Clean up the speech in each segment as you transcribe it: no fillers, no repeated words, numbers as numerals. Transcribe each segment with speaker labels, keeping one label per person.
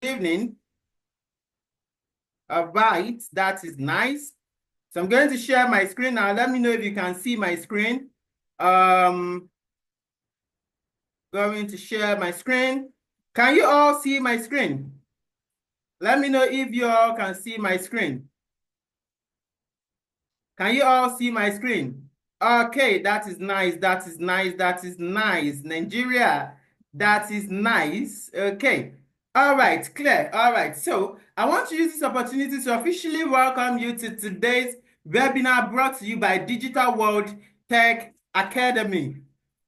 Speaker 1: Evening. All right, that is nice. So I'm going to share my screen now. Let me know if you can see my screen. Going to share my screen. Can you all see my screen? Let me know if you all can see my screen. Can you all see my screen? Okay, that is nice. That is nice. That is nice. Nigeria, that is nice. Okay. All right, clear. All right. So I want to use this opportunity to officially welcome you to today's webinar brought to you by Digital World Tech Academy.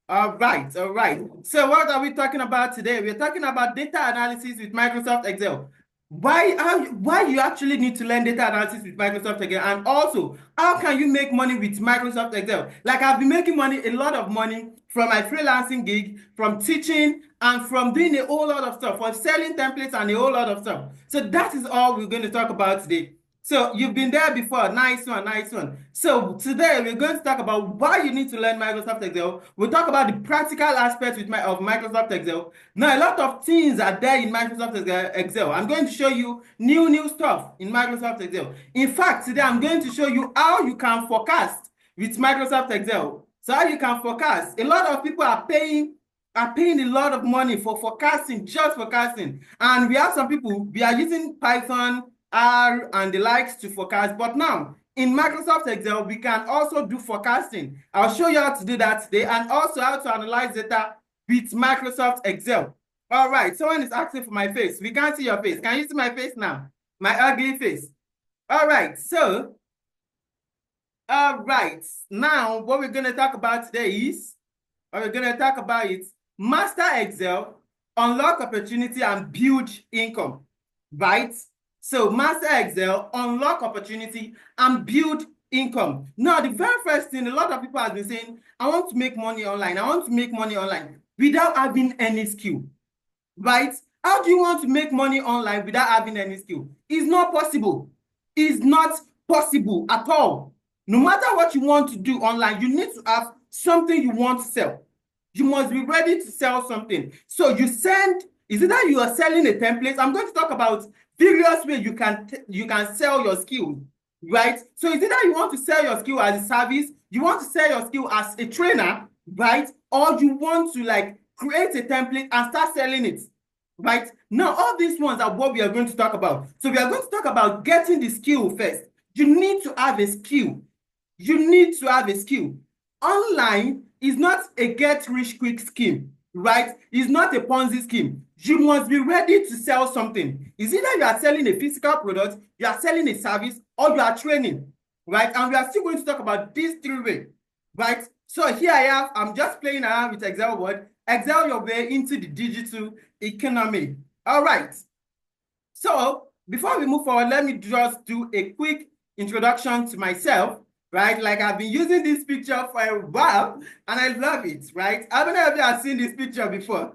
Speaker 1: All right, all right. So what are we talking about today? We're talking about data analysis with Microsoft Excel. Why you actually need to learn data analysis with Microsoft Excel, and also how can you make money with Microsoft Excel? Like I've been making money, a lot of money from my freelancing gig, from teaching, and from doing a whole lot of stuff, from selling templates and a whole lot of stuff. So that is all we're going to talk about today. So you've been there before. Nice one, nice one. So today we're going to talk about why you need to learn Microsoft Excel. We'll talk about the practical aspects of Microsoft Excel. Now, a lot of things are there in Microsoft Excel. I'm going to show you new stuff in Microsoft Excel. In fact, today I'm going to show you how you can forecast with Microsoft Excel. So how you can forecast. A lot of people are paying a lot of money for forecasting, just forecasting. And we have some people, we are using Python, R, and the likes to forecast. But now, in Microsoft Excel, we can also do forecasting. I'll show you how to do that today, and also how to analyze data with Microsoft Excel. All right, someone is asking for my face. We can't see your face. Can you see my face now? My ugly face. All right, so, all right. Now, what we're going to talk about today is, Master Excel, unlock opportunity, and build income, right? So Master Excel, unlock opportunity, and build income. Now, the very first thing, a lot of people have been saying, I want to make money online. I want to make money online without having any skill, right? How do you want to make money online without having any skill? It's not possible. It's not possible at all. No matter what you want to do online, you need to have something you want to sell. You must be ready to sell something. So you send, is it that you are selling a template? I'm going to talk about various ways you can sell your skill, right? So is it that you want to sell your skill as a service? You want to sell your skill as a trainer, right? Or you want to like create a template and start selling it, right? Now, all these ones are what we are going to talk about. So we are going to talk about getting the skill first. You need to have a skill. You need to have a skill. Online is not a get-rich-quick scheme, right? It's not a Ponzi scheme. You must be ready to sell something. It's either you are selling a physical product, you are selling a service, or you are training, right? And we are still going to talk about these three ways, right? So here I have, I'm just playing around with Excel word. Excel your way into the digital economy. All right. So before we move forward, let me just do a quick introduction to myself, right? Like I've been using this picture for a while and I love it, right? I don't know if you have seen this picture before.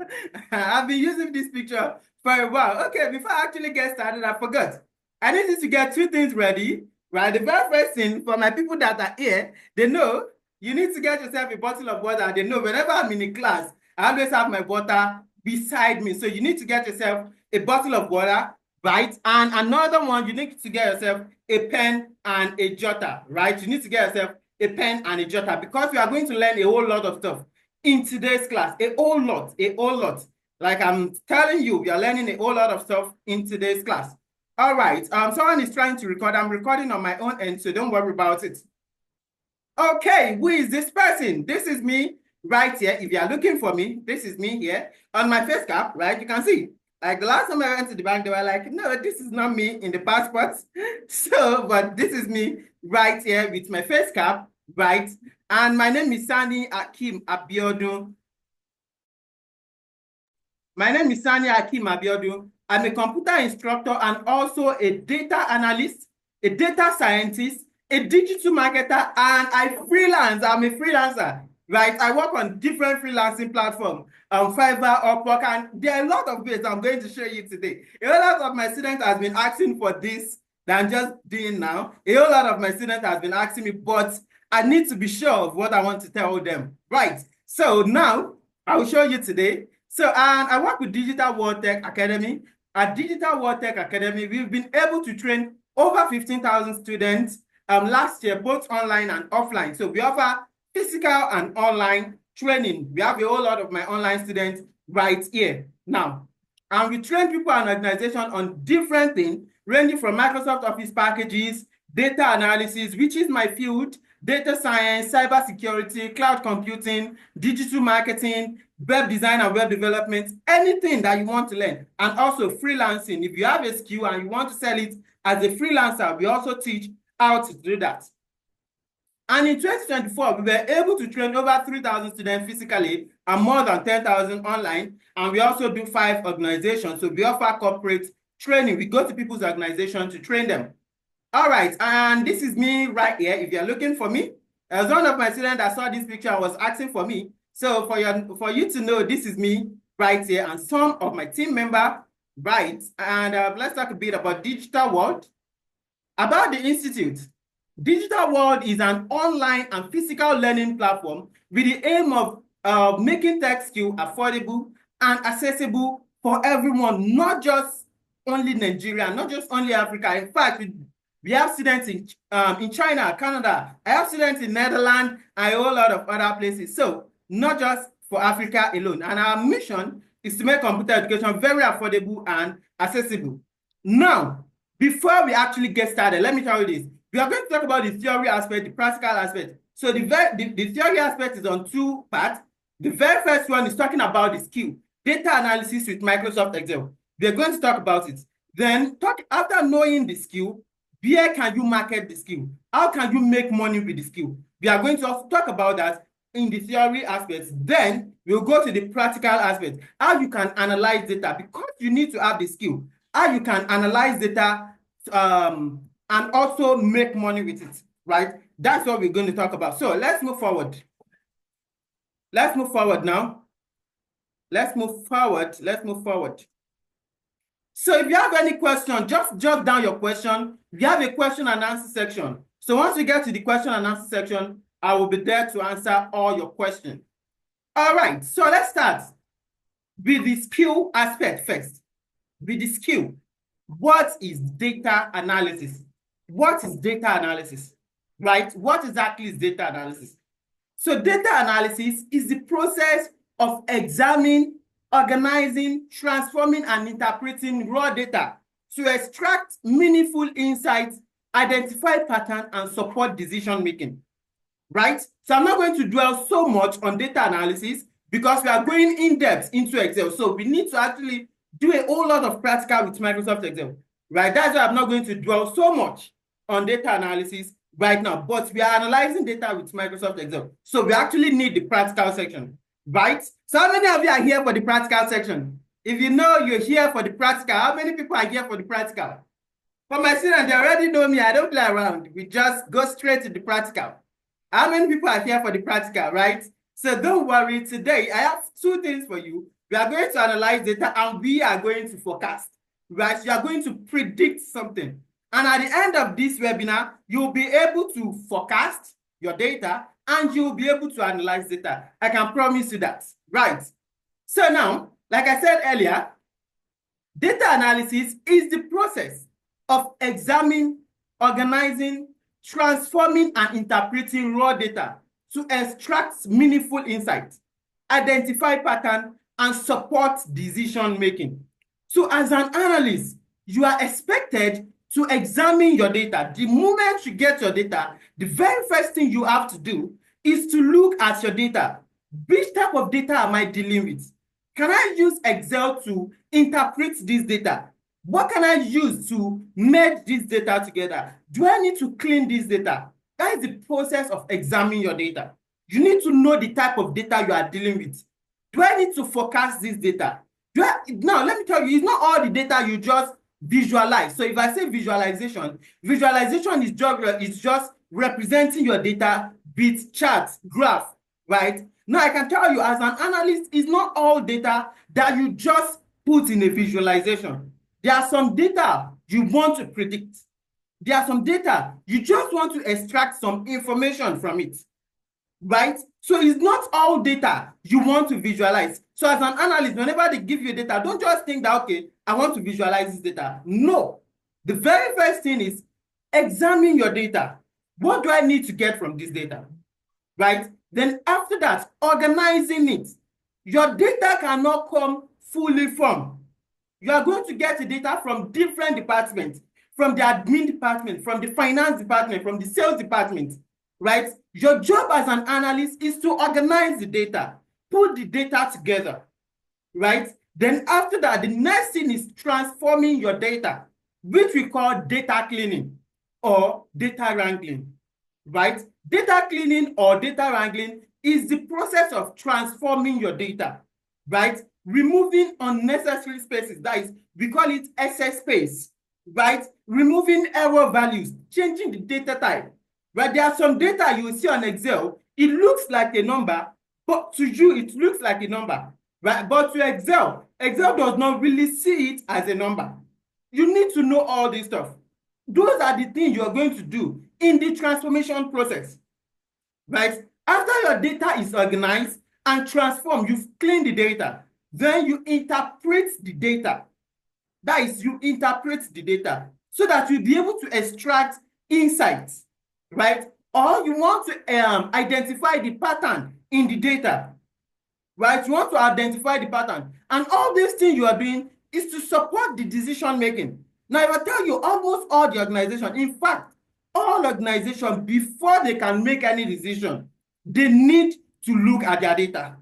Speaker 1: I've been using this picture for a while. Okay, before I actually get started, I forgot. I needed to get two things ready, right? The very first thing, for my people that are here, they know you need to get yourself a bottle of water. They know whenever I'm in a class, I always have my water beside me. So you need to get yourself a bottle of water, right? And another one, you need to get yourself a pen and a jotter, right? You need to get yourself a pen and a jotter because we are going to learn a whole lot of stuff in today's class, a whole lot. Like I'm telling you, we are learning a whole lot of stuff in today's class. All right, someone is trying to record. I'm recording on my own end, so don't worry about it. Okay, who is this person? This is me right here. If you are looking for me, this is me here on my face cap, right? You can see. Like the last time I went to the bank, they were like, no, this is not me in the passport. So, but this is me right here with my face cap, right? And my name is Sani Akim Abiodun. My name is Sani Akim Abiodun. I'm a computer instructor and also a data analyst, a data scientist, a digital marketer, and I freelance. I'm a freelancer, right? I work on different freelancing platforms, Fiverr, Upwork, and there are a lot of ways I'm going to show you today. A lot of my students have been asking for this that I'm just doing now. A whole lot of my students have been asking me, but I need to be sure of what I want to tell them, right? So now I will show you today. So, and I work with Digital World Tech Academy. at Digital World Tech Academy, we've been able to train over 15,000 students last year, both online and offline. So we offer physical and online training. We have a whole lot of my online students right here now. And we train people and organizations on different things, ranging from Microsoft Office packages, data analysis, which is my field, data science, cybersecurity, cloud computing, digital marketing, web design and web development, anything that you want to learn. And also freelancing. If you have a skill and you want to sell it as a freelancer, we also teach how to do that. And in 2024, we were able to train over 3,000 students physically and more than 10,000 online. And we also do 5 organizations. So we offer corporate training. We go to people's organizations to train them. All right, and this is me right here. If you're looking for me, as one of my students that saw this picture was asking for me. So for you to know, this is me right here and some of my team members, right? And let's talk a bit about Digital World. About the Institute. Digital World is an online and physical learning platform with the aim of making tech skills affordable and accessible for everyone, not just only Nigeria, not just only Africa. In fact, we have students in China, Canada. I have students in Netherlands and a whole lot of other places. So not just for Africa alone. And our mission is to make computer education very affordable and accessible. Now, before we actually get started, let me tell you this. We are going to talk about the theory aspect, the practical aspect. So the theory aspect is on 2 parts. The very first one is talking about the skill, data analysis with Microsoft Excel. We are going to talk about it. Then, after knowing the skill, where can you market the skill? How can you make money with the skill? We are going to also talk about that in the theory aspects. Then we'll go to the practical aspect, how you can analyze data, because you need to have the skill, how you can analyze data and also make money with it, right? That's what we're going to talk about. So let's move forward. Let's move forward now. Let's move forward. So if you have any question, just jot down your question. We have a question and answer section. So once we get to the question and answer section, I will be there to answer all your questions. All right, so let's start with the skill aspect first. With the skill, what is data analysis? What is data analysis, right? What exactly is data analysis? So data analysis is the process of examining, organizing, transforming, and interpreting raw data to extract meaningful insights, identify patterns, and support decision-making, right? So I'm not going to dwell so much on data analysis because we are going in-depth into Excel. So we need to actually do a whole lot of practical with Microsoft Excel, right? That's why I'm not going to dwell so much on data analysis right now, but we are analyzing data with Microsoft Excel. So we actually need the practical section, right? So how many of you are here for the practical section? If you know you're here for the practical, how many people are here for the practical? For my students, they already know me. I don't play around. We just go straight to the practical. How many people are here for the practical, right? So don't worry. Today, I have 2 things for you. We are going to analyze data and we are going to forecast, right? You are going to predict something. And at the end of this webinar, you'll be able to forecast your data and you'll be able to analyze data. I can promise you that, right? So now, like I said earlier, data analysis is the process of examining, organizing, transforming, and interpreting raw data to extract meaningful insights, identify patterns, and support decision-making. So as an analyst, you are expected to examine your data. The moment you get your data, the very first thing you have to do is to look at your data. Which type of data am I dealing with? Can I use Excel to interpret this data? What can I use to merge this data together? Do I need to clean this data? That is the process of examining your data. You need to know the type of data you are dealing with. Do I need to forecast this data? Now, let me tell you, it's not all the data you just visualize. So if I say visualization, visualization is just representing your data with charts, graph, right? Now, I can tell you as an analyst, it's not all data that you just put in a visualization. There are some data you want to predict. There are some data you just want to extract some information from it, right? So it's not all data you want to visualize. So as an analyst, whenever they give you data, don't just think that, okay, I want to visualize this data. No. The very first thing is examine your data. What do I need to get from this data? Right? Then after that, organizing it. Your data cannot come fully formed. You are going to get the data from different departments, from the admin department, from the finance department, from the sales department, right? Your job as an analyst is to organize the data, put the data together, right? Then after that, the next thing is transforming your data, which we call data cleaning or data wrangling, right? Data cleaning or data wrangling is the process of transforming your data, right? Removing unnecessary spaces, that is, we call it excess space, right? Removing error values, changing the data type, right? There are some data you will see on Excel, it looks like a number, but to you, it looks like a number, right? But to Excel, Excel does not really see it as a number. You need to know all this stuff. Those are the things you are going to do in the transformation process, right? After your data is organized and transformed, you've cleaned the data, then you interpret the data. That is, you interpret the data so that you'll be able to extract insights, right? Or you want to identify the pattern in the data, right? You want to identify the pattern. And all these things you are doing is to support the decision making. Now, if I tell you, almost all the organization, in fact, all organizations, before they can make any decision, they need to look at their data.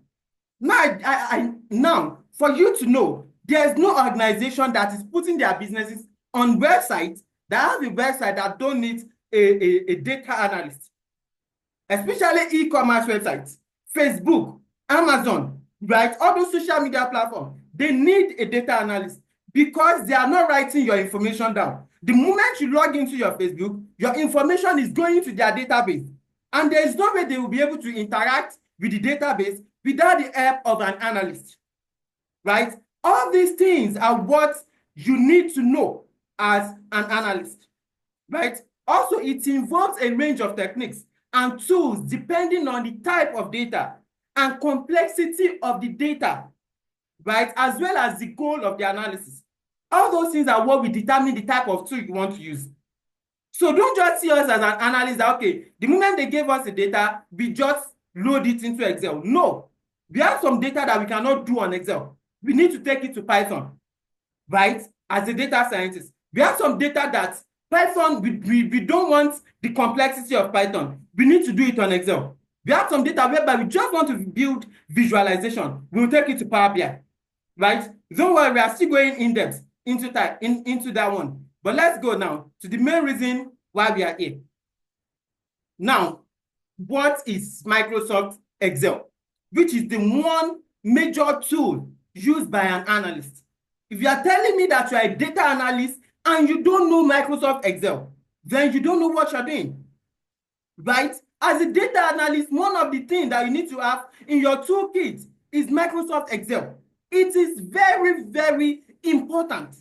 Speaker 1: Now, for you to know, there's no organization that is putting their businesses on websites that have a website that don't need a data analyst, especially e-commerce websites, Facebook, Amazon, right? All those social media platforms, they need a data analyst because they are not writing your information down. The moment you log into your Facebook, your information is going to their database. And there is no way they will be able to interact with the database without the help of an analyst, right? All these things are what you need to know as an analyst, right? Also, it involves a range of techniques and tools depending on the type of data and complexity of the data, right? As well as the goal of the analysis. All those things are what will determine the type of tool you want to use. So don't just see us as an analyst that, okay, the moment they gave us the data, we just load it into Excel. No, we have some data that we cannot do on Excel. We need to take it to Python, right? As a data scientist, we have some data that Python, we don't want the complexity of Python. We need to do it on Excel. We have some data whereby we just want to build visualization. We'll take it to Power BI, right? Don't worry, we are still going in depth into that one. But let's go now to the main reason why we are here. Now, what is Microsoft Excel? Which is the one major tool used by an analyst. If you are telling me that you are a data analyst and you don't know Microsoft Excel, then you don't know what you're doing, right? As a data analyst, one of the things that you need to have in your toolkit is Microsoft Excel. It is very, very important.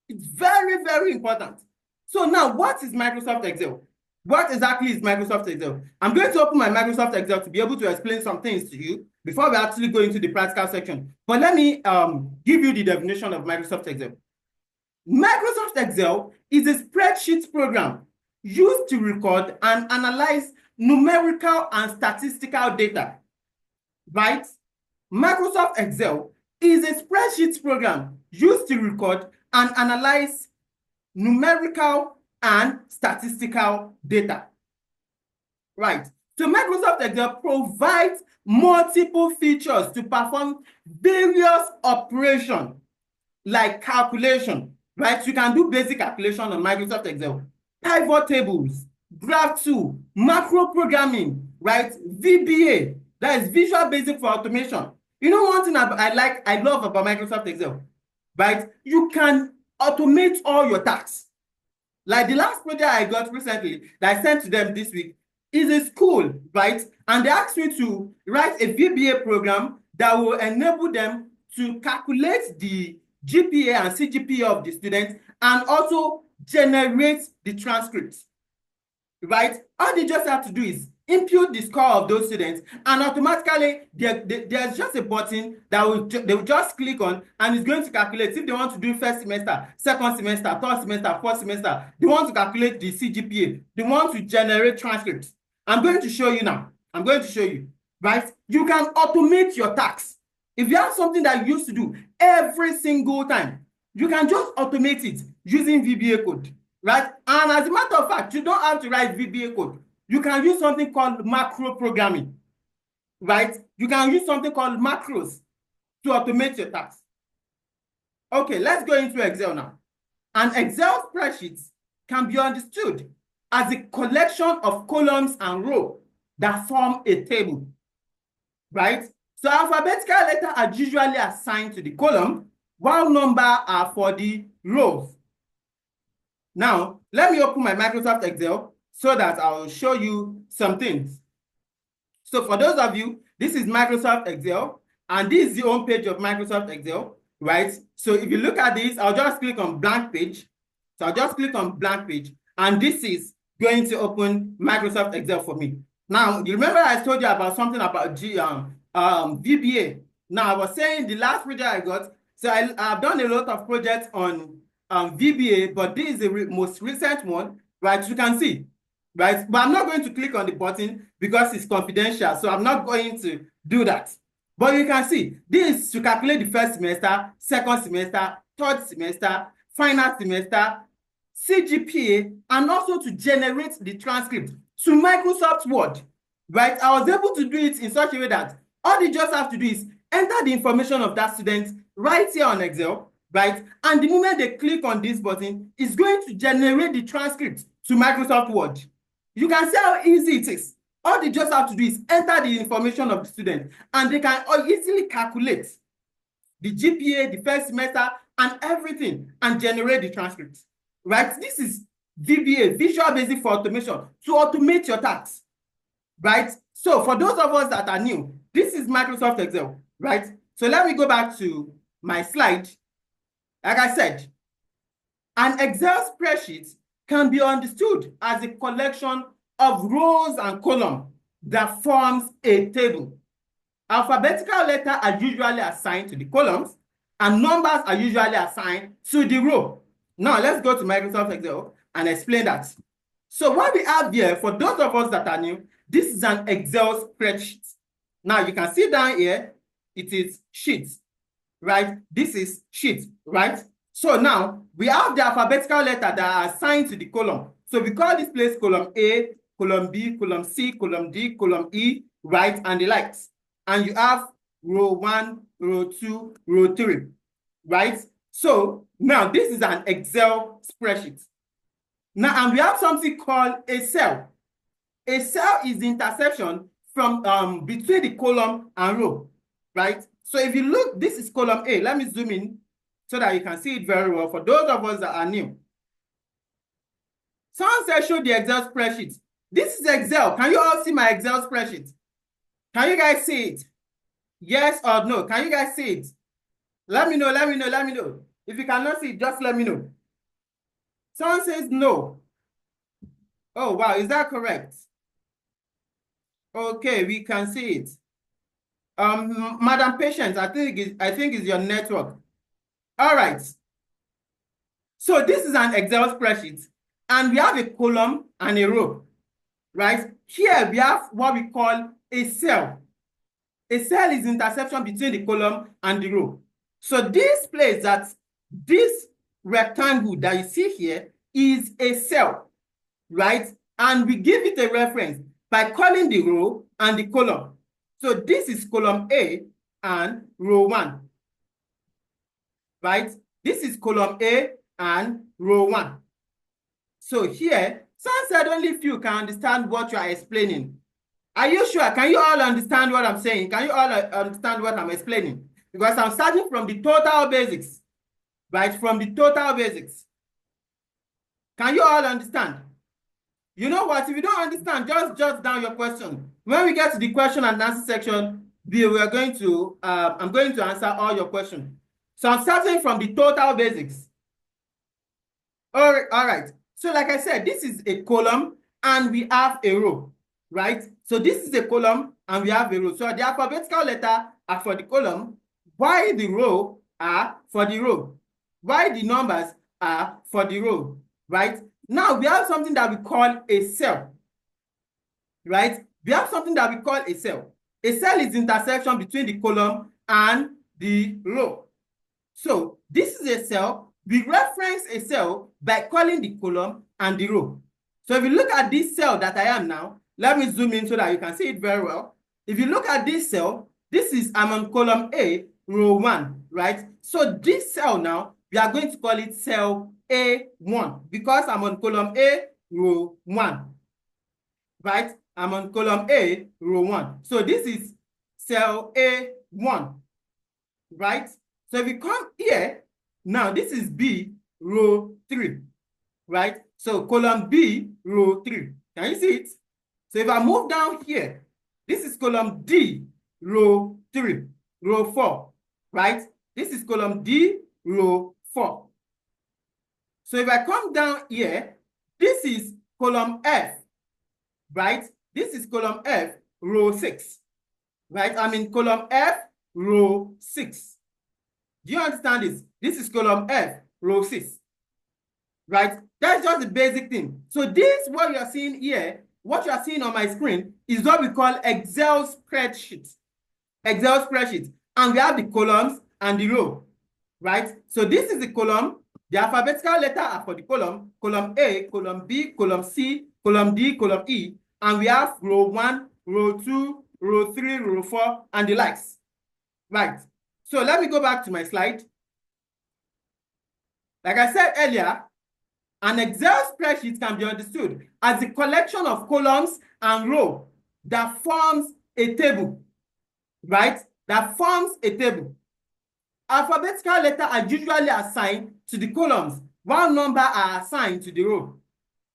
Speaker 1: It's very, very important. So now, what is Microsoft Excel? What exactly is Microsoft Excel? I'm going to open my Microsoft Excel to be able to explain some things to you before we actually go into the practical section. But let me give you the definition of Microsoft Excel. Microsoft Excel is a spreadsheet program used to record and analyze numerical and statistical data, right? Microsoft Excel is a spreadsheet program used to record and analyze numerical and statistical data, right? So Microsoft Excel provides multiple features to perform various operations like calculation, right? You can do basic calculation on Microsoft Excel, pivot tables, graph tool, macro programming, right? VBA, that is Visual Basic for Automation. You know one thing I love about Microsoft Excel, right? You can automate all your tasks. Like the last project I got recently that I sent to them this week is a school, right? And they asked me to write a VBA program that will enable them to calculate the GPA and CGPA of the students and also generate the transcripts, right? All they just have to do is input the score of those students, and automatically there's just a button that they will just click on, and it's going to calculate if they want to do first semester, second semester, third semester, fourth semester. They want to calculate the CGPA. They want to generate transcripts. I'm going to show you now. I'm going to show you, right? You can automate your tax. If you have something that you used to do every single time, you can just automate it using VBA code, right? And as a matter of fact, you don't have to write VBA code. You can use something called macro programming, right? You can use something called macros to automate your tasks. Okay, let's go into Excel now. An Excel spreadsheet can be understood as a collection of columns and rows that form a table, right? So alphabetical letters are usually assigned to the column, while numbers are for the rows. Now, let me open my Microsoft Excel so that I'll show you some things. So for those of you, this is Microsoft Excel, and this is the home page of Microsoft Excel, right? So if you look at this, I'll just click on blank page. So I'll just click on blank page, and this is going to open Microsoft Excel for me. Now, you remember I told you about something about VBA. Now, I was saying the last project I got, so I've done a lot of projects on VBA, but this is the most recent one, right? You can see, right? But I'm not going to click on the button because it's confidential, so I'm not going to do that. But you can see, this is to calculate the first semester, second semester, third semester, final semester, CGPA, and also to generate the transcript to Microsoft Word, right? I was able to do it in such a way that all they just have to do is enter the information of that student right here on Excel, right? And the moment they click on this button, it's going to generate the transcript to Microsoft Word. You can see how easy it is. All they just have to do is enter the information of the student, and they can easily calculate the GPA, the first semester, and everything, and generate the transcript, right? This is VBA, Visual Basic for Automation, to automate your tasks, right? So for those of us that are new, this is Microsoft Excel, right? So let me go back to my slide. Like I said, an Excel spreadsheet can be understood as a collection of rows and columns that forms a table. Alphabetical letters are usually assigned to the columns, and numbers are usually assigned to the row. Now, let's go to Microsoft Excel and explain that. So what we have here, for those of us that are new, this is an Excel spreadsheet. Now, you can see down here, it is sheets, right? This is sheet, right? So now, we have the alphabetical letters that are assigned to the column. So we call this place column A, column B, column C, column D, column E, right, and the likes. And you have row 1, row 2, row 3, right? So now this is an Excel spreadsheet. Now, and we have something called a cell. A cell is the intersection from between the column and row, right? So if you look, this is column A. Let me zoom in so that you can see it very well for those of us that are new. Someone said show the Excel spreadsheet. This is Excel. Can you all see my Excel spreadsheet? Can you guys see it? Yes or no? Can you guys see it? Let me know, let me know, let me know. If you cannot see it, just let me know. Someone says no. Oh, wow, is that correct? Okay, we can see it. Madam Patience, I think it's your network. All right. So this is an Excel spreadsheet, and we have a column and a row, right? Here we have what we call a cell. A cell is intersection between the column and the row. So this place that this rectangle that you see here is a cell, right? And we give it a reference by calling the row and the column. So this is column A and row 1, right? This is column A and row 1. So here, someone said only few can understand what you are explaining. Are you sure? Can you all understand what I'm saying? Can you all understand what I'm explaining? Because I'm starting from the total basics, right? From the total basics. Can you all understand? You know what? If you don't understand, just jot down your question. When we get to the question and answer section, I'm going to answer all your questions. So I'm starting from the total basics. All right. So like I said, this is a column and we have a row, right? So this is a column and we have a row. So the alphabetical letter are for the column, while the row are for the row, while the numbers are for the row, right? Now we have something that we call a cell, right? We have something that we call a cell. A cell is the intersection between the column and the row. So this is a cell. We reference a cell by calling the column and the row. So if you look at this cell that I am now, let me zoom in so that you can see it very well. If you look at this cell, I'm on column A, row 1, right? So this cell now, we are going to call it cell A1 because I'm on column A, row 1, right? I'm on column A, row 1. So this is cell A1, right? So if you come here, now this is B, row 3, right? So column B, row 3. Can you see it? So if I move down here, this is column D, row 3, row 4, right? This is column D, row 4. So if I come down here, this is column F, right? This is column F, row 6, right? I'm in column F, row 6. Do you understand this? This is column F, row 6, right? That's just the basic thing. So this, what you are seeing here, what you are seeing on my screen is what we call Excel spreadsheet. Excel spreadsheet. And we have the columns and the row, right? So this is the column. The alphabetical letter are for the column A, column B, column C, column D, column E. And we have row 1, row 2, row 3, row 4, and the likes, right? So let me go back to my slide. Like I said earlier, an Excel spreadsheet can be understood as a collection of columns and rows that forms a table, right? That forms a table. Alphabetical letters are usually assigned to the columns, while numbers are assigned to the row.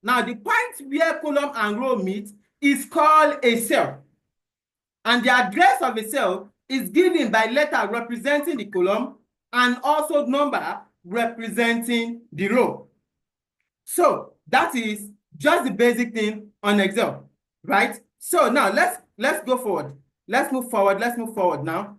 Speaker 1: Now, the point where column and row meet is called a cell. And the address of a cell is given by letter representing the column and also number representing the row. So that is just the basic thing on Excel, right? So now let's go forward. Let's move forward now.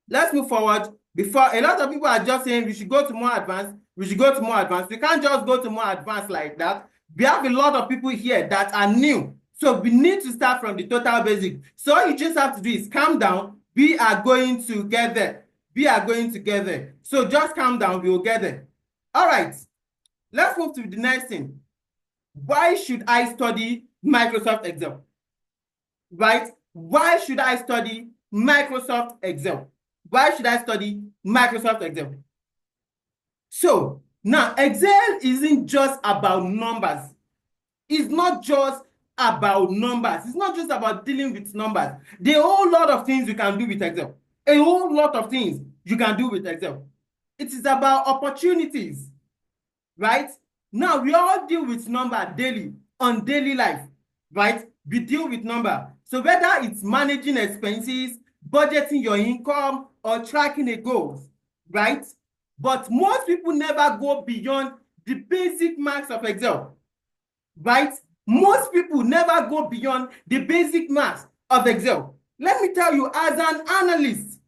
Speaker 1: Let's move forward. Before, a lot of people are just saying we should go to more advanced. We can't just go to more advanced like that. We have a lot of people here that are new. So we need to start from the total basic. So all you just have to do is calm down. We are going to get there. So just calm down. We will get there. All right. Let's move to the next thing. Why should I study Microsoft Excel? Right? Why should I study Microsoft Excel? Why should I study Microsoft Excel? So now Excel isn't just about numbers. It's not just about numbers. It's not just about dealing with numbers. There are a whole lot of things you can do with Excel. A whole lot of things you can do with Excel. It is about opportunities, right? Now, we all deal with number daily, on daily life, right? We deal with number. So whether it's managing expenses, budgeting your income, or tracking a goals, right? But most people never go beyond the basic maths of Excel, right? Most people never go beyond the basic maths of Excel. Let me tell you, as an analyst,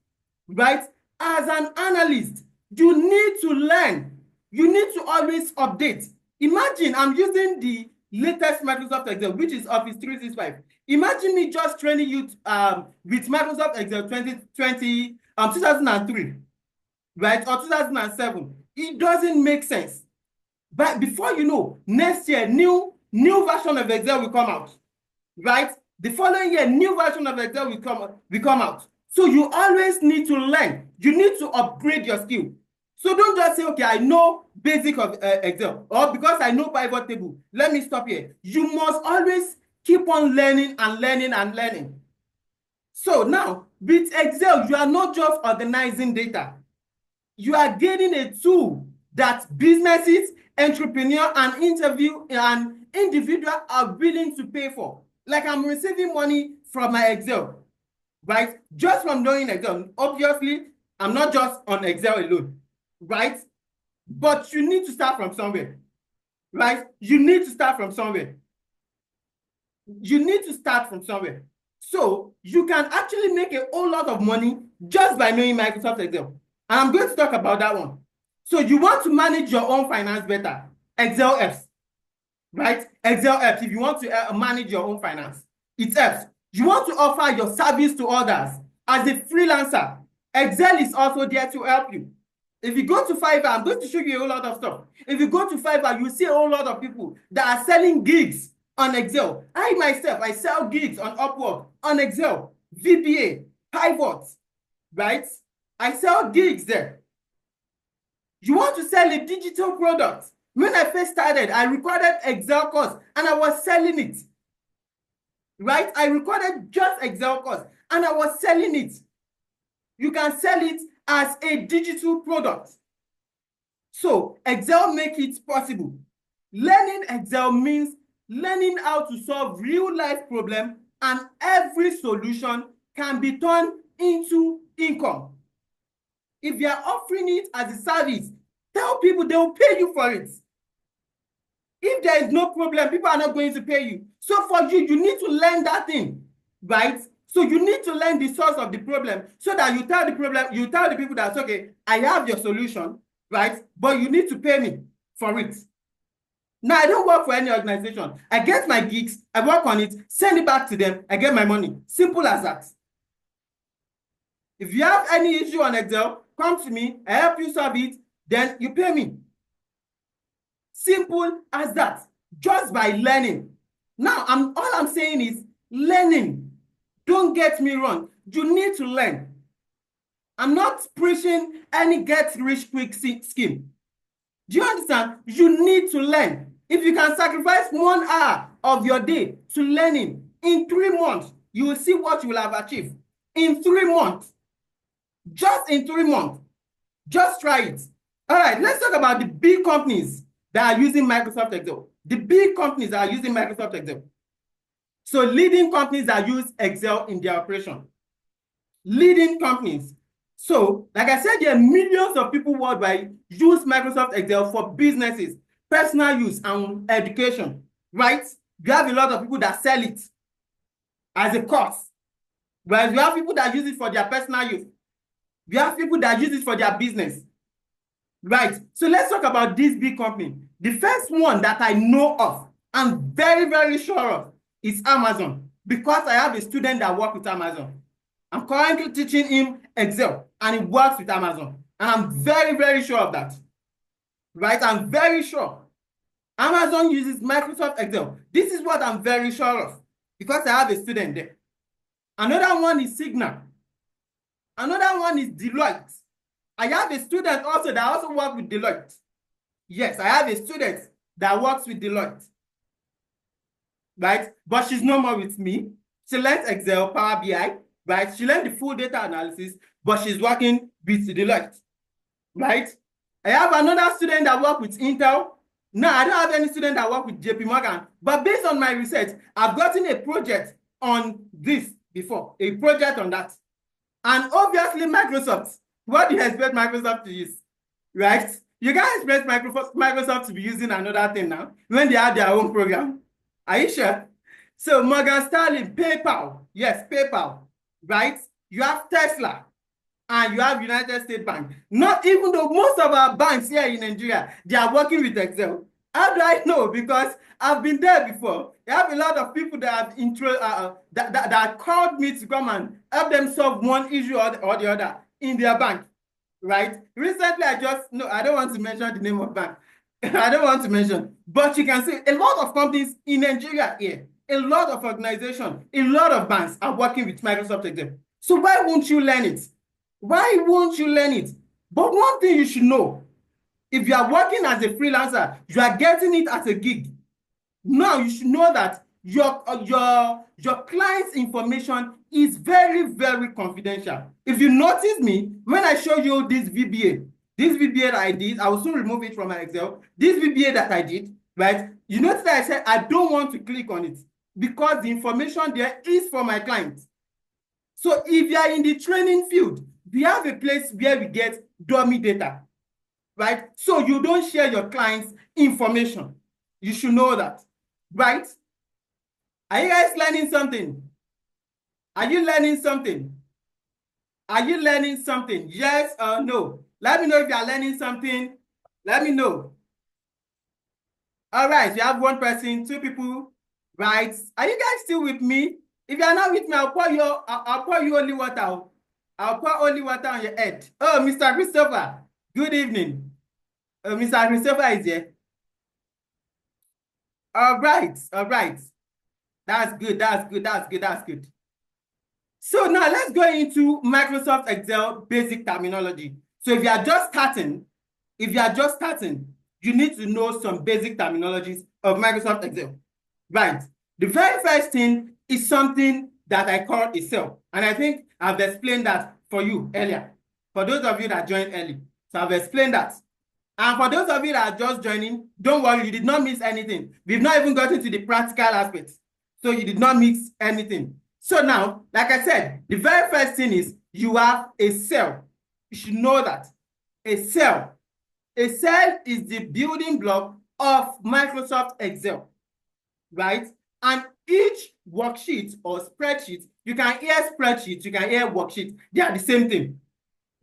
Speaker 1: right? As an analyst, you need to learn. You need to always update. Imagine I'm using the latest Microsoft Excel, which is Office 365. Imagine me just training you with Microsoft Excel 2003, right? Or 2007. It doesn't make sense. But before you know, next year, new version of Excel will come out, right? The following year, new version of Excel will come out. So you always need to learn. You need to upgrade your skill. So don't just say, okay, I know basic of Excel, or because I know pivot table, let me stop here. You must always keep on learning and learning and learning. So now, with Excel, you are not just organizing data. You are getting a tool that businesses, entrepreneurs, and individuals are willing to pay for. Like I'm receiving money from my Excel, right? Just from knowing Excel. Obviously, I'm not just on Excel alone, right? But you need to start from somewhere, right? You need to start from somewhere. You need to start from somewhere. So you can actually make a whole lot of money just by knowing Microsoft Excel. And I'm going to talk about that one. So you want to manage your own finance better. Excel helps, right? Excel helps if you want to manage your own finance. It helps. You want to offer your service to others as a freelancer. Excel is also there to help you. If you go to Fiverr, I'm going to show you a whole lot of stuff. If you go to Fiverr, you see a whole lot of people that are selling gigs on Excel. I myself, I sell gigs on Upwork, on Excel, VBA, Pivot, right? I sell gigs there. You want to sell a digital product. When I first started, I recorded Excel course and I was selling it, right? I recorded just Excel course and I was selling it. You can sell it as a digital product. So Excel makes it possible. Learning Excel means learning how to solve real life problems, and every solution can be turned into income. If you are offering it as a service, tell people they will pay you for it. If there is no problem, people are not going to pay you. So for you, you need to learn that thing, right? So you need to learn the source of the problem so that you tell the people that, okay, I have your solution, right? But you need to pay me for it. Now, I don't work for any organization. I get my gigs, I work on it, send it back to them, I get my money. Simple as that. If you have any issue on Excel, come to me, I help you solve it, then you pay me. Simple as that, just by learning. Now, all I'm saying is learning. Don't get me wrong. You need to learn. I'm not preaching any get-rich-quick scheme. Do you understand? You need to learn. If you can sacrifice 1 hour of your day to learning, in 3 months, you will see what you will have achieved. In 3 months. Just in 3 months. Just try it. All right, let's talk about the big companies that are using Microsoft Excel. The big companies that are using Microsoft Excel. So leading companies that use Excel in their operation. Leading companies. So, like I said, there are millions of people worldwide use Microsoft Excel for businesses, personal use, and education, right? You have a lot of people that sell it as a course. Whereas you have people that use it for their personal use. You have people that use it for their business. Right. So let's talk about this big company. The first one that I know of, I'm very, very sure of, is Amazon, because I have a student that works with Amazon. I'm currently teaching him Excel, and he works with Amazon. And I'm very, very sure of that. Right? I'm very sure. Amazon uses Microsoft Excel. This is what I'm very sure of, because I have a student there. Another one is Signal. Another one is Deloitte. I have a student also that also works with Deloitte. Yes, I have a student that works with Deloitte. Right? But she's no more with me. She learned Excel, Power BI, right? She learned the full data analysis, but she's working with Deloitte. Right? I have another student that works with Intel. No, I don't have any student that works with JP Morgan. But based on my research, I've gotten a project on this before, a project on that. And obviously, Microsoft. What do you expect Microsoft to use? Right? You can't expect Microsoft to be using another thing now when they have their own program. Are you sure? So Morgan Stanley, PayPal. Yes, PayPal. Right? You have Tesla. And you have United States Bank. Not even though most of our banks here in Nigeria, they are working with Excel. How do I know? Because I've been there before. I have a lot of people that have that called me to come and help them solve one issue or the other in their bank, right? Recently, I don't want to mention the name of bank. I don't want to mention, but you can see a lot of companies in Nigeria here, a lot of organizations, a lot of banks are working with Microsoft Excel. So why won't you learn it? Why won't you learn it? But one thing you should know, if you are working as a freelancer, you are getting it as a gig. Now you should know that your client's information is very, very confidential. If you notice me, when I show you this VBA that I did, I will soon remove it from my Excel. This VBA that I did, right? You notice that I said I don't want to click on it because the information there is for my client. So if you are in the training field, we have a place where we get dummy data, right? So you don't share your client's information. You should know that, right? Are you guys learning something? Are you learning something? Are you learning something? Yes or no? Let me know if you are learning something. Let me know. All right, you have one person, two people, right? Are you guys still with me? If you are not with me, I'll pour you holy water. I'll pour holy water on your head. Oh, Mr. Christopher, good evening. Mr. Christopher is here. All right, all right. That's good, that's good, that's good, that's good. So now let's go into Microsoft Excel basic terminology. So if you are just starting, you need to know some basic terminologies of Microsoft Excel. Right. The very first thing is something that I call a cell. And I think I've explained that for you earlier. For those of you that joined early. So I've explained that. And for those of you that are just joining, don't worry, you did not miss anything. We've not even gotten to the practical aspects. So you did not miss anything. So now, like I said, the very first thing is you have a cell. You should know that. A cell. A cell is the building block of Microsoft Excel, right? And each worksheet or spreadsheet, you can hear spreadsheet, you can hear worksheet. They are the same thing,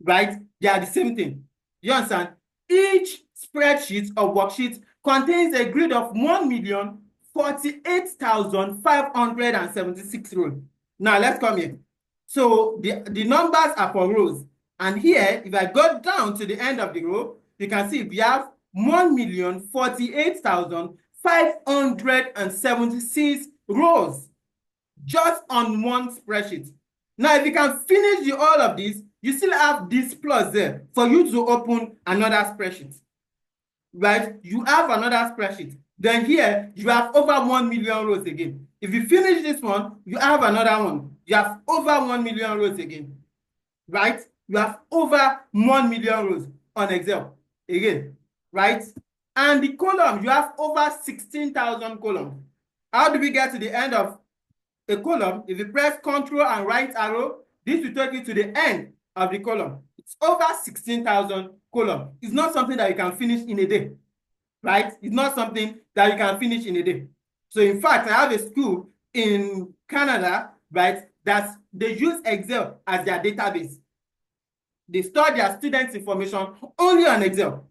Speaker 1: right? They are the same thing. You understand? Each spreadsheet or worksheet contains a grid of 1,048,576 rows. Now let's come here. So the numbers are for rows. And here, if I go down to the end of the row, you can see we have 1,048,576 rows just on one spreadsheet. Now, if you can finish all of this, you still have this plus there for you to open another spreadsheet, right? You have another spreadsheet. Then here, you have over 1 million rows again. If you finish this one, you have another one. You have over 1 million rows again, right? You have over 1 million rows on Excel again, right? And the column, you have over 16,000 columns. How do we get to the end of a column? If you press Ctrl and right arrow, this will take you to the end of the column. It's over 16,000 columns. It's not something that you can finish in a day, right? It's not something that you can finish in a day. So in fact, I have a school in Canada, right, that they use Excel as their database. They store their students' information only on Excel,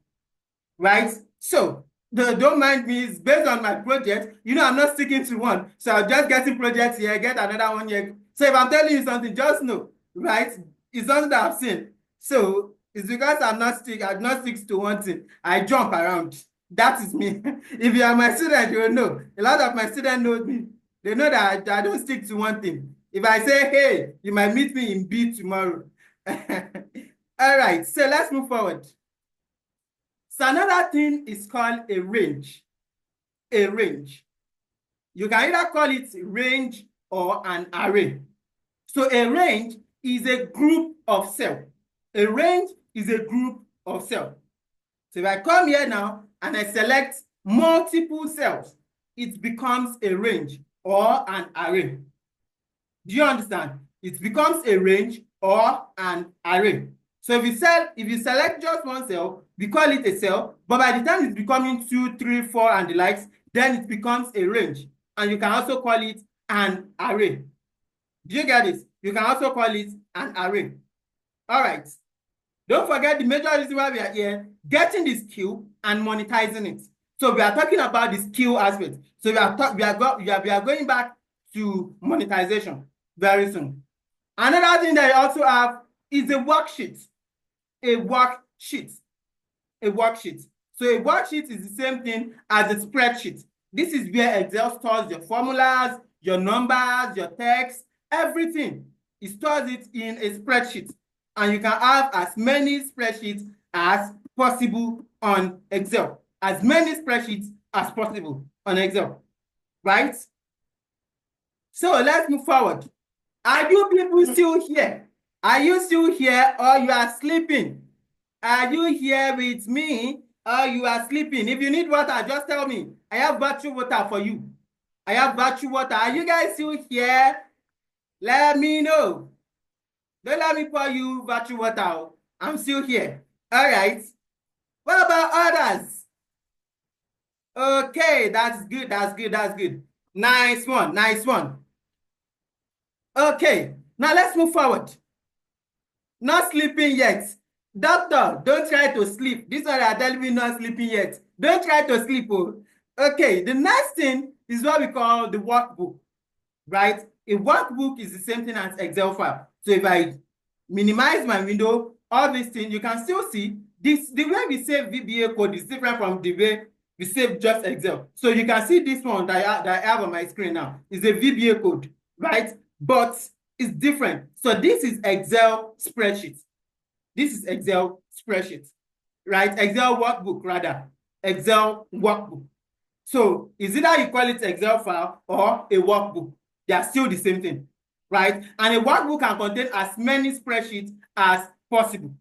Speaker 1: right? So don't mind me, it's based on my project. You know, I'm not sticking to one. So I'm just getting projects here, get another one here. So if I'm telling you something, just know, right? It's something that I've seen. So it's because I'm not stick to one thing. I jump around. That is me. If you are my student, you will know. A lot of my students know me. They know that I don't stick to one thing. If I say, hey, you might meet me in B tomorrow. All right, so let's move forward. So another thing is called a range. A range. You can either call it range or an array. So a range is a group of cells. A range is a group of cells. So if I come here now and I select multiple cells, it becomes a range or an array. Do you understand? It becomes a range or an array. So if you select just one cell, we call it a cell, but by the time it's becoming 2, 3, 4, and the likes, then it becomes a range. And you can also call it an array. Do you get this? You can also call it an array. All right. Don't forget the major reason why we are here, getting the skill and monetizing it. So we are talking about the skill aspect. So we are going back to monetization very soon. Another thing that you also have is a worksheet. A worksheet. A worksheet. So a worksheet is the same thing as a spreadsheet. This is where Excel stores your formulas, your numbers, your text, everything. It stores it in a spreadsheet. And you can have as many spreadsheets as possible on Excel. As many spreadsheets as possible on Excel. Right? So let's move forward. Are you people still here? Are you still here or you are sleeping? Are you here with me or you are sleeping? If you need water, just tell me. I have battery water for you. I have battery water. Are you guys still here? Let me know. Don't let me pour you battery water. I'm still here. All right. What about others? Okay, that's good. That's good. That's good. Nice one. Nice one. Okay. Now let's move forward. Not sleeping yet. Doctor, don't try to sleep. This one are telling me not sleeping yet. Don't try to sleep. Oh. Okay, the next thing is what we call the workbook, right? A workbook is the same thing as Excel file. So if I minimize my window, all these things, you can still see this. The way we save VBA code is different from the way we save just Excel. So you can see this one that I have on my screen now is a VBA code, right? But it's different. So this is Excel spreadsheet. This is Excel spreadsheet, right? Excel workbook, rather. Excel workbook. So is either you call it Excel file or a workbook. They are still the same thing, right? And a workbook can contain as many spreadsheets as possible.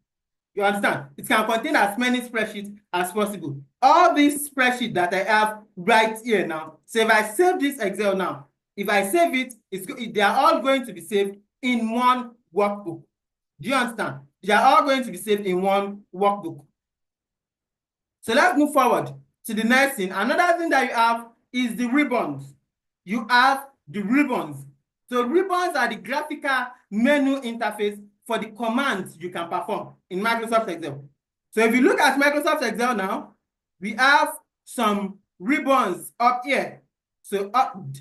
Speaker 1: You understand? It can contain as many spreadsheets as possible. All these spreadsheets that I have right here now. So if I save this Excel now, if I save it, they are all going to be saved in one workbook. Do you understand? They are all going to be saved in one workbook. So let's move forward to the next thing. Another thing that you have is the ribbons. You have the ribbons. So ribbons are the graphical menu interface for the commands you can perform in Microsoft Excel. So if you look at Microsoft Excel now, we have some ribbons up here. So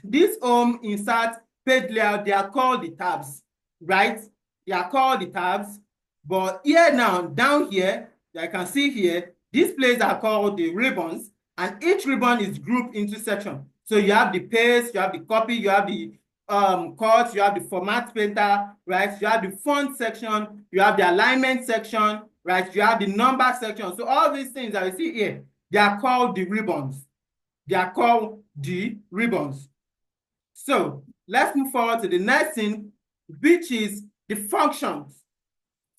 Speaker 1: this home, insert, page layout, they are called the tabs, right? They are called the tabs. But here now, down here, I can see here, these places are called the ribbons, and each ribbon is grouped into sections. So you have the paste, you have the copy, you have the cut, you have the format painter, right? You have the font section, you have the alignment section, right? You have the number section. So all these things that you see here, they are called the ribbons. They are called the ribbons. So let's move forward to the next thing, which is the functions.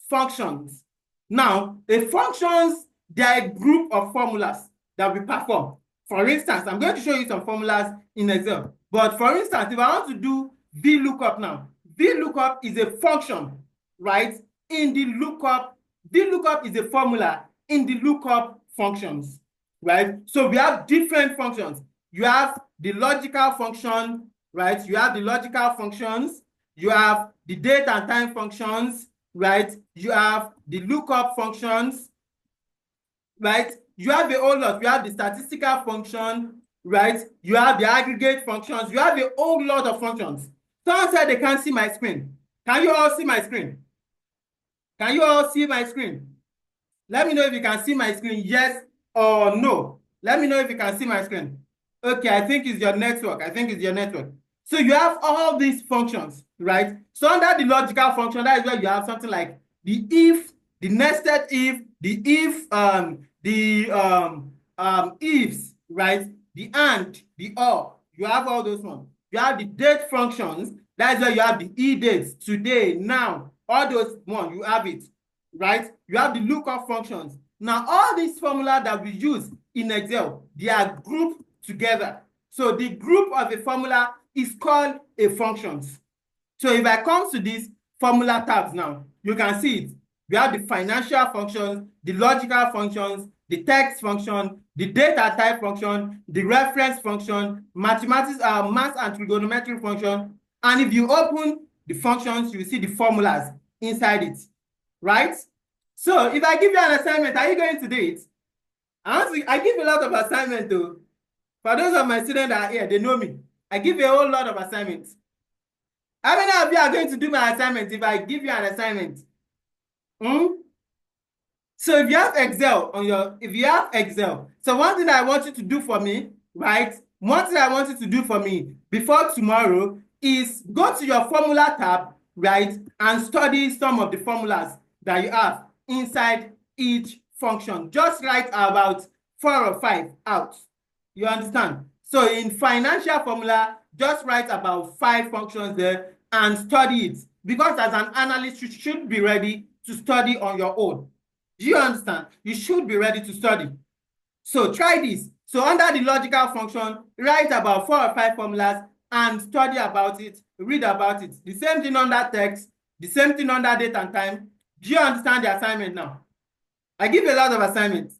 Speaker 1: Functions. Now, the functions, they are a group of formulas that we perform. For instance, I'm going to show you some formulas in Excel. But for instance, if I want to do VLOOKUP now, VLOOKUP is a function, right? In the lookup, VLOOKUP is a formula in the lookup functions, right? So we have different functions. You have the logical function, right? You have the logical functions. You have the date and time functions, right? You have the lookup functions, right? You have a whole lot. You have the statistical function, right? You have the aggregate functions. You have a whole lot of functions. Someone said they can't see my screen. Can you all see my screen? Can you all see my screen? Let me know if you can see my screen, yes or no. Let me know if you can see my screen. Okay, I think it's your network. I think it's your network. So you have all these functions, right? So under the logical function, that is where you have something like the if, the nested if, the if, ifs, right? The and, the or. You have all those ones. You have the date functions. That is where you have the e-dates, today, now. All those ones, you have it, right? You have the lookup functions. Now, all these formulas that we use in Excel, they are grouped together. So the group of a formula is called a functions. So if I come to these formula tabs now, you can see it. We have the financial functions, the logical functions, the text function, the data type function, the reference function, mathematics, math and trigonometry function. And if you open the functions, you see the formulas inside it, right? So if I give you an assignment, are you going to do it? I give a lot of assignments though. For those of my students that are here, they know me. I give a whole lot of assignments. How many of you are going to do my assignment if I give you an assignment? So if you have Excel so one thing that I want you to do for me, right? One thing I want you to do for me before tomorrow is go to your formula tab, right? And study some of the formulas that you have inside each function. Just write about 4 or 5 out. You understand? So in financial formula, just write about 5 functions there and study it. Because as an analyst, you should be ready to study on your own. Do you understand? You should be ready to study. So try this. So under the logical function, write about 4 or 5 formulas and study about it, read about it. The same thing under text, the same thing under date and time. Do you understand the assignment now? I give a lot of assignments.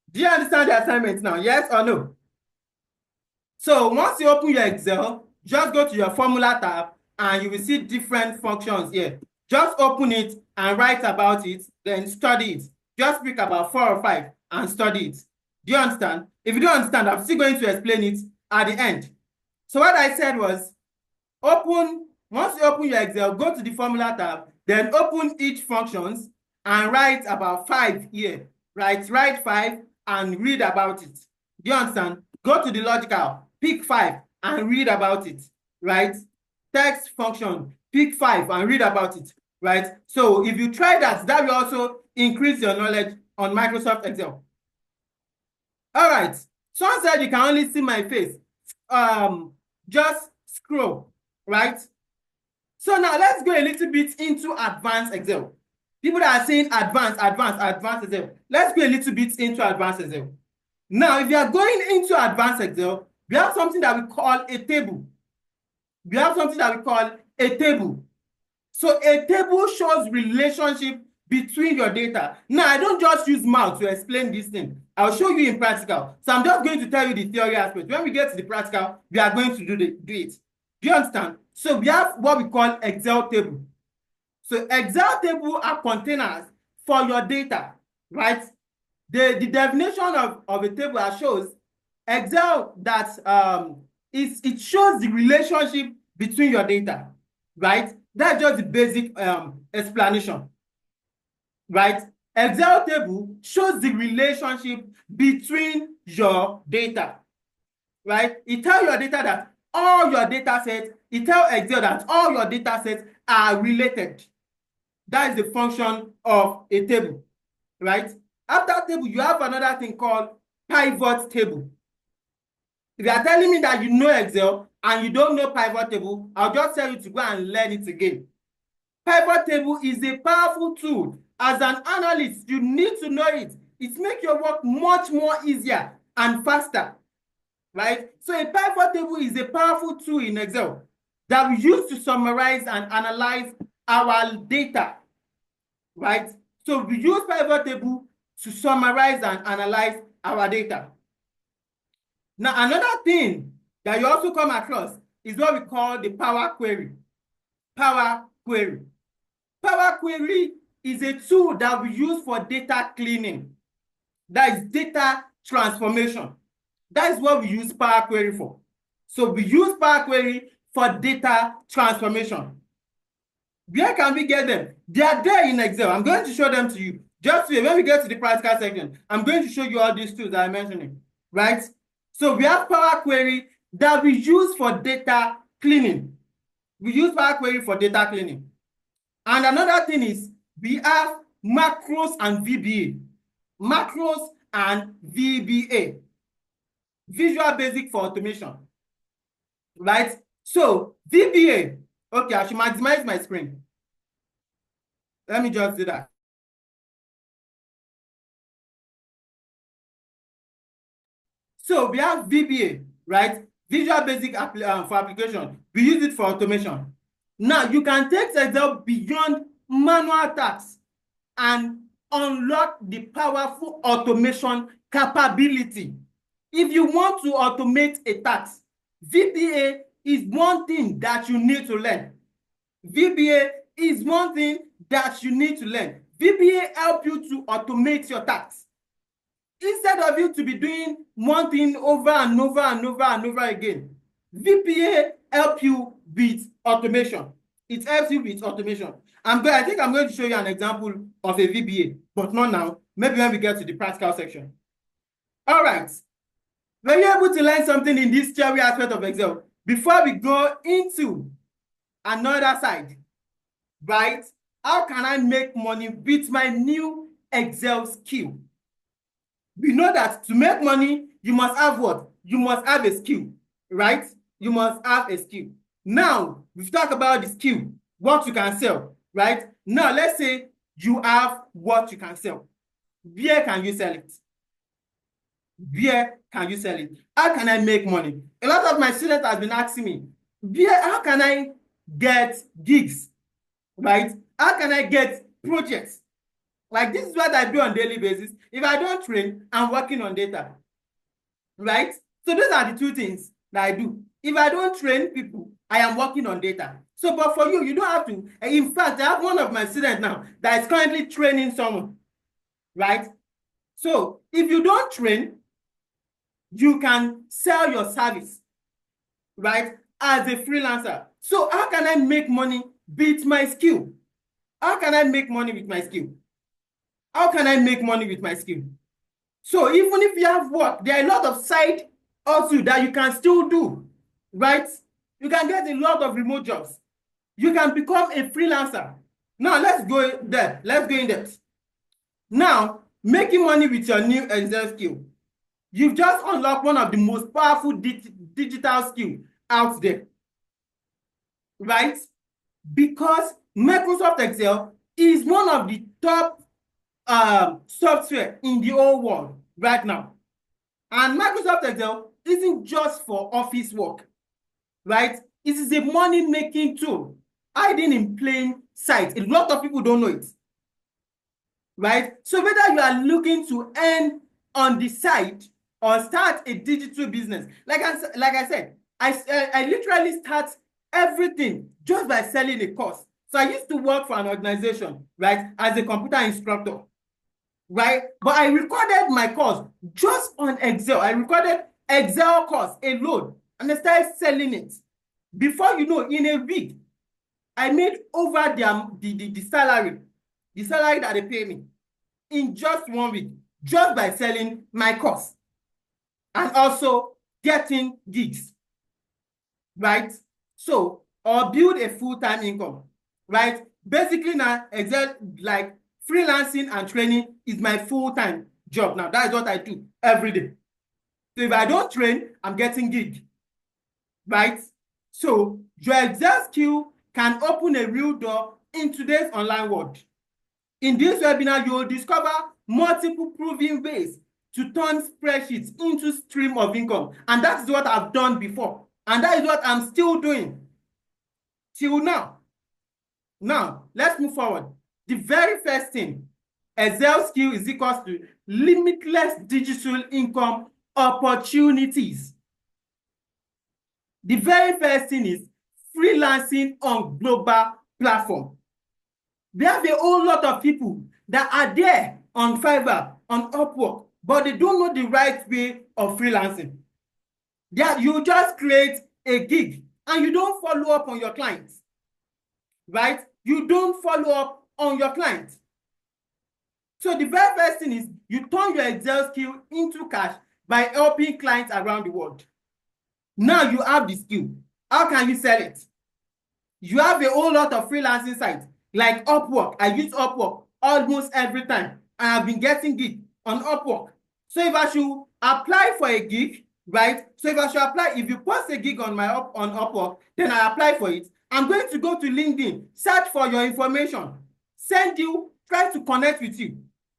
Speaker 1: Do you understand the assignment now? Yes or no? So once you open your Excel, just go to your formula tab and you will see different functions here. Just open it and write about it, then study it. Just pick about 4 or 5 and study it. Do you understand? If you don't understand, I'm still going to explain it at the end. So what I said was, once you open your Excel, go to the formula tab, then open each functions and write about 5 here. Write 5 and read about it. Do you understand? Go to the logical, pick 5 and read about it, right? Text function, pick 5 and read about it, right? So if you try that, that will also increase your knowledge on Microsoft Excel. All right. Someone said you can only see my face. Just scroll, right? So now let's go a little bit into advanced Excel. People that are saying advanced Excel. Let's go a little bit into advanced Excel. Now, if you are going into advanced Excel, we have something that we call a table. So a table shows relationship between your data. Now, I don't just use mouth to explain this thing. I'll show you in practical. So I'm just going to tell you the theory aspect. When we get to the practical, we are going to do it. Do you understand? So we have what we call Excel table. So Excel table are containers for your data, right? The definition of a table shows Excel that it shows the relationship between your data, right? That's just the basic explanation, right? Excel table shows the relationship between your data, right? It tells your data that all your data sets, it tells Excel that all your data sets are related. That is the function of a table, right? After table, you have another thing called pivot table. If you are telling me that you know Excel and you don't know pivot table, I'll just tell you to go and learn it again. Pivot table is a powerful tool. As an analyst, you need to know it. It makes your work much more easier and faster, right? So a pivot table is a powerful tool in Excel that we use to summarize and analyze our data, right? So we use pivot table to summarize and analyze our data. Now, another thing that you also come across is what we call the Power Query. Power Query. Power Query is a tool that we use for data cleaning. That is data transformation. That is what we use Power Query for. So we use Power Query for data transformation. Where can we get them? They are there in Excel. I'm going to show them to you. Just wait, when we get to the practical section, I'm going to show you all these tools that I'm mentioning, right? So we have Power Query that we use for data cleaning. We use Power Query for data cleaning. And another thing is we have macros and VBA. Macros and VBA. Visual Basic for Automation, right? So VBA, okay, I should maximize my screen. Let me just do that. So we have VBA, right? Visual Basic for application. We use it for automation. Now you can take Excel beyond manual tasks and unlock the powerful automation capability. If you want to automate a task, VBA is one thing that you need to learn. VBA is one thing that you need to learn. VBA helps you to automate your tasks. Instead of you to be doing one thing over and over and over and over again, VBA helps you with automation. It helps you with automation. I think I'm going to show you an example of a VBA, but not now. Maybe when we get to the practical section. All right. Were you able to learn something in this theory aspect of Excel? Before we go into another side, right? How can I make money with my new Excel skill? We know that to make money, you must have what? You must have a skill, right? You must have a skill. Now, we've talked about the skill, what you can sell, right? Now, let's say you have what you can sell. Where can you sell it? Where can you sell it? How can I make money? A lot of my students have been asking me, how can I get gigs, right? How can I get projects? Like, this is what I do on a daily basis. If I don't train, I'm working on data, right? So those are the two things. that I do. If I don't train people, I am working on data. So, but for you, you don't have to. In fact, I have one of my students now that is currently training someone, right? So, if you don't train, you can sell your service, right, as a freelancer. So, how can I make money with my skill? How can I make money with my skill? How can I make money with my skill? So, even if you have work, there are a lot of side hustle that you can still do, right? You can get a lot of remote jobs. You can become a freelancer. Now, let's go there. Let's go in depth. Now, making money with your new Excel skill. You've just unlocked one of the most powerful digital skills out there, right? Because Microsoft Excel is one of the top software in the whole world right now. And Microsoft Excel isn't just for office work, right? It is a money-making tool hiding in plain sight. A lot of people don't know it, right? So whether you are looking to earn on the side or start a digital business, like I said, I literally start everything just by selling a course. So I used to work for an organization, right, as a computer instructor, right? But I recorded my course just on Excel. I recorded Excel course alone, and I started selling it. Before you know, in a week, I made over the salary that they pay me in just 1 week, just by selling my course and also getting gigs, right? So, or build a full-time income, right? Basically now, like freelancing and training is my full-time job now. That is what I do every day. So if I don't train, I'm getting gig, right? So your Excel skill can open a real door in today's online world. In this webinar, you will discover multiple proven ways to turn spreadsheets into stream of income. And that is what I've done before. And that is what I'm still doing till now. Now, let's move forward. The very first thing, Excel skill is equals to limitless digital income opportunities. The very first thing is freelancing on global platform. We have a whole lot of people that are there on Fiverr, on Upwork, but they don't know the right way of freelancing. That you just create a gig and you don't follow up on your clients, right? You don't follow up on your clients. So the very first thing is you turn your Excel skill into cash by helping clients around the world. Now you have the skill. How can you sell it? You have a whole lot of freelancing sites like Upwork. I use Upwork almost every time, and I've been getting gig on Upwork. So if I should apply for a gig, right? So if I should apply, if you post a gig on Upwork, then I apply for it. I'm going to go to LinkedIn, search for your information, send you, try to connect with you.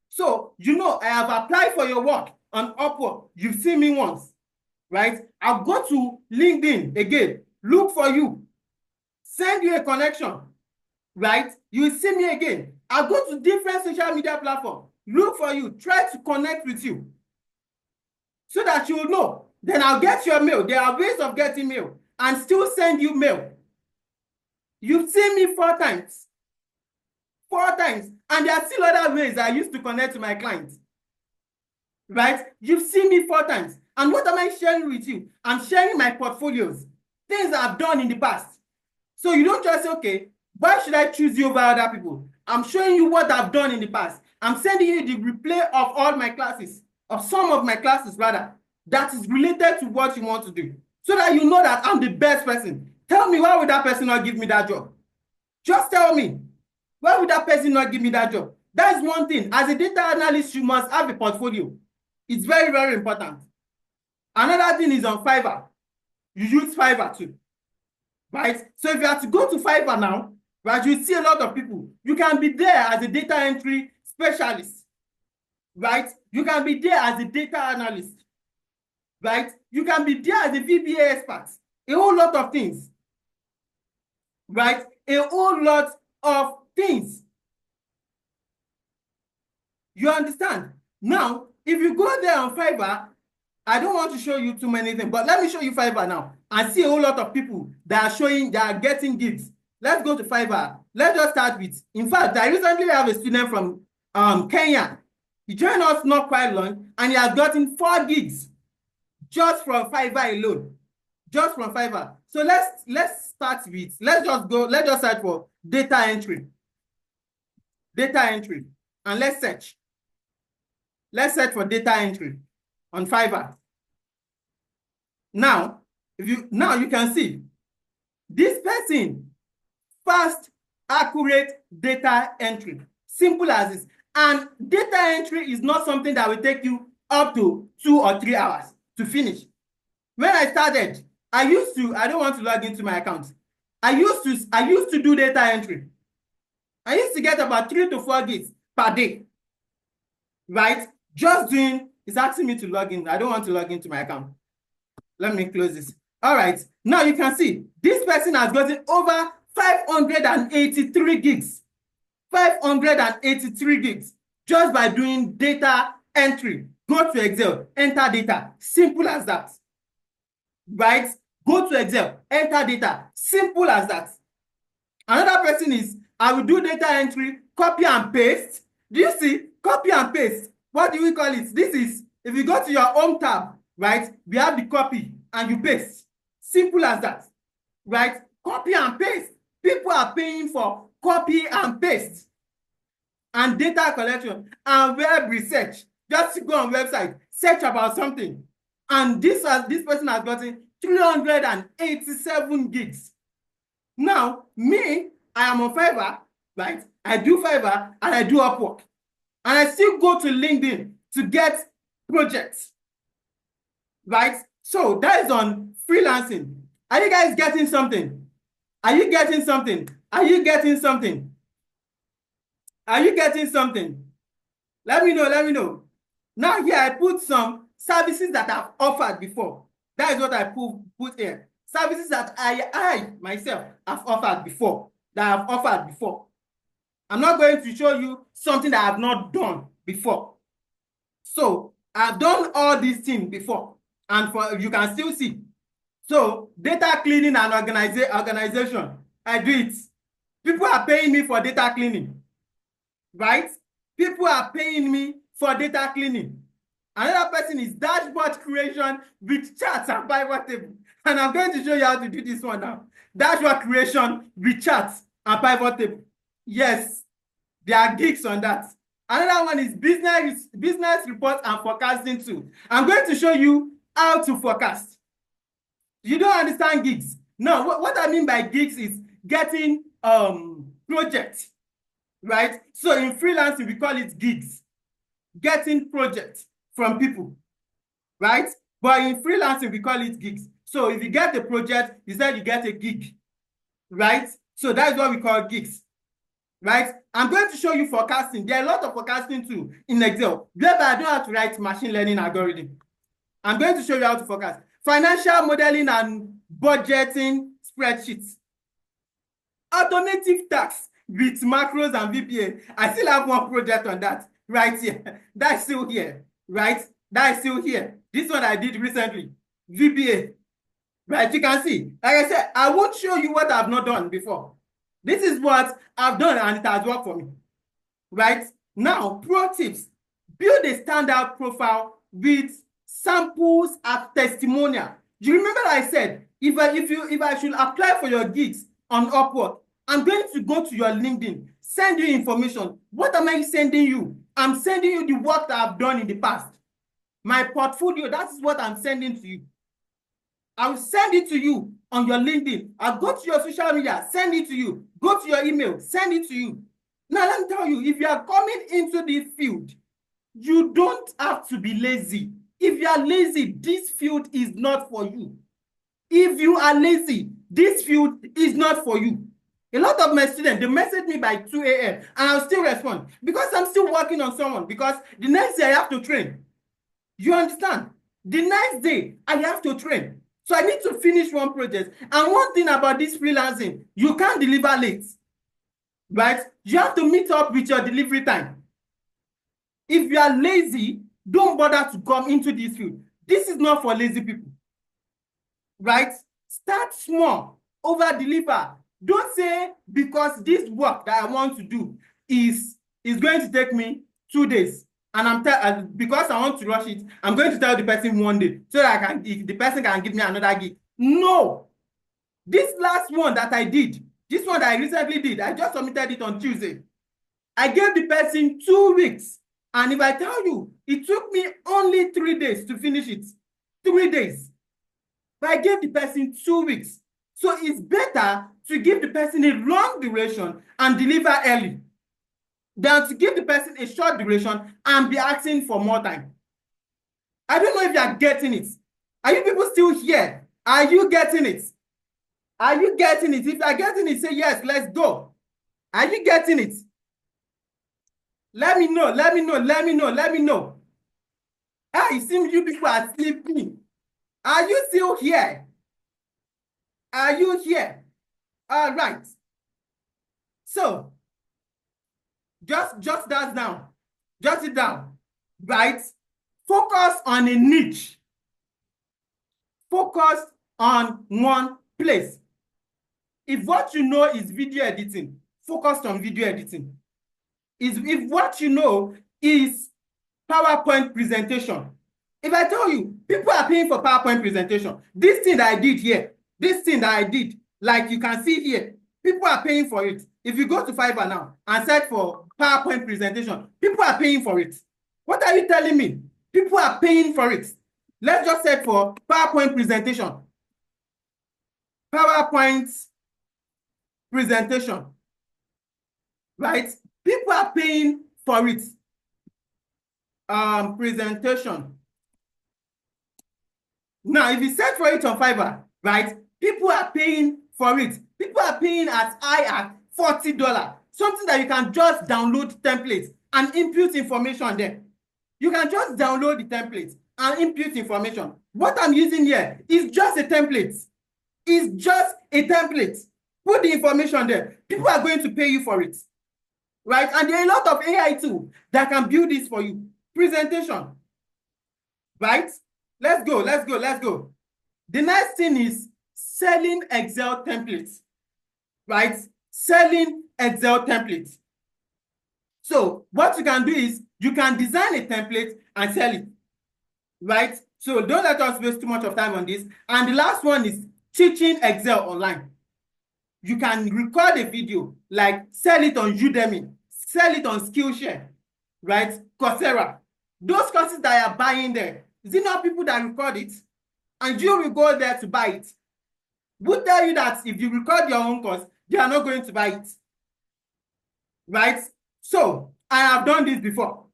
Speaker 1: So you know I have applied for your work on Upwork. You've seen me once, right? I'll go to LinkedIn again, look for you, send you a connection, right? You see me again. I'll go to different social media platforms, look for you, try to connect with you so that you'll know. Then I'll get your mail. There are ways of getting mail and still send you mail. You've seen me 4 times. 4 times. And there are still other ways I used to connect to my clients, right? You've seen me 4 times. And what am I sharing with you? I'm sharing my portfolios, things I've done in the past. So you don't just say, okay, why should I choose you over other people? I'm showing you what I've done in the past. I'm sending you the replay of all my classes, of some of my classes rather, that is related to what you want to do, so that you know that I'm the best person. Tell me, why would that person not give me that job? Just tell me, why would that person not give me that job? That is one thing. As a data analyst, you must have a portfolio. It's very, very important. Another thing is on Fiverr. You use Fiverr too, right? So if you have to go to Fiverr now, right, you see a lot of people. You can be there as a data entry specialist, right? You can be there as a data analyst, right? You can be there as a VBA expert. A whole lot of things, right? A whole lot of things. You understand? Now, if you go there on Fiverr I don't want to show you too many things, but let me show you Fiverr now. I see a whole lot of people that are getting gigs. Let's go to Fiverr. Let's just start with, in fact, I recently have a student from Kenya. He joined us not quite long, and he has gotten 4 gigs just from Fiverr alone. Just from Fiverr. So let's start with, let's just search for data entry. Data entry. And let's search. Let's search for data entry on Fiverr. Now, you can see this person, fast, accurate data entry. Simple as this. And data entry is not something that will take you up to 2 or 3 hours to finish. When I started, I don't want to log into my account. I used to do data entry. I used to get about 3 to 4 gigs per day. Right? Just doing, it's asking me to log in. I don't want to log into my account. Let me close this. All right. Now you can see this person has gotten over 583 gigs. 583 gigs just by doing data entry. Go to Excel, enter data. Simple as that. Right? Go to Excel, enter data. Simple as that. Another person is, I will do data entry, copy and paste. Do you see? Copy and paste. What do we call it? This is, if you go to your home tab, right? We have the copy and you paste. Simple as that. Right? Copy and paste. People are paying for copy and paste. And data collection and web research. Just to go on website, search about something. And this person has gotten 387 gigs. Now, me, I am on Fiverr, right? I do Fiverr and I do Upwork. And I still go to LinkedIn to get projects, right? So that is on freelancing. Are you guys getting something? Are you getting something? Are you getting something? Are you getting something? Let me know, let me know. Now here I put some services that I've offered before. That is what I put here. Services that I myself have offered before. I'm not going to show you something that I've not done before. So I've done all these things before, and you can still see. So data cleaning and organization, I do it. People are paying me for data cleaning, right? People are paying me for data cleaning. Another person is dashboard creation with charts and pivot table. And I'm going to show you how to do this one now. Dashboard creation with charts and pivot table. Yes, there are gigs on that. Another one is business reports and forecasting too. I'm going to show you how to forecast. You don't understand gigs. No, what I mean by gigs is getting projects, right? So in freelancing, we call it gigs. Getting projects from people, right? But in freelancing, we call it gigs. So if you get a project, you said you get a gig, right? So that's what we call gigs, right? I'm going to show you forecasting. There are a lot of forecasting too in Excel, but I don't have to write machine learning algorithm. I'm going to show you how to forecast. Financial modeling and budgeting spreadsheets. Automatic tax with macros and VBA. I still have one project on that right here. That's still here, right? That's still here. This one I did recently. VBA. Right, you can see. Like I said, I won't show you what I've not done before. This is what I've done and it has worked for me. Right? Now, pro tips. Build a standout profile with samples as testimonial. Do you remember I said, if I should apply for your gigs on Upwork, I'm going to go to your LinkedIn, send you information. What am I sending you? I'm sending you the work that I've done in the past. My portfolio, that's what I'm sending to you. I will send it to you on your LinkedIn. I'll go to your social media, send it to you. Go to your email, send it to you. Now, let me tell you, if you are coming into this field, you don't have to be lazy. If you are lazy, this field is not for you. If you are lazy, this field is not for you. A lot of my students, they message me by 2 a.m. and I'll still respond because I'm still working on someone, because the next day I have to train. You understand? The next day I have to train. So I need to finish one project. And one thing about this freelancing, you can't deliver late, right? You have to meet up with your delivery time. If you are lazy, don't bother to come into this field. This is not for lazy people, right? Start small, over deliver. Don't say because this work that I want to do is going to take me 2 days, and because I want to rush it, I'm going to tell the person 1 day so that the person can give me another gig. No. This last one that I did, this one that I recently did, I just submitted it on Tuesday. I gave the person 2 weeks. And if I tell you, it took me only 3 days to finish it. 3 days. But I gave the person 2 weeks. So it's better to give the person a long duration and deliver early than to give the person a short duration and be asking for more time. I don't know if you are getting it. Are you people still here? Are you getting it? Are you getting it? If you are getting it, say yes, let's go. Are you getting it? Let me know, let me know, let me know, let me know. Ah, it seems you people are sleeping. Are you still here? Are you here? All right. So, just that down. Jot it down, right? Focus on a niche. Focus on one place. If what you know is video editing, focus on video editing. If what you know is PowerPoint presentation, if I tell you, people are paying for PowerPoint presentation, this thing that I did here, this thing that I did, like you can see here, people are paying for it. If you go to Fiverr now and search for PowerPoint presentation, people are paying for it. What are you telling me? People are paying for it. Let's just search for PowerPoint presentation. PowerPoint presentation, right? People are paying for it. Presentation. Now, if you search for it on Fiverr, right, people are paying for it. People are paying as high as $40. Something that you can just download templates and input information there. You can just download the templates and input information. What I'm using here is just a template. It's just a template. Put the information there. People are going to pay you for it. Right? And there are a lot of AI tools that can build this for you. Presentation. Right? Let's go, let's go, let's go. The next thing is selling Excel templates. Right? Selling Excel templates. So what you can do is you can design a template and sell it. Right? So don't let us waste too much of time on this. And the last one is teaching Excel online. You can record a video, like sell it on Udemy, sell it on Skillshare, right? Coursera. Those courses that you are buying there, is it not people that record it? And you will go there to buy it. We'll tell you that if you record your own course, they are not going to buy it. Right? So, I have done this before.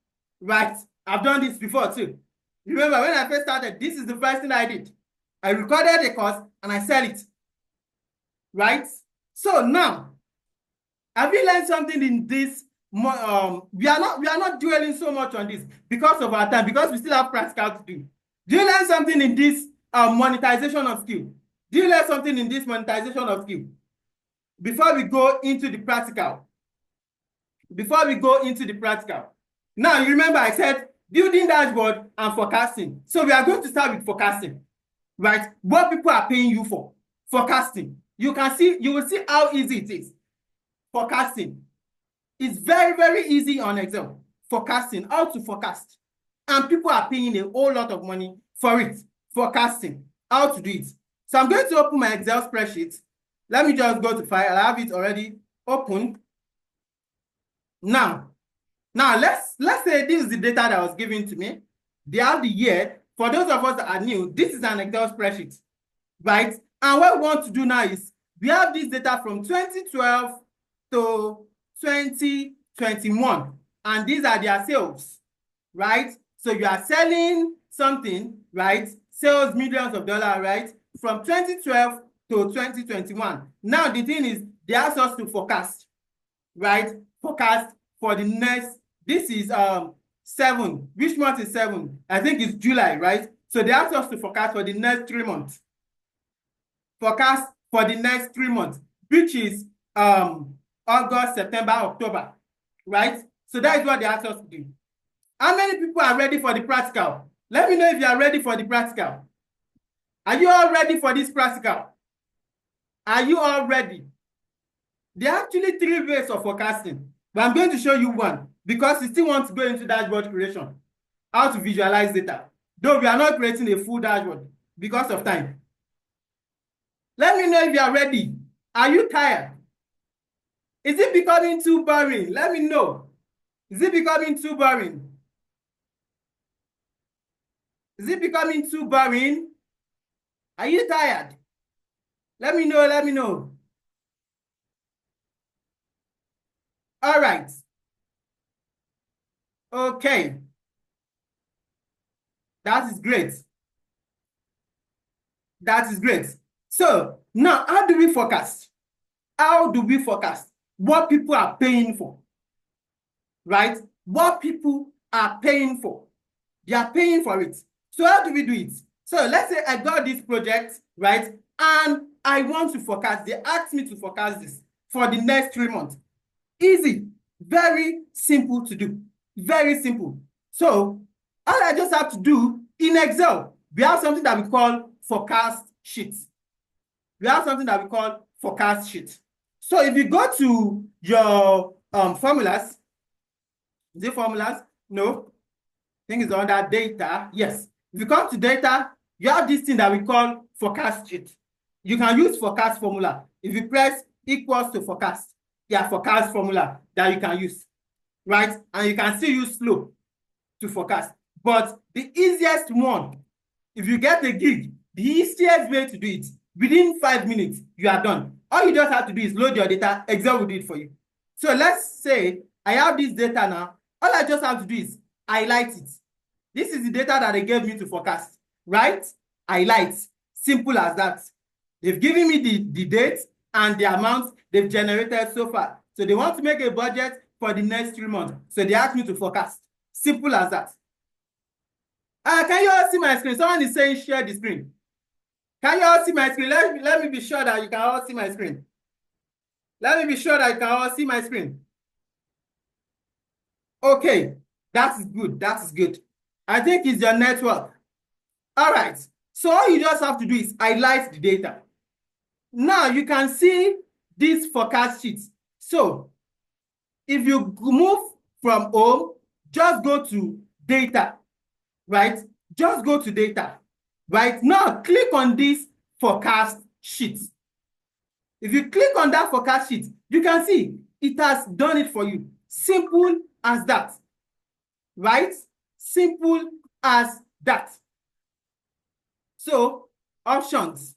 Speaker 1: Right? I've done this before too. Remember, when I first started, this is the first thing I did. I recorded a course and I sell it. Right? So now, have you learned something in this? We are not dwelling so much on this because of our time, because we still have practical to do. Do you learn something in this monetization of skill? Do you learn something in this monetization of skill? Before we go into the practical. Now, you remember I said building dashboard and forecasting. So we are going to start with forecasting, right? What people are paying you for. Forecasting. You will see how easy it is. Forecasting. It's very, very easy on Excel. Forecasting, how to forecast. And people are paying a whole lot of money for it. Forecasting, how to do it. So I'm going to open my Excel spreadsheet. Let me just go to file. I have it already open. Now let's say this is the data that was given to me. They have the year. For those of us that are new, this is an Excel spreadsheet, right? And what we want to do now is we have this data from 2012 to 2021, and these are their sales, right? So you are selling something, right? Sales millions of dollars, right? From 2012 to 2021. Now the thing is, they ask us to forecast, right? Forecast for the next, this is 7. Which month is 7? I think it's July, right? So they ask us to forecast for the next 3 months. Forecast for the next 3 months, which is August, September, October, right? So that is what they ask us to do. How many people are ready for the practical? Let me know if you are ready for the practical. Are you all ready for this practical? Are you all ready? There are actually 3 ways of forecasting, but I'm going to show you one because you still want to go into dashboard creation, how to visualize data. Though we are not creating a full dashboard because of time. Let me know if you are ready. Are you tired? Is it becoming too boring? Let me know. Is it becoming too boring? Is it becoming too boring? Are you tired? Let me know, let me know. All right. Okay. That is great. That is great. So now, how do we forecast? How do we forecast what people are paying for? Right? What people are paying for. They are paying for it. So how do we do it? So let's say I got this project, right? And I want to forecast. They asked me to forecast this for the next 3 months. Easy. Very simple to do. Very simple. So all I just have to do in Excel, we have something that we call forecast sheets. We have something that we call forecast sheet. So if you go to your formulas, is it formulas? No. I think it's under data. Yes. If you come to data, you have this thing that we call forecast sheet. You can use forecast formula. If you press equals to forecast, yeah, forecast formula that you can use, right? And you can still use slope to forecast. But the easiest one, if you get a gig, the easiest way to do it, within 5 minutes, you are done. All you just have to do is load your data. Excel will do it for you. So let's say I have this data now. All I just have to do is highlight it. This is the data that they gave me to forecast, right? Highlight. Simple as that. They've given me the date and the amount they've generated so far. So they want to make a budget for the next 3 months. So they asked me to forecast. Simple as that. Can you all see my screen? Someone is saying share the screen. Can you all see my screen? Let me be sure that you can all see my screen. Let me be sure that you can all see my screen. Okay, that is good. That is good. I think it's your network. All right. So all you just have to do is highlight the data. Now you can see this forecast sheet. So if you move from home, just go to data, right? Just go to data, right? Now click on this forecast sheet. If you click on that forecast sheet, you can see it has done it for you. Simple as that, right? Simple as that. So options.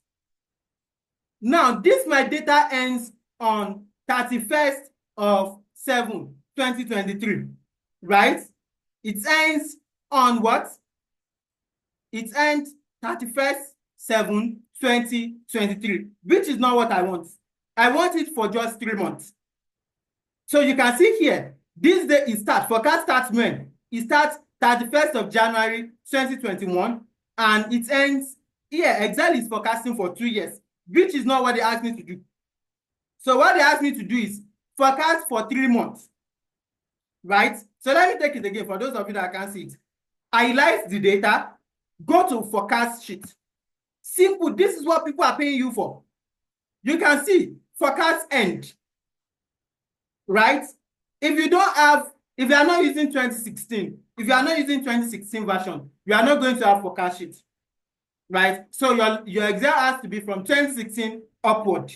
Speaker 1: Now this my data ends on 31st of 7, 2023, right? It ends on what? It ends 31st 7, 2023, which is not what I want. I want it for just 3 months. So you can see here, this day it starts, forecast starts when? It starts 31st of January 2021 and it ends here. Excel is forecasting for 2 years, which is not what they asked me to do. So what they asked me to do is forecast for 3 months, right? So let me take it again for those of you that can't see it. Highlight the data, go to forecast sheet. Simple. This is what people are paying you for. You can see forecast end, right? If you are not using 2016, if you are not using 2016 version, you are not going to have forecast sheet, right? So your Excel has to be from 2016 upward.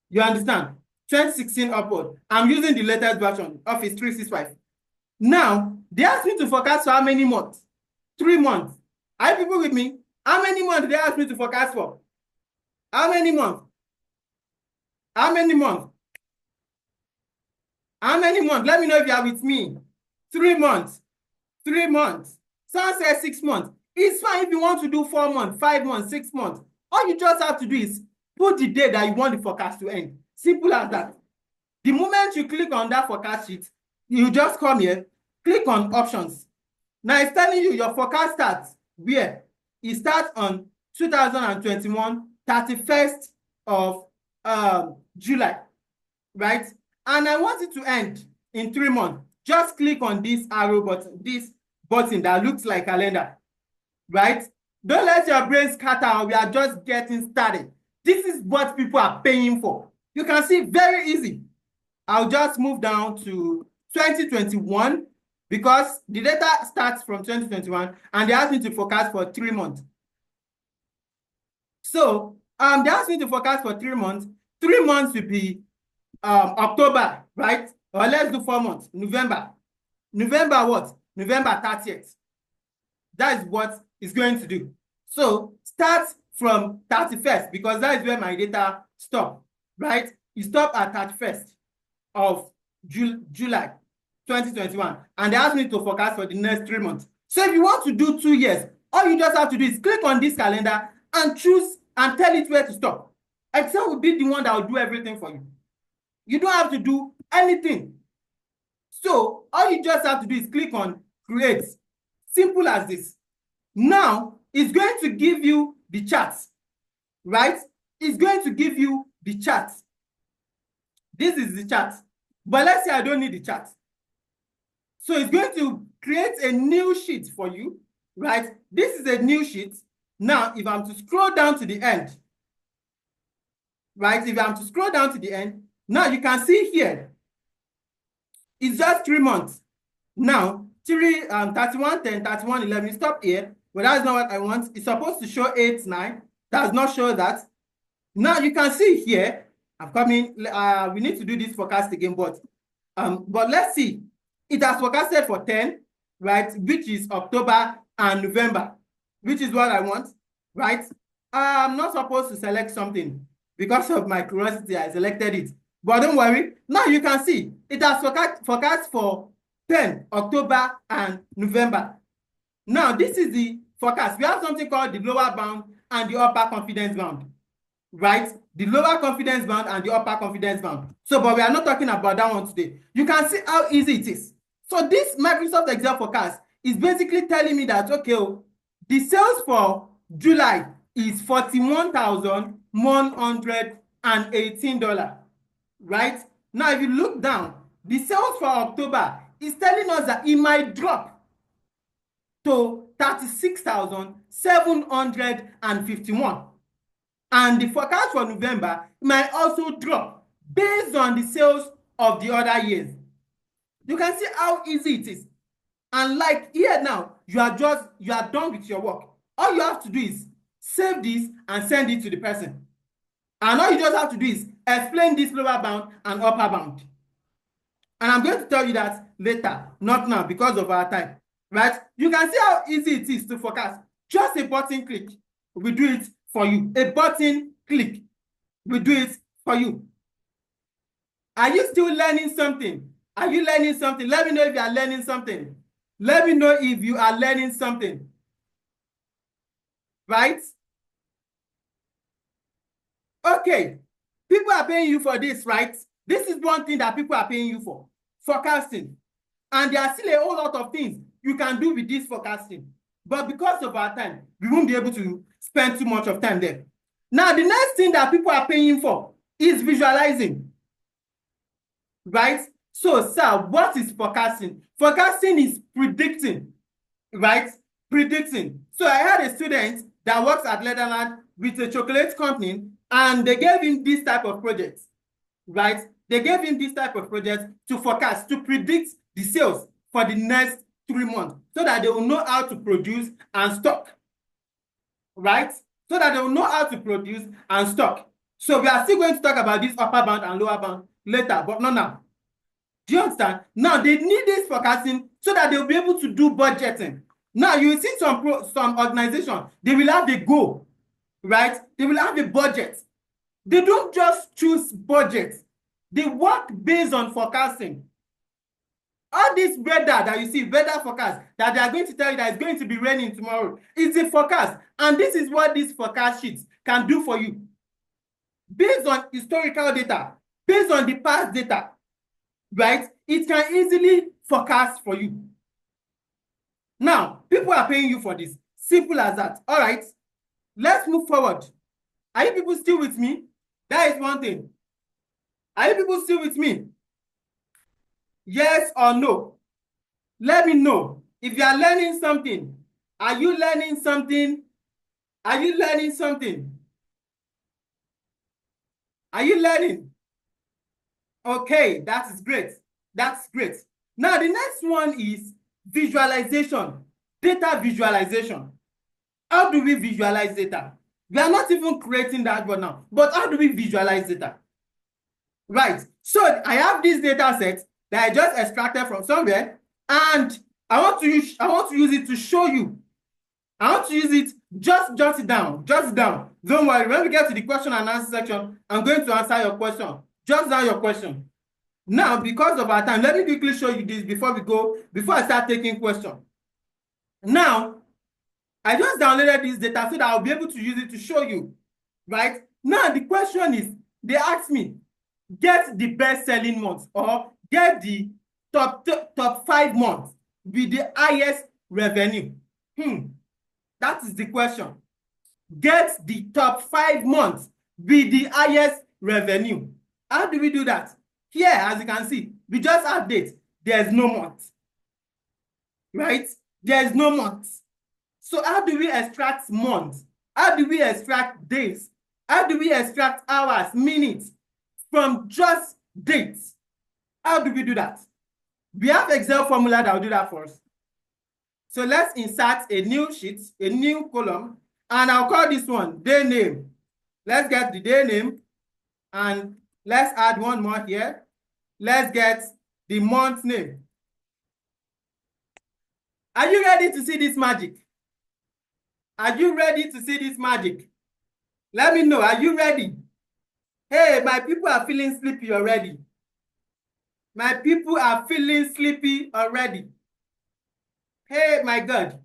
Speaker 1: You understand? 2016 upward. I'm using the latest version, Office 365. Now, they asked me to forecast for how many months? 3 months. Are you people with me? How many months they asked me to forecast for? How many months? How many months? How many months? Let me know if you are with me. 3 months. 3 months. Someone says 6 months. It's fine if you want to do 4 months, 5 months, 6 months. All you just have to do is put the date that you want the forecast to end. Simple as that. The moment you click on that forecast sheet, you just come here, click on options. Now it's telling you your forecast starts where? It starts on 2021, 31st of July, right? And I want it to end in 3 months. Just click on this arrow button, this button that looks like calendar. right? Don't let your brain scatter. We are just getting started. This is what people are paying for. You can see very easy. I'll just move down to 2021 because the data starts from 2021 and they asked me to forecast for 3 months. So they asked me to forecast for 3 months. 3 months will be October, right? Or let's do 4 months. November. November what? November 30th. That is what it's going to do. So start from 31st because that is where my data stop, right? You stop at 31st of July 2021. And they asked me to forecast for the next 3 months. So if you want to do 2 years, all you just have to do is click on this calendar and choose and tell it where to stop. Excel will be the one that will do everything for you. You don't have to do anything. So all you just have to do is click on create. Simple as this. Now it's going to give you the charts, right? It's going to give you the charts. This is the chart. But let's say I don't need the chart. So it's going to create a new sheet for you, right? This is a new sheet. Now, if I'm to scroll down to the end, right? If I'm to scroll down to the end, now you can see here, it's just 3 months. Now, 31, 10, 31, 11, stop here. But that's not what I want. It's supposed to show 8, 9. Does not show that. Now you can see here, I'm coming, we need to do this forecast again, but let's see. It has forecasted for 10, right? Which is October and November, which is what I want, right? I'm not supposed to select something because of my curiosity. I selected it, but don't worry. Now you can see it has forecast for 10, October and November. Now this is the forecast. We have something called the lower bound and the upper confidence bound, right? The lower confidence band and the upper confidence band. So, but we are not talking about that one today. You can see how easy it is. So this Microsoft Excel forecast is basically telling me that, okay, the sales for July is $41,118, right? Now, if you look down, the sales for October is telling us that it might drop to 36,751. And the forecast for November might also drop based on the sales of the other years. You can see how easy it is. And like here now, you are done with your work. All you have to do is save this and send it to the person. And all you just have to do is explain this lower bound and upper bound. And I'm going to tell you that later, not now because of our time, right? You can see how easy it is to forecast. Just a button click, we do it for you. A button click, we do it for you. Are you still learning something? Are you learning something? Let me know if you are learning something. Let me know if you are learning something. Right? Okay. People are paying you for this, right? This is one thing that people are paying you for. Forecasting. And there are still a whole lot of things you can do with this forecasting. But because of our time, we won't be able to spend too much of time there. Now, the next thing that people are paying for is visualizing. Right? So, sir, what is forecasting? Forecasting is predicting, right? Predicting. So I had a student that works at Netherlands with a chocolate company, and they gave him this type of project, right? They gave him this type of project to forecast, to predict the sales for the next 3 months so that they will know how to produce and stock, right? So that they will know how to produce and stock. So we are still going to talk about this upper bound and lower bound later, but not now. Do you understand? Now they need this forecasting so that they'll be able to do budgeting. Now you see some organization, they will have a goal, right? They will have a budget. They don't just choose budget. They work based on forecasting. All this weather that you see, weather forecast, that they are going to tell you that it's going to be raining tomorrow, is a forecast. And this is what these forecast sheets can do for you. Based on historical data, based on the past data, right? It can easily forecast for you. Now, people are paying you for this. Simple as that. All right, let's move forward. Are you people still with me? That is one thing. Are you people still with me? Yes or no? Let me know. If you are learning something, Are you learning something? Are you learning something? Are you learning? Okay, that is great. That's great. Now, the next one is visualization, data visualization. How do we visualize data? We are not even creating that one now, but how do we visualize data? Right. So I have this data set that I just extracted from somewhere, and I want to use it to show you. I want to use it, just jot it down. Jot it down. Don't worry. When we get to the question and answer section, I'm going to answer your question. Jot down your question. Now, because of our time, let me quickly show you this before I start taking questions. Now, I just downloaded this data so that I'll be able to use it to show you, right? Now, the question is, they asked me, get the best-selling months or get the top 5 months with the highest revenue. That is the question. Get the top 5 months with the highest revenue. How do we do that? Here, as you can see, we just have dates. There's no month, right? There's no month. So how do we extract months? How do we extract days? How do we extract hours, minutes from just dates? How do we do that? We have Excel formula that will do that for us. So let's insert a new sheet, a new column, and I'll call this one day name. Let's get the day name, and let's add one more here. Let's get the month name. Are you ready to see this magic? Are you ready to see this magic? Let me know. Are you ready? Hey, my people are feeling sleepy already. My people are feeling sleepy already. Hey, my God.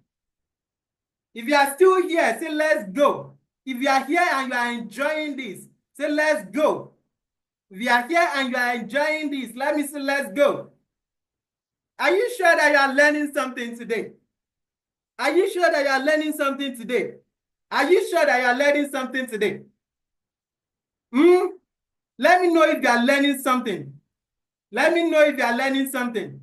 Speaker 1: If you are still here, say let's go. If you are here and you are enjoying this, say let's go. If you are here and you are enjoying this, let me say let's go. Are you sure that you are learning something today? Are you sure that you are learning something today? Are you sure that you are learning something today? Let me know if you are learning something. Let me know if you are learning something.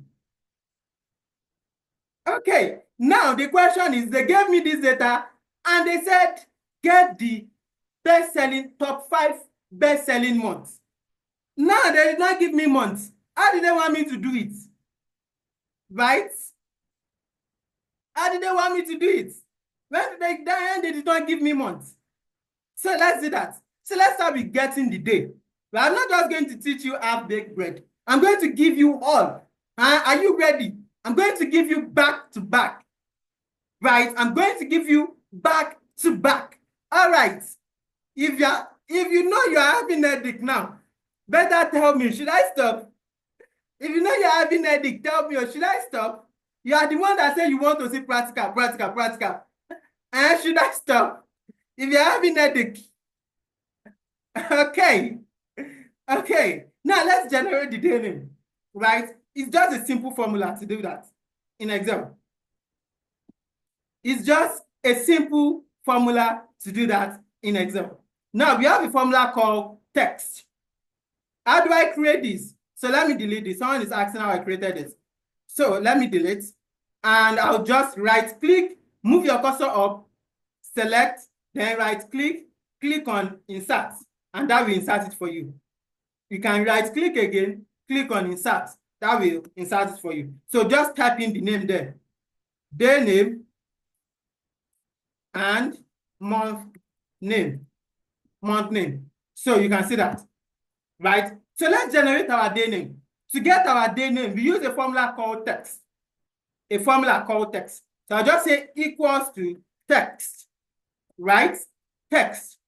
Speaker 1: Okay, now the question is, they gave me this data and they said, get the top 5 best-selling months. Now they did not give me months. How did they want me to do it? Right? How did they want me to do it? When they did not give me months. So let's do that. So let's start with getting the day. But I'm not just going to teach you half-baked bread. I'm going to give you all. Are you ready? I'm going to give you back to back. Right? I'm going to give you back to back. All right. If you know you are having a headache now, better tell me, should I stop? If you know you're having a headache, tell me, or should I stop? You are the one that said you want to see practical. And should I stop? If you're having a headache. Okay. Now let's generate the day name. Right? It's just a simple formula to do that in Excel. It's just a simple formula to do that in Excel. Now we have a formula called text. How do I create this? So let me delete this. Someone is asking how I created this. So let me delete. And I'll just right click, move your cursor up, select, then right click, click on insert, and that will insert it for you. You can right click again, click on insert, that will insert it for you. So just type in the name there, day name and month name. So you can see that, right? So let's generate our day name. To get our day name, we use a formula called text. So I'll just say equals to text, right? Text.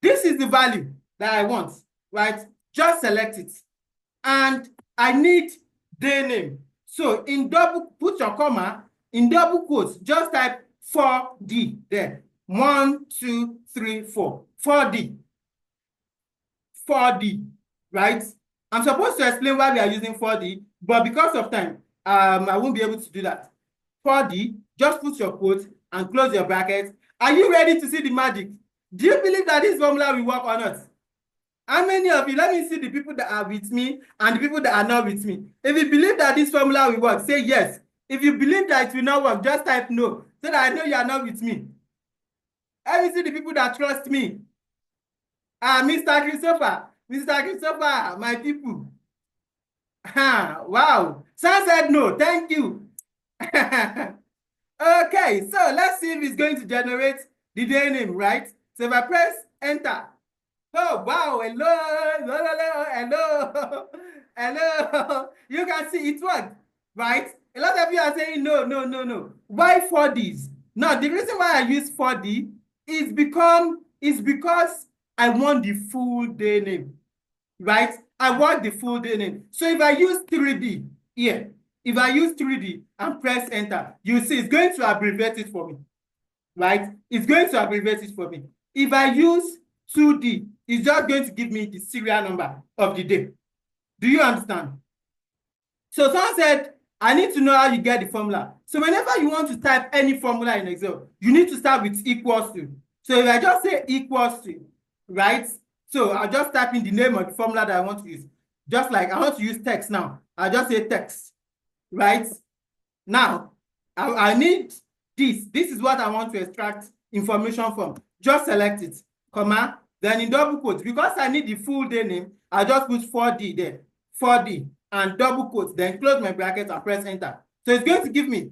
Speaker 1: This is the value that I want, right? Just select it. And I need day name. So put your comma, in double quotes, just type 4D there. 1, 2, 3, 4. 4D. 4D, right? I'm supposed to explain why we are using 4D, but because of time, I won't be able to do that. 4D, just put your quote and close your brackets. Are you ready to see the magic? Do you believe that this formula will work or not? How many of you, let me see the people that are with me and the people that are not with me. If you believe that this formula will work, say yes. If you believe that it will not work, just type no, so that I know you are not with me. Let me see the people that trust me. Mr. Christopher, my people. Wow. Some said no, thank you. Okay, so let's see if it's going to generate the day name, right? So if I press enter, oh wow, hello. Hello. You can see it worked, right? A lot of you are saying no. Why 4Ds? Now, the reason why I use 4D is because I want the full day name, right? I want the full day name. So if I use 3D here, if I use 3D and press enter, you see it's going to abbreviate it for me, right? It's going to abbreviate it for me. If I use 2D, it's just going to give me the serial number of the day. Do you understand? So someone said, I need to know how you get the formula. So whenever you want to type any formula in Excel, you need to start with equals to. So if I just say equals to, right? So I'll just type in the name of the formula that I want to use. Just like I want to use text now. I'll just say text, right? Now, I need this. This is what I want to extract information from. Just select it, comma, then in double quotes. Because I need the full day name, I just put 4D there, 4D, and double quotes, then close my bracket and press enter. So it's going to give me,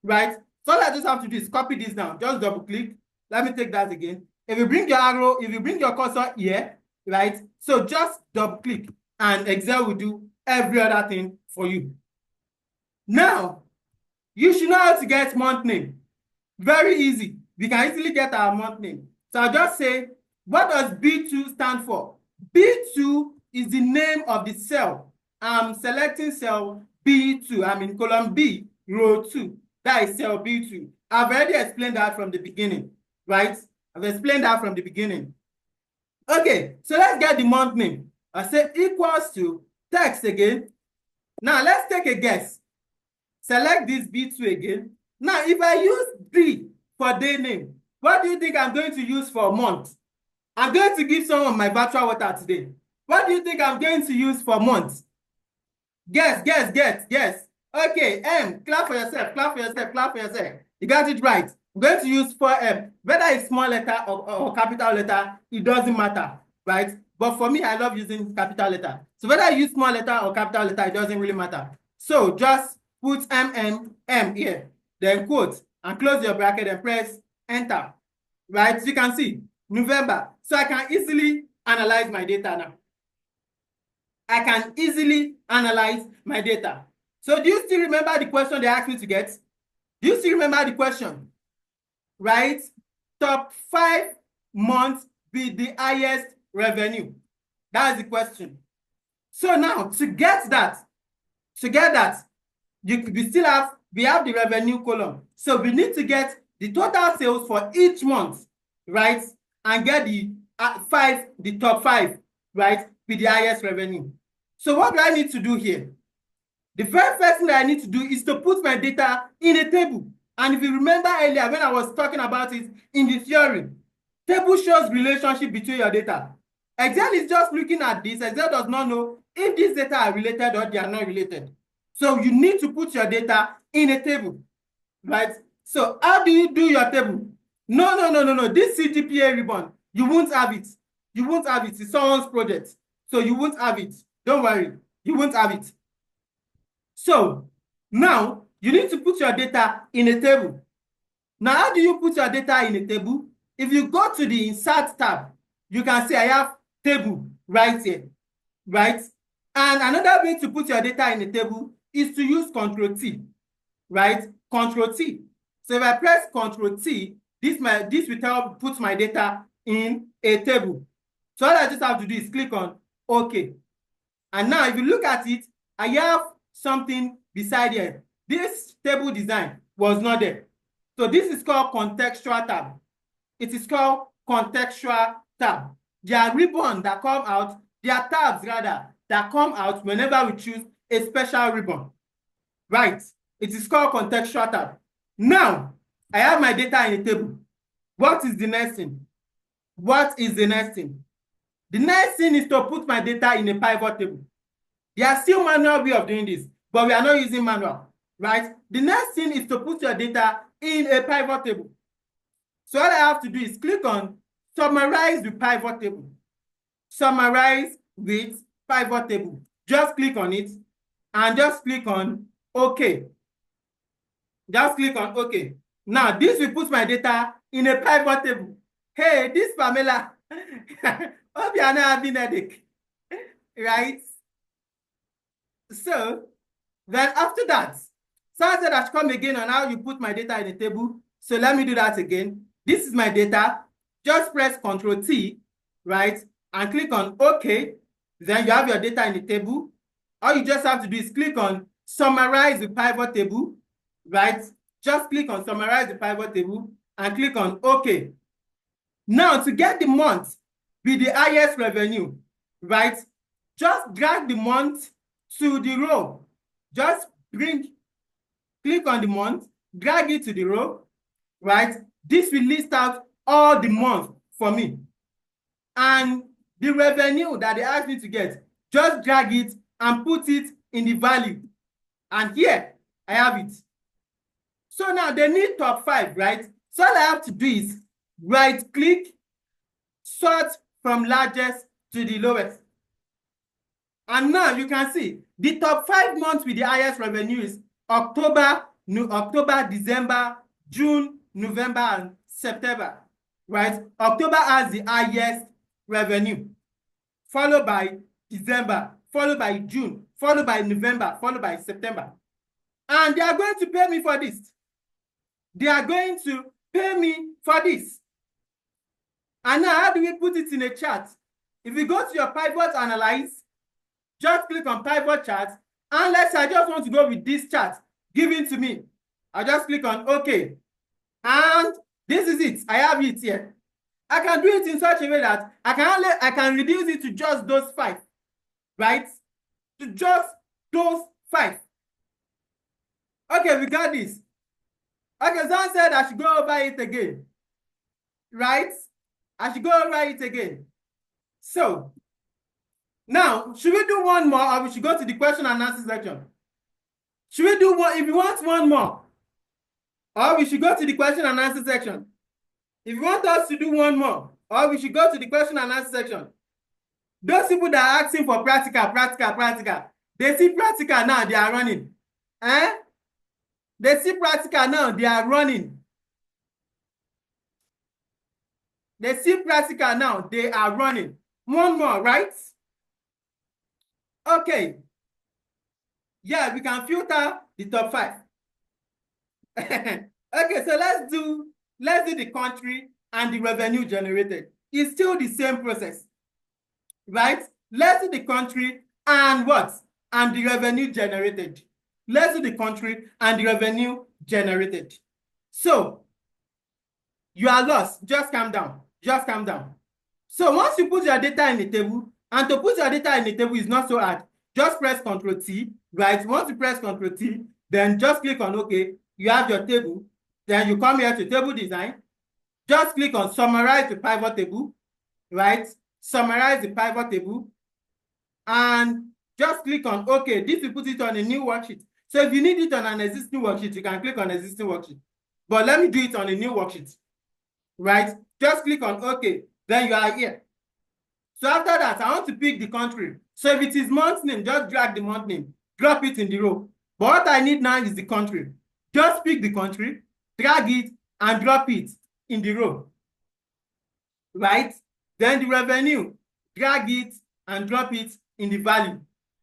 Speaker 1: right? So all I just have to do is copy this down. Just double click. Let me take that again. If you bring your arrow, if you bring your cursor here, right? So just double click and Excel will do every other thing for you. Now, you should know how to get month name. Very easy. We can easily get our month name. So I'll just say, what does B2 stand for? B2 is the name of the cell. I'm selecting cell B2. I'm in column B, row 2. That is cell B2. I've already explained that from the beginning, right? I've explained that from the beginning. Okay, so let's get the month name. I say equals to text again. Now let's take a guess. Select this B2 again. Now, if I use D for day name, what do you think I'm going to use for month? I'm going to give someone my virtual water today. What do you think I'm going to use for month? Guess. Okay, M, clap for yourself. You got it right. I'm going to use 4M. Whether it's small letter or capital letter, it doesn't matter, right? But for me, I love using capital letter. So whether I use small letter or capital letter, it doesn't really matter. So just put M here, then quote, and close your bracket and press enter, right? So you can see November. So I can easily analyze my data now. I can easily analyze my data. So do you still remember the question they asked me to get? Do you still remember the question? Right? Top 5 months with the highest revenue. That's the question. So now to get that, we have the revenue column. So we need to get the total sales for each month, right? And get the top 5, right? With the highest revenue. So what do I need to do here? The very first thing that I need to do is to put my data in a table. And if you remember earlier when I was talking about it in the theory, table shows relationship between your data. Excel is just looking at this. Excel does not know if these data are related or they are not related. So you need to put your data in a table, right? So how do you do your table? No. This CGPA ribbon, you won't have it. You won't have it. It's someone's project. So you won't have it. Don't worry. You won't have it. So now you need to put your data in a table. Now, how do you put your data in a table? If you go to the insert tab, you can see I have table right here, right? And another way to put your data in a table is to use Control T, right? Control T. So if I press Control T, this will help put my data in a table. So all I just have to do is click on OK. And now if you look at it, I have something beside here. This table design was not there. So this is called contextual tab. It is called contextual tab. There are ribbons that come out, there are tabs rather, that come out whenever we choose a special ribbon. Right. It is called contextual tab. Now, I have my data in a table. What is the next thing? The next thing is to put my data in a pivot table. There are still manual way of doing this, but we are not using manual, right? the next thing is to put your data in a pivot table. So all I have to do is click on Summarize with Pivot Table. Summarize with Pivot Table. Just click on it and just click on OK. Just click on OK. Now, this will put my data in a pivot table. Hey, this Pamela, hope you are not having a headache, right? So, then after that, so I said I should come again on how you put my data in a table. So let me do that again. This is my data. Just press Ctrl T, right? And click on OK. Then you have your data in the table. All you just have to do is click on Summarize the Pivot Table, right? Just click on Summarize the Pivot Table and click on OK. Now, to get the month with the highest revenue, right? Just drag the month to the row. Just click on the month, drag it to the row, right? This will list out all the months for me. And the revenue that they asked me to get, just drag it and put it in the value. And here, I have it. So now they need top 5, right? So all I have to do is right-click, sort from largest to the lowest. And now you can see the top 5 months with the highest revenue is October, December, June, November, and September, right? October has the highest revenue, followed by December, followed by June, followed by November, followed by September. And they are going to pay me for this. They are going to pay me for this. And now, how do we put it in a chart? If you go to your pivot analyze, just click on pivot chart. And let's say I just want to go with this chart given to me. I'll just click on OK. And this is it. I have it here. I can do it in such a way that I can reduce it to just those 5, right? To just those 5. Okay, we got this. Okay, someone said I should go over it again, right? I should go over it again. So, now, should we do one more or we should go to the question and answer section? Should we do one, if you want one more, or we should go to the question and answer section? If you want us to do one more, or we should go to the question and answer section. Those people that are asking for practical, they see practical now, they are running. Eh? They see practical now, they are running. They see practical now, they are running. One more, right? Okay. Yeah, we can filter the top 5. Okay, so let's do the country and the revenue generated. It's still the same process, right? Let's do the country and what? And the revenue generated. Let's do the country and the revenue generated. So, you are lost. Just calm down. Just calm down. So, once you put your data in the table, and to put your data in the table is not so hard. Just press Ctrl T, right? Once you press Ctrl T, then just click on OK. You have your table. Then you come here to table design. Just click on Summarize the Pivot Table, right? Summarize the Pivot Table. And just click on OK. This will put it on a new worksheet. So if you need it on an existing worksheet, you can click on existing worksheet. But let me do it on a new worksheet, right? Just click on OK. Then you are here. So after that, I want to pick the country. So if it is month name, just drag the month name, drop it in the row. But what I need now is the country. Just pick the country, drag it, and drop it in the row, right? Then the revenue, drag it and drop it in the value.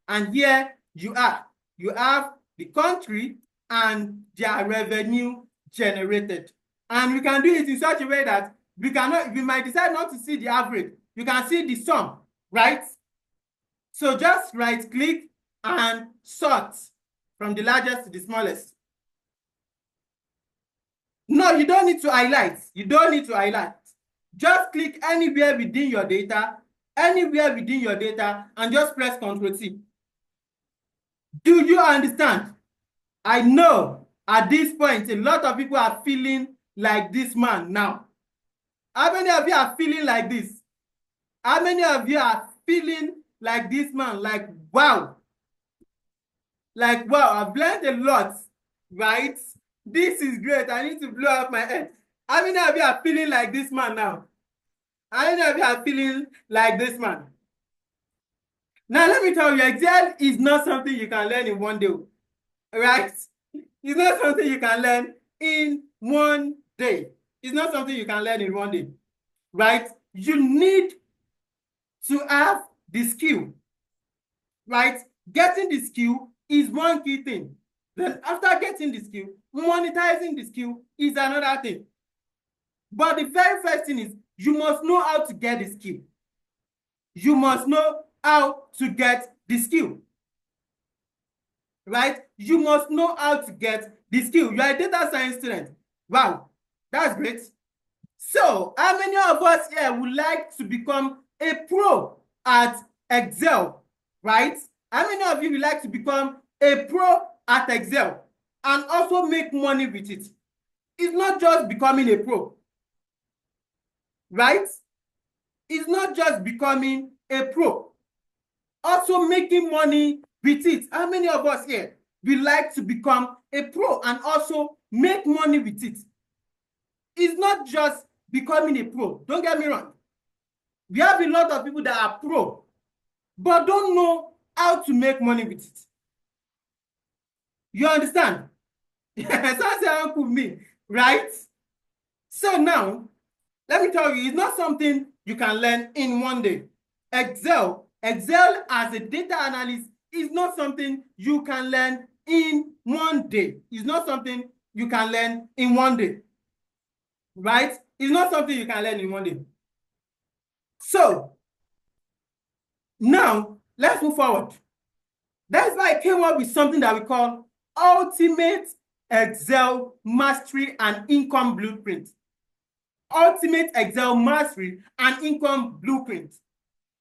Speaker 1: And here you are. You have the country and their revenue generated. And we can do it in such a way that we might decide not to see the average. You can see the sum, right? So just right-click and sort from the largest to the smallest. No, you don't need to highlight. You don't need to highlight. Just click anywhere within your data, and just press Ctrl T. Do you understand? I know at this point, a lot of people are feeling like this man now. How many of you are feeling like this? How many of you are feeling like this man? Like, wow. Like, wow, I've learned a lot right? This is great. I need to blow up my head. How many of you are feeling like this man now? How many of you are feeling like this man? Now, let me tell you, Excel is not something you can learn in one day, right? It's not something you can learn in one day. It's not something you can learn in one day, right? You need to have the skill, right? Getting the skill is one key thing. Then after getting the skill, monetizing the skill is another thing. But the very first thing is you must know how to get the skill. You must know how to get the skill, right? You must know how to get the skill. You are a data science student. Wow, that's great. So, how many of us here would like to become a pro at Excel, right? How many of you would like to become a pro at Excel and also make money with it? It's not just becoming a pro, right? It's not just becoming a pro, also making money with it. How many of us here would like to become a pro and also make money with it? It's not just becoming a pro. Don't get me wrong. We have a lot of people that are pro, but don't know how to make money with it. You understand? That's how me, right? So now, let me tell you, it's not something you can learn in one day. Excel as a data analyst is not something you can learn in one day. It's not something you can learn in one day, right? It's not something you can learn in one day. So now let's move forward. That's why I came up with something that we call Ultimate Excel Mastery and Income Blueprint. Ultimate Excel Mastery and Income Blueprint.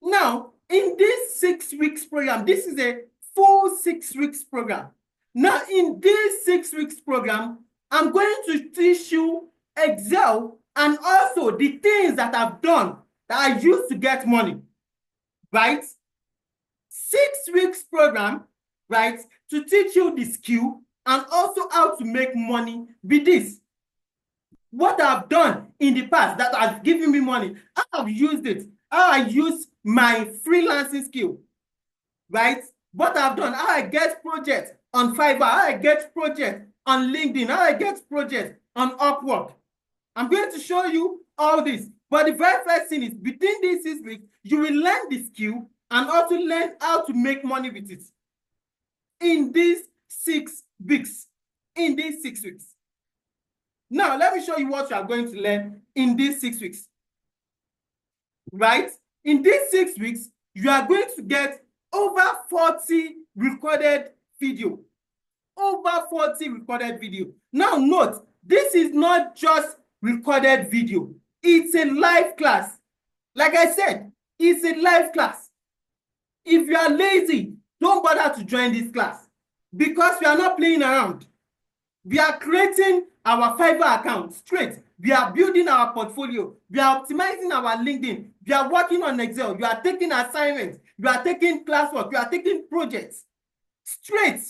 Speaker 1: Now, in this 6 weeks program, this is a full 6 weeks program. Now, in this 6 weeks program, I'm going to teach you Excel and also the things that I've done that I used to get money, right? 6 weeks program, right, to teach you the skill and also how to make money with this. What I've done in the past that has given me money, how I've used it, how I use my freelancing skill, right? What I've done, how I get projects on Fiverr, how I get projects on LinkedIn, how I get projects on Upwork. I'm going to show you all this. But the very first thing is, within these 6 weeks, you will learn the skill and also learn how to make money with it. In these 6 weeks. In these 6 weeks. Now, let me show you what you are going to learn in these 6 weeks. Right? In these 6 weeks, you are going to get over 40 recorded video. Over 40 recorded video. Now, note, this is not just recorded video. It's a live class. Like I said, it's a live class. If you are lazy, don't bother to join this class because we are not playing around. We are creating our Fiverr account straight. We are building our portfolio. We are optimizing our LinkedIn. We are working on Excel. You are taking assignments. You are taking classwork. You are taking projects straight.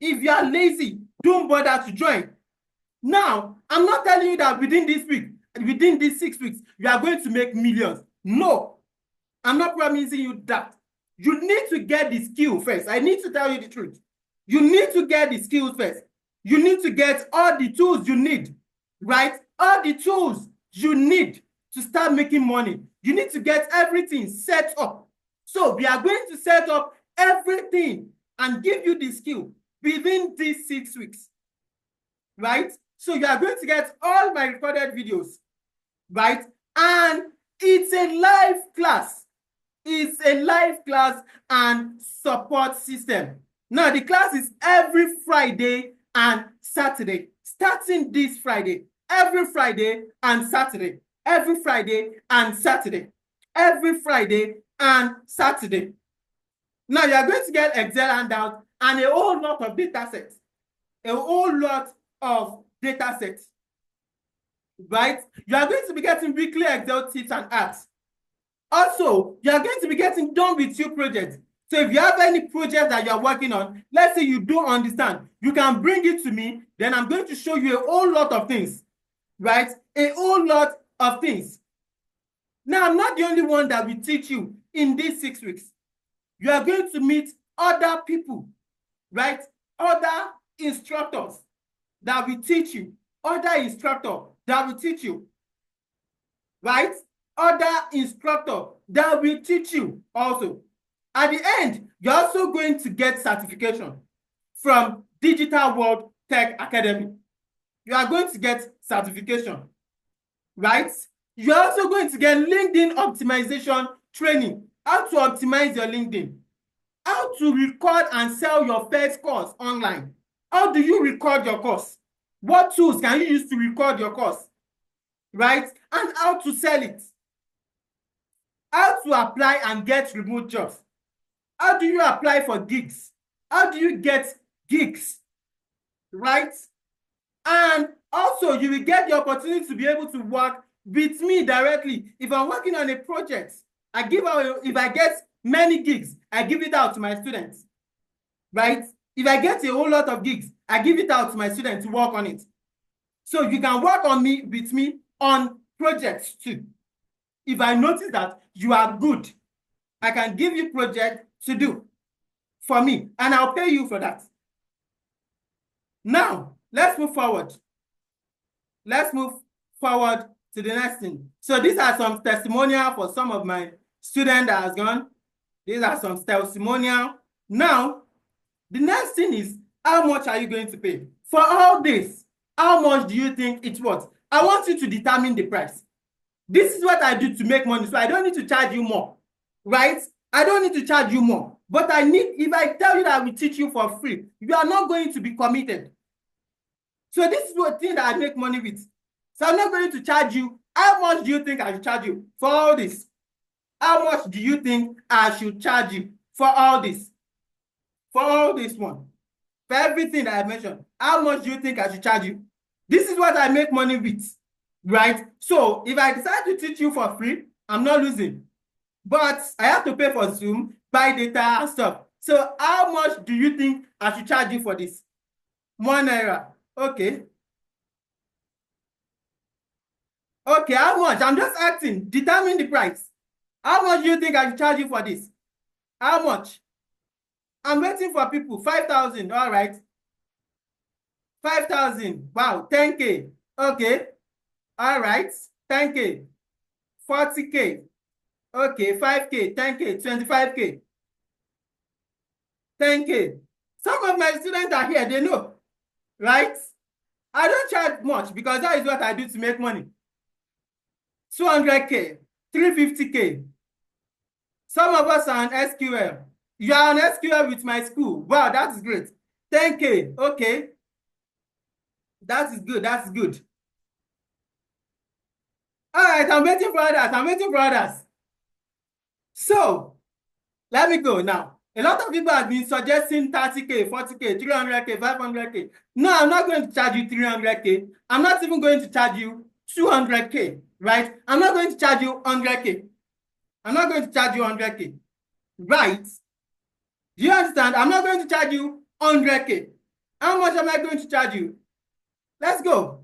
Speaker 1: If you are lazy, don't bother to join. Now, I'm not telling you that within this week, within these 6 weeks, you are going to make millions. No, I'm not promising you that. You need to get the skill first. I need to tell you the truth. You need to get the skills first. You need to get all the tools you need, right? All the tools you need to start making money. You need to get everything set up. So we are going to set up everything and give you the skill within these 6 weeks, right? So you are going to get all my recorded videos, right? And it's a live class. It's a live class and support system. Now, the class is every Friday and Saturday, starting this Friday, every Friday and Saturday, every Friday and Saturday, every Friday and Saturday. Now, you are going to get Excel handout and a whole lot of data sets, a whole lot of data sets, right? You are going to be getting weekly Excel tips and apps. Also, you are going to be getting done with you projects. So if you have any project that you're working on, let's say you don't understand, you can bring it to me, then I'm going to show you a whole lot of things, right? A whole lot of things. Now, I'm not the only one that will teach you in these 6 weeks. You are going to meet other people, right? Other instructors that will teach you. Other instructor that will teach you, right? Other instructor that will teach you also. At the end, you're also going to get certification from Digital World Tech Academy. You are going to get certification, right? You're also going to get LinkedIn optimization training, how to optimize your LinkedIn, how to record and sell your first course online. How do you record your course? What tools can you use to record your course, right? And how to sell it. How to apply and get remote jobs. How do you apply for gigs? How do you get gigs, right? And also, you will get the opportunity to be able to work with me directly. If I'm working on a project, if I get many gigs, I give it out to my students, right? If I get a whole lot of gigs, I give it out to my students to work on it. So you can work with me on projects too. If I notice that you are good, I can give you projects to do for me, and I'll pay you for that. Now, let's move forward. Let's move forward to the next thing. So these are some testimonial for some of my students that has gone. These are some testimonial. Now, the next thing is, how much are you going to pay? For all this, how much do you think it's worth? I want you to determine the price. This is what I do to make money, so I don't need to charge you more, right? I don't need to charge you more. But if I tell you that I will teach you for free, you are not going to be committed. So this is the thing that I make money with. So I'm not going to charge you. How much do you think I should charge you for all this? How much do you think I should charge you for all this? For all this one. For everything that I mentioned, how much do you think I should charge you? This is what I make money with, right? So if I decide to teach you for free, I'm not losing. But I have to pay for Zoom, buy data and stuff. So how much do you think I should charge you for this? ₦1. Okay. Okay, how much? I'm just asking. Determine the price. How much do you think I should charge you for this? How much? I'm waiting for people. 5,000. All right. 5,000. Wow. 10K. Okay. All right. 10K. 40K. Okay. 5K. 10K. 25K. 10K. Some of my students are here. They know. Right? I don't charge much because that is what I do to make money. 200K. 350K. Some of us are on SQL. You are on SQL with my school. Wow, that is great. 10K. Okay. That is good. That's good. All right, I'm waiting for others. I'm waiting for others. So, let me go now. A lot of people have been suggesting 30K, 40K, 300K, 500K. No, I'm not going to charge you 300K. I'm not even going to charge you 200K, right? I'm not going to charge you 100K. I'm not going to charge you 100K, right? Do you understand? I'm not going to charge you 100K. How much am I going to charge you? Let's go.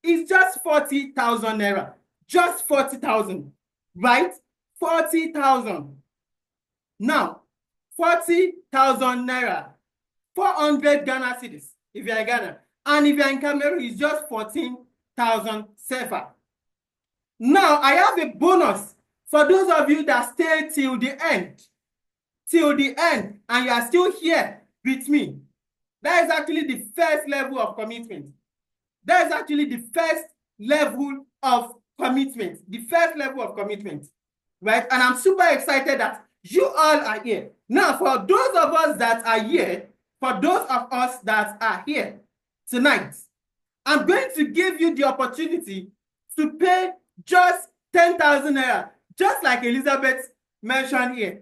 Speaker 1: It's just 40,000 naira. Just 40,000, right? 40,000. Now, 40,000 naira. 400 Ghana cedis if you're in Ghana. And if you're in Cameroon, it's just 14,000 CFA. Now, I have a bonus for those of you that stay till the end. Till the end, and you are still here with me. That is actually the first level of commitment. That is actually the first level of commitment. The first level of commitment, right? And I'm super excited that you all are here. Now, for those of us that are here, tonight, I'm going to give you the opportunity to pay just 10,000 naira, just like Elizabeth mentioned here.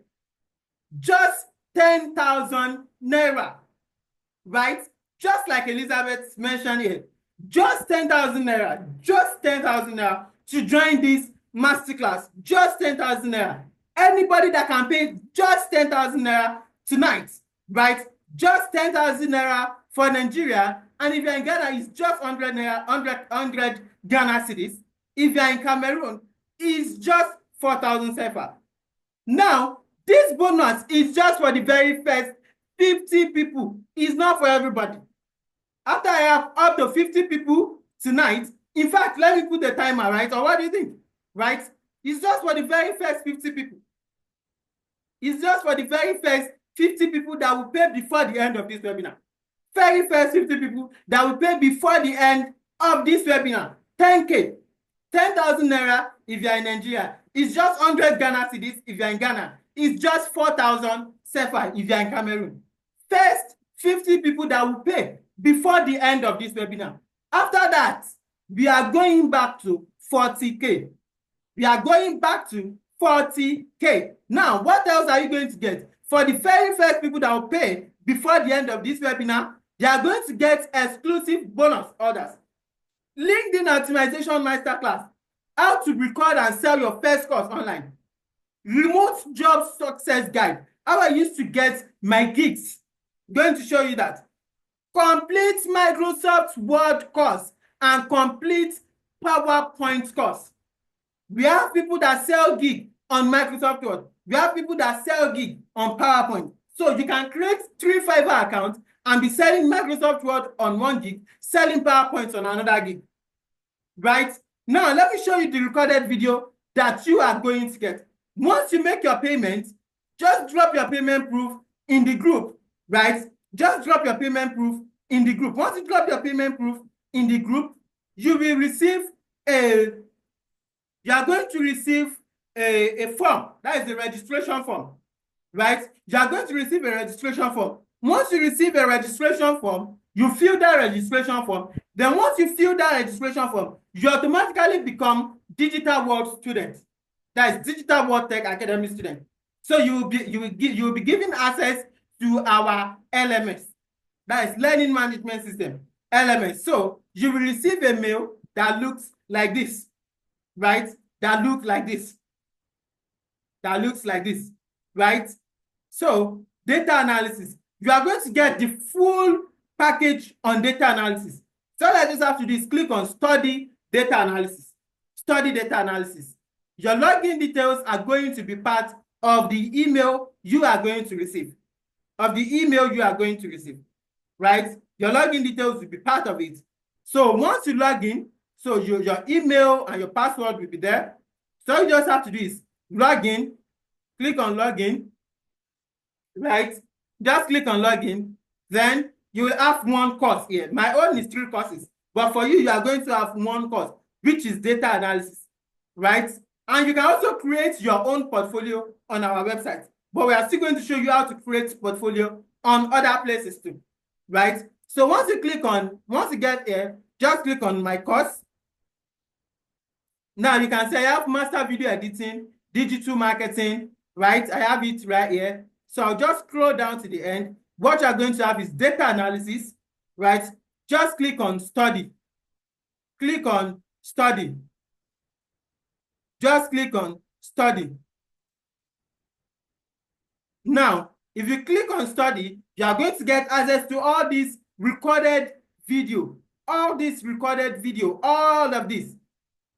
Speaker 1: Just 10,000 naira, right? Just like Elizabeth mentioned here. Just 10,000 naira. Just 10,000 naira to join this masterclass. Just 10,000 naira. Anybody that can pay just 10,000 naira tonight, right? Just 10,000 naira for Nigeria. And if you're in Ghana, it's just 100 naira, 100 Ghana cedis. If you're in Cameroon, it's just 4,000 CFA. Now, this bonus is just for the very first 50 people. It's not for everybody. After I have up to 50 people tonight, in fact, let me put the timer, right? Or what do you think? Right? It's just for the very first 50 people. It's just for the very first 50 people that will pay before the end of this webinar. Very first 50 people that will pay before the end of this webinar. 10K. 10,000 naira if you're in Nigeria. It's just 100 Ghana cedis if you're in Ghana. It's just 4,000 CFA if you're in Cameroon. First 50 people that will pay before the end of this webinar. After that, we are going back to 40K. We are going back to 40K. Now, what else are you going to get? For the very first people that will pay before the end of this webinar, they are going to get exclusive bonus orders. LinkedIn Optimization Masterclass, how to record and sell your first course online. Remote job success guide, how I used to get my gigs. Going to show you that. Complete Microsoft Word course and complete PowerPoint course. We have people that sell gig on Microsoft Word. We have people that sell gig on PowerPoint. So you can create 3 Fiverr accounts and be selling Microsoft Word on 1 gig, selling PowerPoint on another gig. Right? Now, let me show you the recorded video that you are going to get. Once you make your payment, just drop your payment proof in the group, right? Just drop your payment proof in the group. Once you drop your payment proof in the group, you will receive you are going to receive a form. That is the registration form, right? You are going to receive a registration form. Once you receive a registration form, you fill that registration form. Then once you fill that registration form, you automatically become Digital World student. That is Digital World Tech Academy student. So you will be given access to our LMS. That is Learning Management System, LMS. So you will receive a mail that looks like this, right? That looks like this. That looks like this, right? So data analysis. You are going to get the full package on data analysis. So all I just have to do is click on Study Data Analysis. Study Data Analysis. Your login details are going to be part of the email you are going to receive. Right? Your login details will be part of it. So once you log in, so your email and your password will be there. So all you just have to do is log in, click on login, right? Just click on login. Then you will have 1 course here. My own is 3 courses, but for you, you are going to have 1 course, which is data analysis, right? And you can also create your own portfolio on our website, but we are still going to show you how to create portfolio on other places too, right? So once you get here, just click on my course. Now you can see I have master video editing, digital marketing, right? I have it right here. So I'll just scroll down to the end. What you're going to have is data analysis, right? Just click on study. Click on study. Just click on study. Now, if you click on study, you are going to get access to all this recorded video, all of this,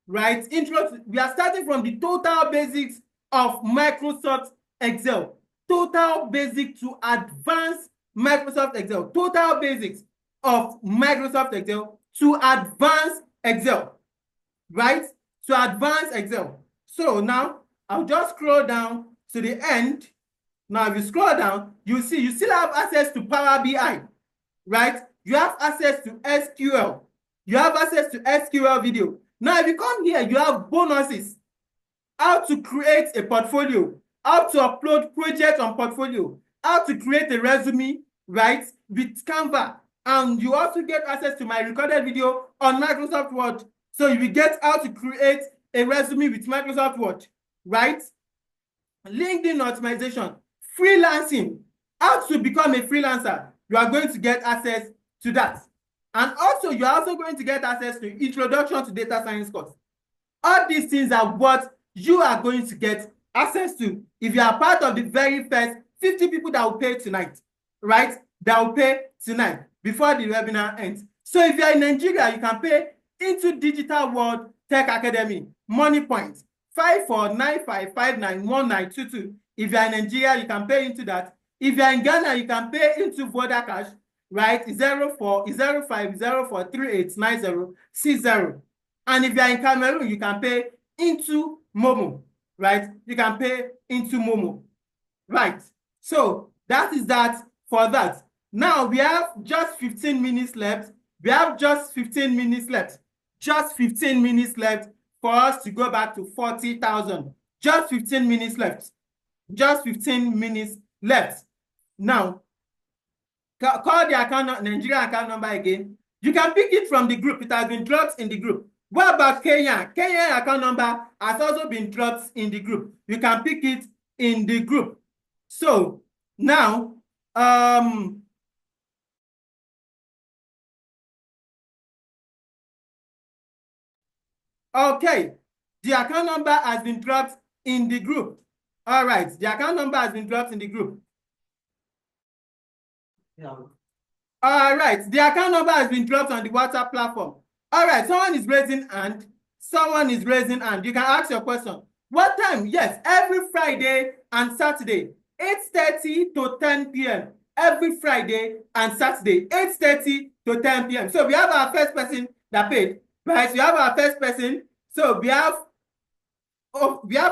Speaker 1: right? We are starting from the total basics of Microsoft Excel. Total basic to advanced Microsoft Excel. Total basics of Microsoft Excel to advanced Excel, right? To advanced Excel. So now I'll just scroll down to the end. Now, if you scroll down, you see you still have access to Power BI, right? You have access to SQL. You have access to SQL video. Now, if you come here, you have bonuses. How to create a portfolio, how to upload projects on portfolio, how to create a resume, right, with Canva. And you also get access to my recorded video on Microsoft Word. So you will get how to create a resume with Microsoft Word, right? LinkedIn optimization, freelancing, how to become a freelancer. You are going to get access to that. And also, you're also going to get access to Introduction to Data Science course. All these things are what you are going to get access to if you are part of the very first 50 people that will pay tonight, right? That will pay tonight before the webinar ends. So if you're in Nigeria, you can pay into Digital World Tech Academy, Money Point, 5495591922. If you're in Nigeria, you can pay into that. If you're in Ghana, you can pay into Voda Cash, right? 040504389060. And if you're in Cameroon, you can pay into Momo, right? You can pay into Momo, right? So that is that for that. Now we have just 15 minutes left. We have just 15 minutes left. Just 15 minutes left for us to go back to 40,000. Just 15 minutes left. Just 15 minutes left. Now, call the account, Nigerian account number again. You can pick it from the group. It has been dropped in the group. What about Kenya? Kenya account number has also been dropped in the group. You can pick it in the group. So now, okay, the account number has been dropped in the group. All right, the account number has been dropped in the group. Yeah. All right, the account number has been dropped on the WhatsApp platform. All right, someone is raising hand. Someone is raising hand. You can ask your question. What time? Yes, every Friday and Saturday, 8:30 to 10 p.m. Every Friday and Saturday, 8:30 to 10 p.m. So we have our first person that paid, right? We have our first person. So we have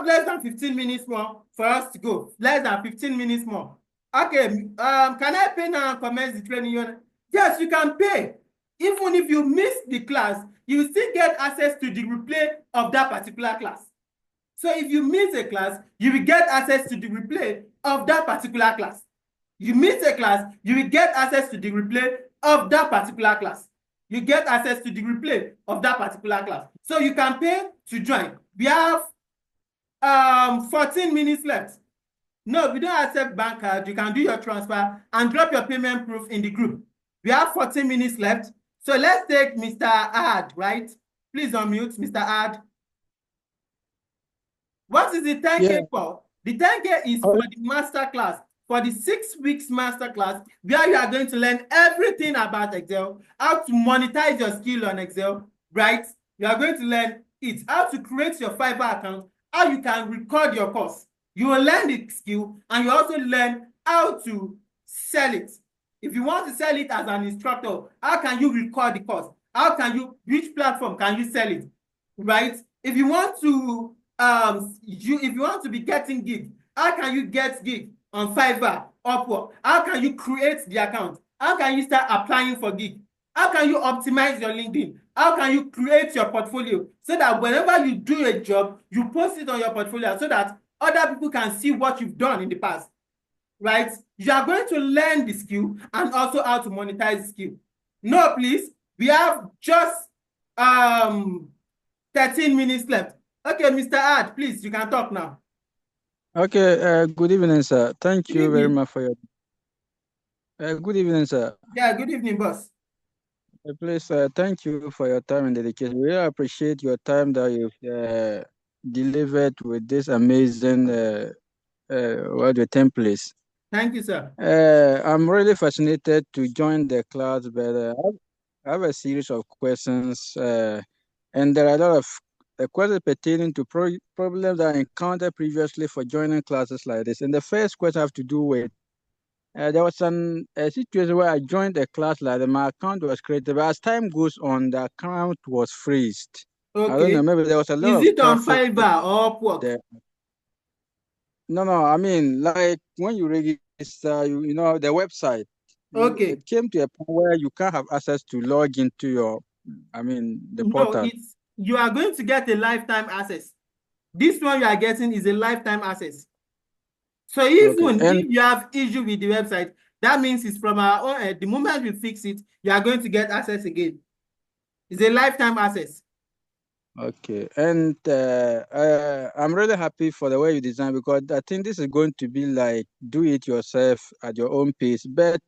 Speaker 1: less than 15 minutes more for us to go. Less than 15 minutes more. Okay, can I pay now and commence the training unit? Yes, you can pay. Even if you miss the class, you still get access to the replay of that particular class. So if you miss a class, you will get access to the replay of that particular class. You miss a class, you will get access to the replay of that particular class. You get access to the replay of that particular class. So you can pay to join. We have 14 minutes left. No, we don't accept bank card. You can do your transfer and drop your payment proof in the group. We have 14 minutes left. So let's take Mr. Ad, right? Please unmute, Mr. Ad. What is the 10K for? The 10K is for the master class, for the 6 weeks master class, where you are going to learn everything about Excel, how to monetize your skill on Excel, right? You are going to learn it, how to create your Fiverr account, how you can record your course. You will learn the skill and you also learn how to sell it. If you want to sell it as an instructor, how can you record the course? How can you, which platform can you sell it, right? If you want to, if you want to be getting gig, how can you get gig on Fiverr, Upwork? How can you create the account? How can you start applying for gig? How can you optimize your LinkedIn? How can you create your portfolio so that whenever you do a job, you post it on your portfolio so that other people can see what you've done in the past, right? You are going to learn the skill and also how to monetize the skill. No, please, we have just 13 minutes left. Okay, Mr. Ad, please, you can talk now.
Speaker 2: Okay, good evening, sir. Thank you very much for your... good evening, sir.
Speaker 1: Yeah, good evening, boss.
Speaker 2: Please, thank you for your time and dedication. We really appreciate your time that you've delivered with this amazing templates.
Speaker 1: Thank you, sir.
Speaker 2: I'm really fascinated to join the class, but I have a series of questions, and there are a lot of questions pertaining to problems that I encountered previously for joining classes like this. And the first question I have to do with there was a situation where I joined a class like that. My account was created, but as time goes on, the account was freezed.
Speaker 1: Okay.
Speaker 2: I don't know, maybe there was a lot of
Speaker 1: traffic. Is it on
Speaker 2: traffic
Speaker 1: Fiverr or Upwork?
Speaker 2: No, I mean, like when you register, you know, the website.
Speaker 1: Okay.
Speaker 2: It came to a point where you can't have access to log into your, the portal.
Speaker 1: No, you are going to get a lifetime access. This one you are getting is a lifetime access. So even if you have issue with the website, that means it's from our own end. The moment we fix it, you are going to get access again. It's a lifetime access.
Speaker 2: Okay, and I'm really happy for the way you design, because I think this is going to be like do it yourself at your own pace. But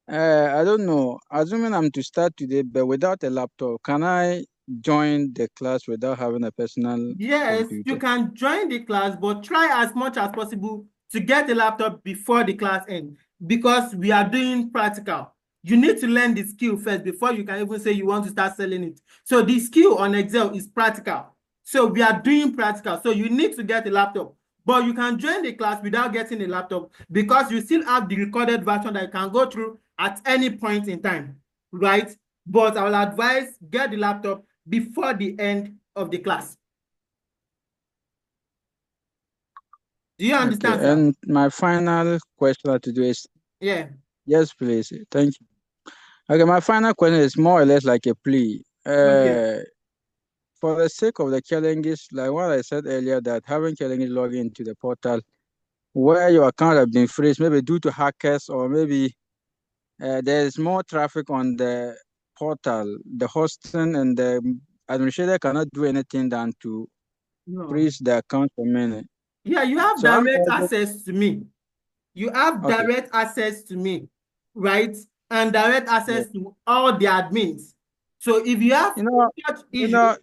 Speaker 2: I don't know, assuming I'm to start today, but without a laptop, can I join the class without having a personal
Speaker 1: Yes,
Speaker 2: computer?
Speaker 1: you can join the class, but try as much as possible to get a laptop before the class ends because we are doing practical. You need to learn the skill first before you can even say you want to start selling it. So the skill on Excel is practical. So we are doing practical. So you need to get a laptop. But you can join the class without getting a laptop because you still have the recorded version that you can go through at any point in time, right? But I will advise get the laptop before the end of the class. Do you
Speaker 2: Okay.
Speaker 1: understand, sir?
Speaker 2: And my final question to do is,
Speaker 1: Yeah.
Speaker 2: yes, please. Thank you. Okay, my final question is more or less like a plea.
Speaker 1: Okay.
Speaker 2: For the sake of the challenges, like what I said earlier, that having challenges log into the portal where your account has been freezed, maybe due to hackers, or maybe there is more traffic on the portal, the hosting and the administrator cannot do anything than to
Speaker 1: No.
Speaker 2: freeze the account for a minute.
Speaker 1: Yeah, you have
Speaker 2: So I'm
Speaker 1: direct
Speaker 2: also,
Speaker 1: access to me. You have
Speaker 2: okay.
Speaker 1: direct access to me, right? And direct
Speaker 2: Yeah.
Speaker 1: access to all the admins. So if you have
Speaker 2: You know,
Speaker 1: such
Speaker 2: you
Speaker 1: issue,
Speaker 2: know,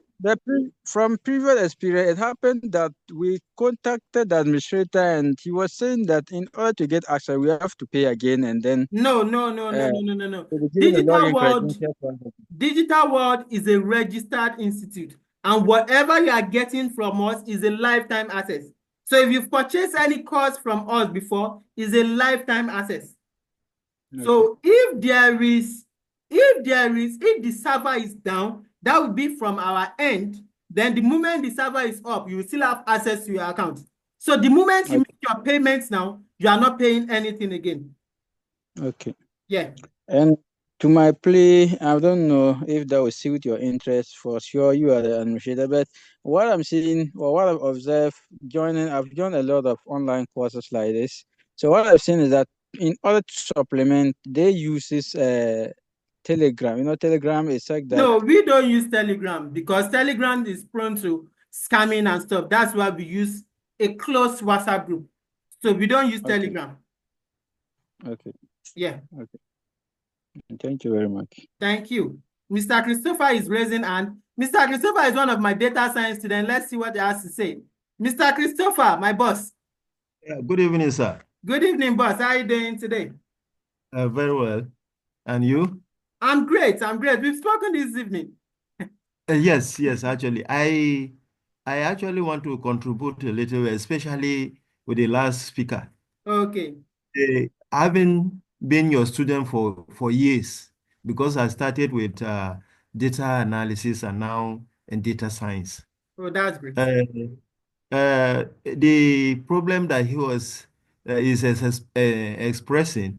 Speaker 2: from previous experience, it happened that we contacted the administrator and he was saying that in order to get access, we have to pay again and then
Speaker 1: no, no, no, no,
Speaker 2: uh,
Speaker 1: no, no, no, no.
Speaker 2: to be given a
Speaker 1: Digital
Speaker 2: login
Speaker 1: World,
Speaker 2: credential for it.
Speaker 1: Digital World is a registered institute, and whatever you are getting from us is a lifetime access. So if you've purchased any course from us before, is a lifetime access.
Speaker 2: Okay,
Speaker 1: So if the server is down, that will be from our end. Then the moment the server is up, you will still have access to your account. So the moment you
Speaker 2: okay,
Speaker 1: make your payments now, you are not paying anything again.
Speaker 2: okay.
Speaker 1: Yeah.
Speaker 2: And to my plea, I don't know if that will suit your interest. For sure, you are the administrator. But what I'm seeing or what I've observed, I've joined a lot of online courses like this. So what I've seen is that in order to supplement, they use this Telegram. You know, Telegram is like that.
Speaker 1: No, we don't use Telegram because Telegram is prone to scamming and stuff. That's why we use a closed WhatsApp group. So we don't use
Speaker 2: Okay,
Speaker 1: Telegram.
Speaker 2: okay,
Speaker 1: Yeah.
Speaker 2: okay. Thank you very much.
Speaker 1: Thank you. Mr. Christopher is raising hand. Mr. Christopher is one of my data science students. Let's see what he has to say. Mr. Christopher, my boss.
Speaker 3: Yeah, good evening, sir.
Speaker 1: Good evening, boss. How are you doing today?
Speaker 3: Very well. And you?
Speaker 1: I'm great. I'm great. We've spoken this evening.
Speaker 3: Yes, yes, actually. I actually want to contribute a little, especially with the last speaker.
Speaker 1: Okay.
Speaker 3: Having been your student for years, because I started with data analysis and now in data science.
Speaker 1: Oh, that's great.
Speaker 3: The problem that he was expressing,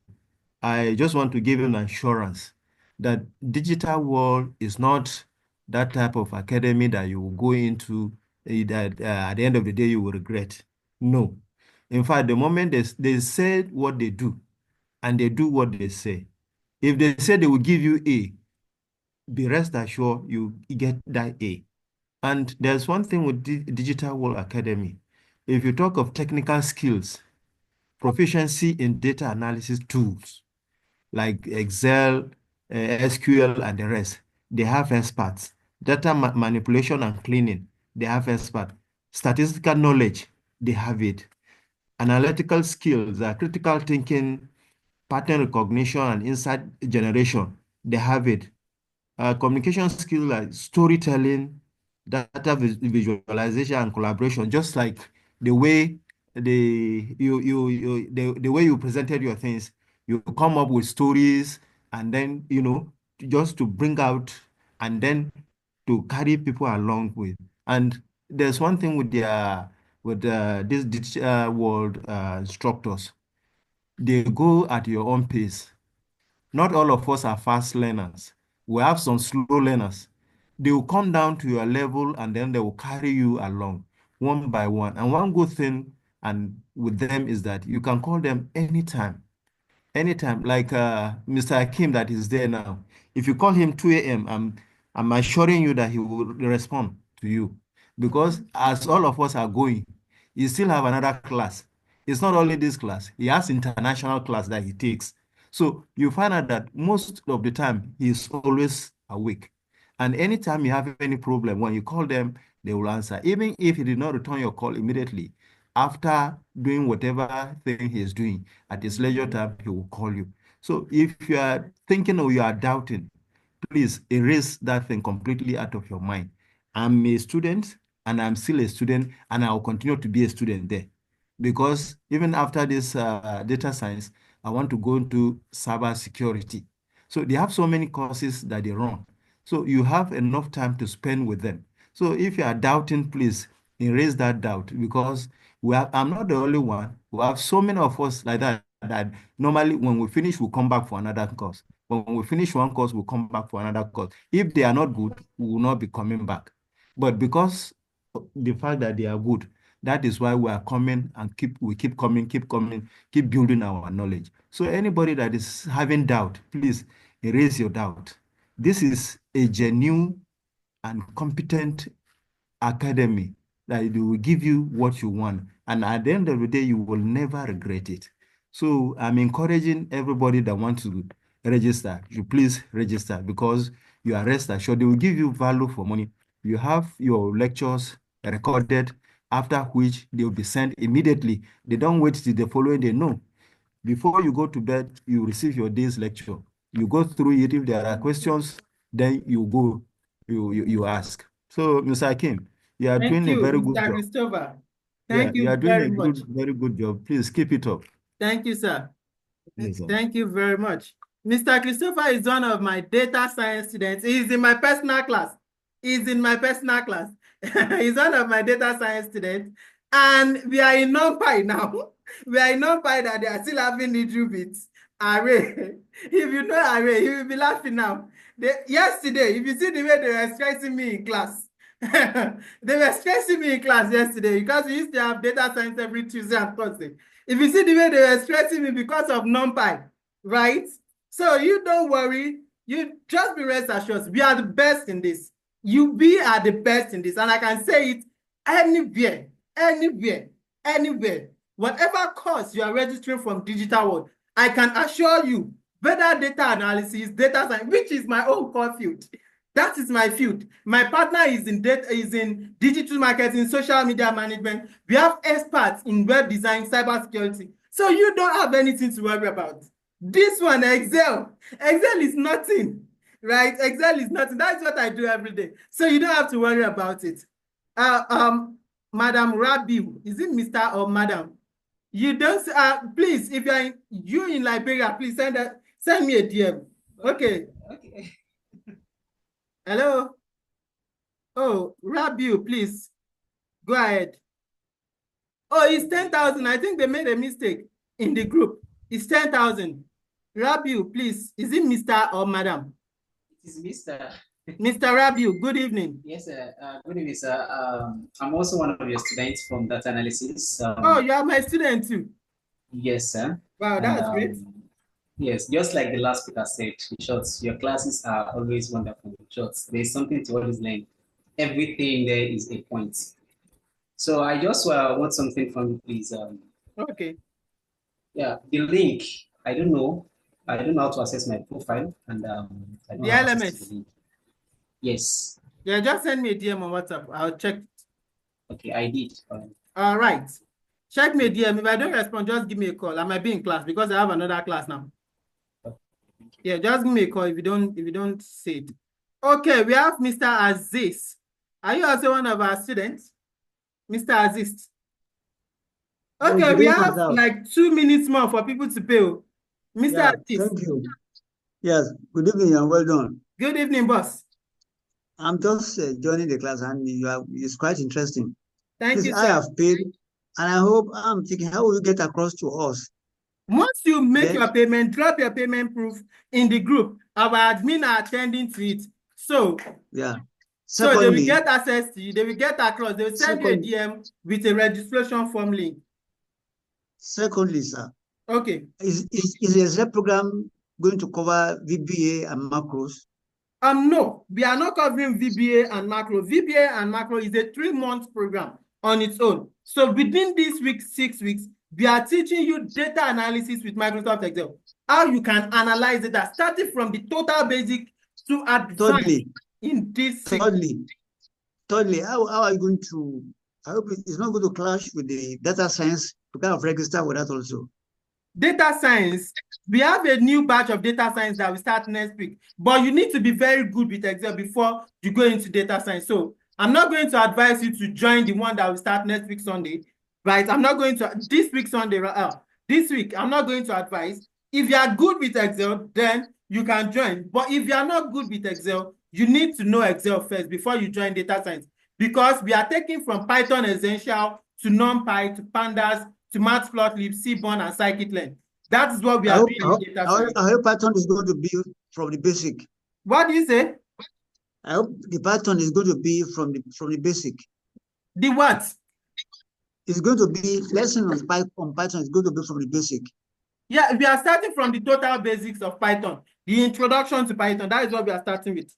Speaker 3: I just want to give him assurance that digital world is not that type of academy that you will go into that at the end of the day you will regret. No. In fact, the moment they say what they do and they do what they say, if they say they will give you A, be rest assured you get that A. And there's one thing with Digital World Academy. If you talk of technical skills, proficiency in data analysis tools, like Excel, SQL, and the rest. They have experts. Data manipulation and cleaning, they have experts. Statistical knowledge, they have it. Analytical skills, critical thinking, pattern recognition, and insight generation, they have it. Communication skills like storytelling, data visualization, and collaboration, just like the way the way you presented your things, you come up with stories and then just to bring out and then to carry people along with. And there's one thing with this digital world instructors, they go at your own pace. Not all of us are fast learners. We have some slow learners. They will come down to your level and then they will carry you along one by one. And one good thing and with them is that you can call them anytime. Anytime, like Mr. Akim that is there now. If you call him 2 a.m., I'm assuring you that he will respond to you. Because as all of us are going, he still have another class. It's not only this class, he has international class that he takes. So you find out that most of the time he is always awake. And anytime you have any problem, when you call them, they will answer. Even if he did not return your call immediately, After doing whatever thing he is doing, at his leisure time, he will call you. So if you are thinking or you are doubting, please erase that thing completely out of your mind. I'm a student and I'm still a student and I'll continue to be a student there. Because even after this data science, I want to go into cyber security. So they have so many courses that they run. So you have enough time to spend with them. So if you are doubting, please erase that doubt because I'm not the only one. We have so many of us like that normally when we finish, we'll come back for another course. When we finish one course, we'll come back for another course. If they are not good, we will not be coming back. But because the fact that they are good, that is why we are coming and keep coming, keep building our knowledge. So anybody that is having doubt, please erase your doubt. This is a genuine and competent academy that it will give you what you want. And at the end of the day, you will never regret it. So I'm encouraging everybody that wants to register, you please register because you are rest assured they will give you value for money. You have your lectures recorded, after which they will be sent immediately. They don't wait till the following day. No. Before you go to bed, you receive your day's lecture. You go through it. If there are questions, then you go, you ask. So, Mr. Akim, you are
Speaker 1: Thank
Speaker 3: doing a
Speaker 1: you,
Speaker 3: very good
Speaker 1: Mr.
Speaker 3: job.
Speaker 1: Christopher.
Speaker 3: Yeah,
Speaker 1: Thank
Speaker 3: you
Speaker 1: you
Speaker 3: are doing
Speaker 1: very
Speaker 3: a
Speaker 1: much.
Speaker 3: very good job. Please keep it up.
Speaker 1: Thank you, sir.
Speaker 3: Yes, sir.
Speaker 1: Thank you very much. Mr. Christopher is one of my data science students. He's in my personal class. He's in my personal class. He's one of my data science students. And we are in NumPy now. We are in NumPy that they are still having little bits. Array. If you know Array, you will be laughing now. Yesterday, if you see the way they were stressing me in class, they were stressing me in class yesterday because we used to have data science every Tuesday and Thursday. If you see the way they were stressing me because of NumPy, right? So you don't worry. You just be rest assured. We are the best in this. We are the best in this. And I can say it anywhere, anywhere, anywhere. Whatever course you are registering from digital world, I can assure you, better data analysis, data science, which is my own core field. That is my field. My partner is in digital marketing, social media management. We have experts in web design, cybersecurity. So you don't have anything to worry about. This one, Excel. Excel is nothing, right? Excel is nothing. That's what I do every day. So you don't have to worry about it. Madam Rabiu, is it Mr. or Madam? You don't, please, if you're in Liberia, please send me a DM. Okay.
Speaker 4: Okay.
Speaker 1: Hello. Oh, Rabiu, please go ahead. Oh, it's 10,000. I think they made a mistake in the group. It's 10,000. Rabiu, please. Is it Mr. or Madam?
Speaker 4: It is Mr.
Speaker 1: Mr. Rabiu, good evening.
Speaker 4: Yes, sir. Good evening, sir. I'm also one of your students from data analysis.
Speaker 1: Oh, you are my student too.
Speaker 4: Yes, sir.
Speaker 1: Wow, that's great.
Speaker 4: Yes, just like the last speaker said, in short, your classes are always wonderful. In short, there's something to always learn. Everything there is a point. So I just want something from you, please.
Speaker 1: Okay.
Speaker 4: Yeah, the link. I don't know. I don't know how to access my profile, and I don't
Speaker 1: The
Speaker 4: have access to
Speaker 1: LMS.
Speaker 4: the link. Yes.
Speaker 1: Yeah, just send me a DM on WhatsApp. I'll check it.
Speaker 4: Okay, I did.
Speaker 1: All right. Check me a DM. If I don't respond, just give me a call. I might be in class because I have another class now. Yeah, just give me a call if you don't say it. Okay, we have Mr. Aziz. Are you also one of our students? Mr. Aziz. Okay, we have like 2 minutes more for people to pay. Mr.
Speaker 5: Yeah,
Speaker 1: Aziz.
Speaker 5: thank you. Yes, good evening and well done.
Speaker 1: Good evening, boss.
Speaker 5: I'm just joining the class and it's quite interesting.
Speaker 1: Thank you,
Speaker 5: I
Speaker 1: sir.
Speaker 5: have paid and I hope I'm thinking, how will you get across to us?
Speaker 1: Once you make
Speaker 5: Then,
Speaker 1: your payment, drop your payment proof in the group. Our admin are attending to it. So,
Speaker 5: yeah.
Speaker 1: so they will
Speaker 5: Secondly,
Speaker 1: get access to you. They will get across. They will send you a DM with a registration form link.
Speaker 5: secondly, sir,
Speaker 1: Okay.
Speaker 5: is the Excel program going to cover VBA and macros?
Speaker 1: No, we are not covering VBA and macro. VBA and macro is a 3-month program on its own. So within this week, 6 weeks, we are teaching you data analysis with Microsoft Excel. How you can analyze data, starting from the total basic to advanced in this.
Speaker 5: Thirdly, how are you going to I hope it's not going to clash with the data science to kind of register with that also.
Speaker 1: Data science, we have a new batch of data science that will start next week, but you need to be very good with Excel before you go into data science. So I'm not going to advise you to join the one that will start next week Sunday, right? I'm not going to this week Sunday. This week I'm not going to advise. If you are good with Excel, then you can join. But if you are not good with Excel, you need to know Excel first before you join data science, because we are taking from Python Essential to NumPy to Pandas to Matplotlib, Seaborn, and Scikit-learn. That is what we
Speaker 5: I
Speaker 1: are
Speaker 5: hope,
Speaker 1: doing in data science.
Speaker 5: I hope Python is going to be from the basic.
Speaker 1: What do you say?
Speaker 5: I hope the Python is going to be from the basic.
Speaker 1: The what?
Speaker 5: It's going to be lesson on Python is going to be from the basic.
Speaker 1: Yeah, we are starting from the total basics of Python, the introduction to Python. That is what we are starting with.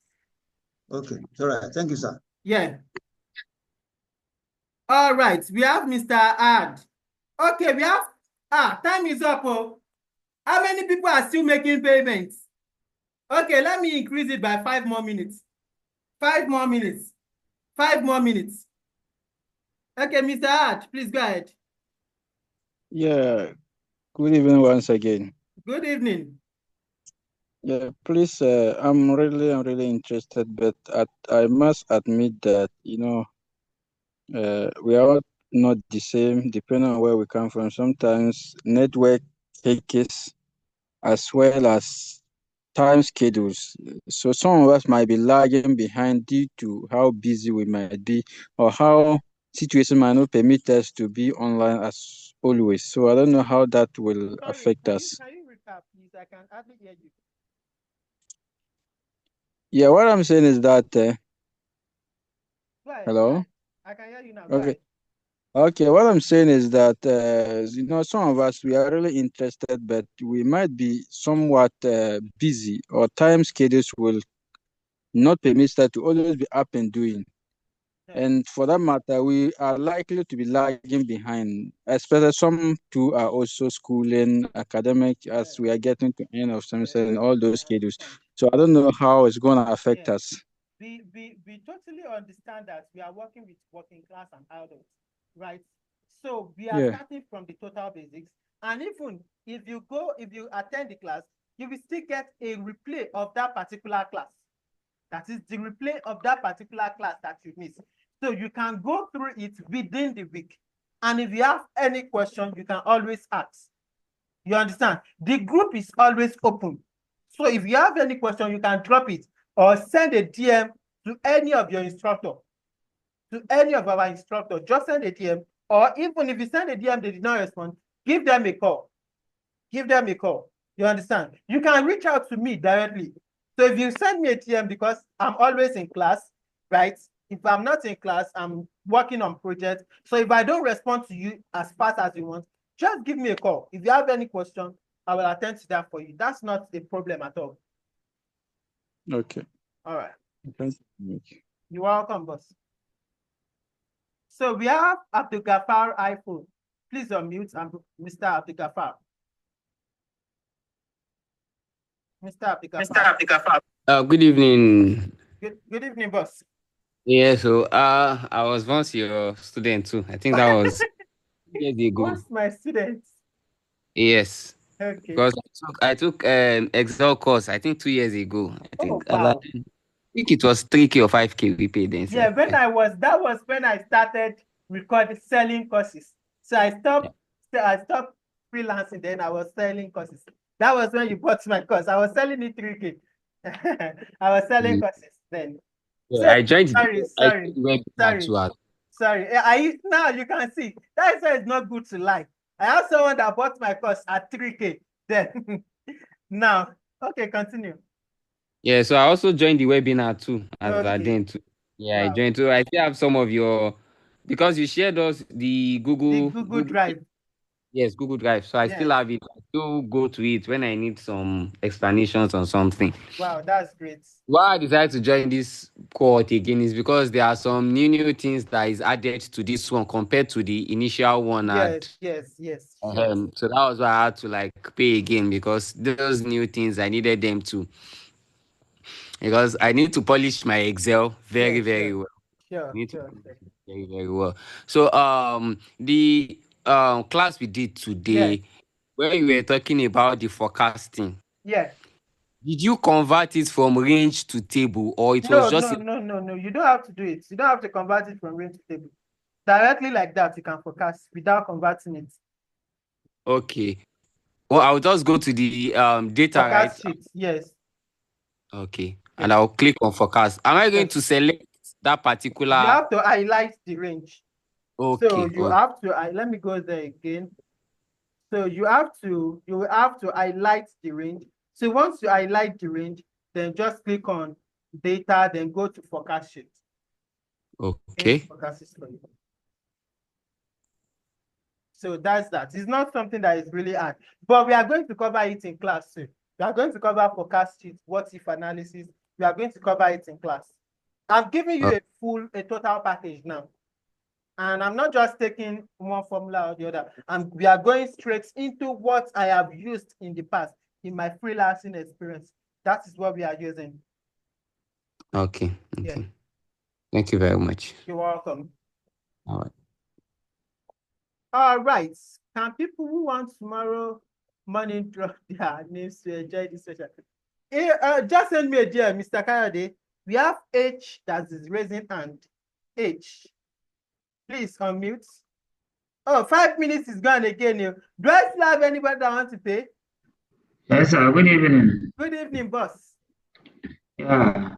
Speaker 5: Okay, all right. Thank you, sir.
Speaker 1: Yeah. All right, we have Mr. Ad. Okay, we have, time is up. Oh. How many people are still making payments? Okay, let me increase it by 5 more minutes. 5 more minutes. 5 more minutes. Okay, Mr. Ad, please go ahead.
Speaker 2: Yeah, good evening once again.
Speaker 1: Good evening.
Speaker 2: Yeah, please, I'm really interested, but I must admit that, we are all not the same depending on where we come from. Sometimes network hiccups as well as time schedules. So some of us might be lagging behind due to how busy we might be or how situation might not permit us to be online as always. So I don't know how that will
Speaker 1: Sorry,
Speaker 2: affect us.
Speaker 1: can you recap, please? I can hardly hear you.
Speaker 2: Yeah, what I'm saying is that
Speaker 1: Go ahead, go
Speaker 2: hello?
Speaker 1: ahead. I can hear you now. Go
Speaker 2: Okay.
Speaker 1: ahead.
Speaker 2: Okay, what I'm saying is that some of us we are really interested, but we might be somewhat busy, or time schedules will not permit us to always be up and doing.
Speaker 1: Yeah.
Speaker 2: And for that matter, we are likely to be lagging behind, especially some too are also schooling, academic, as we are getting to end of semester and all those schedules. So I don't know how it's going to affect us.
Speaker 1: We totally understand that we are working with working class and adults, right? So we are
Speaker 2: Yeah.
Speaker 1: starting from the total basics. And even if you attend the class, you will still get a replay of that particular class. That is the replay of that particular class that you missed. So you can go through it within the week. And if you have any question, you can always ask. You understand? The group is always open. So if you have any question, you can drop it or send a DM to any of your instructor, to any of our instructor. Just send a DM, or even if you send a DM, they did not respond, give them a call. Give them a call. You understand? You can reach out to me directly. So if you send me a DM, because I'm always in class, right? If I'm not in class, I'm working on projects. So if I don't respond to you as fast as you want, just give me a call. If you have any question, I will attend to that for you. That's not a problem at all.
Speaker 2: Okay.
Speaker 1: All right.
Speaker 2: Thank you.
Speaker 1: You're welcome, boss. So we have Abdul Gafar iPhone. Please unmute, Mr. Abdul Gafar. Mr. Abdul Gafar.
Speaker 6: Good evening.
Speaker 1: Good evening, boss.
Speaker 6: Yeah, so I was once your student too. I think that was years ago.
Speaker 1: What's my students?
Speaker 6: Yes.
Speaker 1: Okay.
Speaker 6: Because I took Excel course, I think 2 years ago. I think
Speaker 1: wow.
Speaker 6: I think it was 3K or 5K we paid then.
Speaker 1: Yeah, that was when I started selling courses. So I stopped freelancing, then I was selling courses. That was when you bought my course. I was selling it 3K. I was selling courses then.
Speaker 6: Yeah,
Speaker 1: So,
Speaker 6: I joined
Speaker 1: sorry. Sorry. Now you can see. That's why it's not good to lie. I have someone that bought my course at 3K. Then now, okay, continue.
Speaker 6: Yeah, so I also joined the webinar too as I did too. Yeah,
Speaker 1: Wow.
Speaker 6: I joined too. I still have some of your, because you shared us the Google
Speaker 1: Drive.
Speaker 6: Yes, Google Drive. So I still have it. I still go to it when I need some explanations on something.
Speaker 1: Wow, that's great.
Speaker 6: Why I decided to join this cohort again is because there are some new things that is added to this one compared to the initial one.
Speaker 1: Yes.
Speaker 6: Sure. So that was why I had to like pay again, because those new things I needed them to, because I need to polish my Excel very well. You need to
Speaker 1: Sure.
Speaker 6: very, very well. So the class we did today, where you were talking about the forecasting,
Speaker 1: Yeah.
Speaker 6: did you convert it from range to table, or it was
Speaker 1: No.
Speaker 6: just
Speaker 1: You don't have to do it. You don't have to convert it from range to table. Directly like that, you can forecast without converting it.
Speaker 6: okay? Well, I'll just go to the data, right?
Speaker 1: Forecast sheet, yes.
Speaker 6: Okay, and
Speaker 1: Yes.
Speaker 6: I'll click on forecast. Am I going
Speaker 1: Yes.
Speaker 6: to select that
Speaker 1: You
Speaker 6: particular?
Speaker 1: have to highlight the range. So
Speaker 6: Okay,
Speaker 1: you have to, let me go there again. So you will have to highlight the range. So once you highlight the range, then just click on data, then go to forecast sheet.
Speaker 6: okay.
Speaker 1: Forecast is for you. So that's that. It's not something that is really hard, but we are going to cover it in class too. We are going to cover forecast sheet, what if analysis. We are going to cover it in class. I'm giving you a total package now. And I'm not just taking one formula or the other. And we are going straight into what I have used in the past in my freelancing experience. That is what we are using.
Speaker 6: Okay.
Speaker 1: Yeah.
Speaker 6: Thank you very much.
Speaker 1: You're welcome.
Speaker 6: All right.
Speaker 1: All right. Can people who want tomorrow morning drop their names to enjoy this session? Just send me a DM, Mr. Kayode. We have H that is raising hand. H. Please unmute. Oh, 5 minutes is gone again. Do I still have anybody that wants to pay?
Speaker 7: Yes, sir. Good evening.
Speaker 1: Good evening, boss.
Speaker 7: Yeah.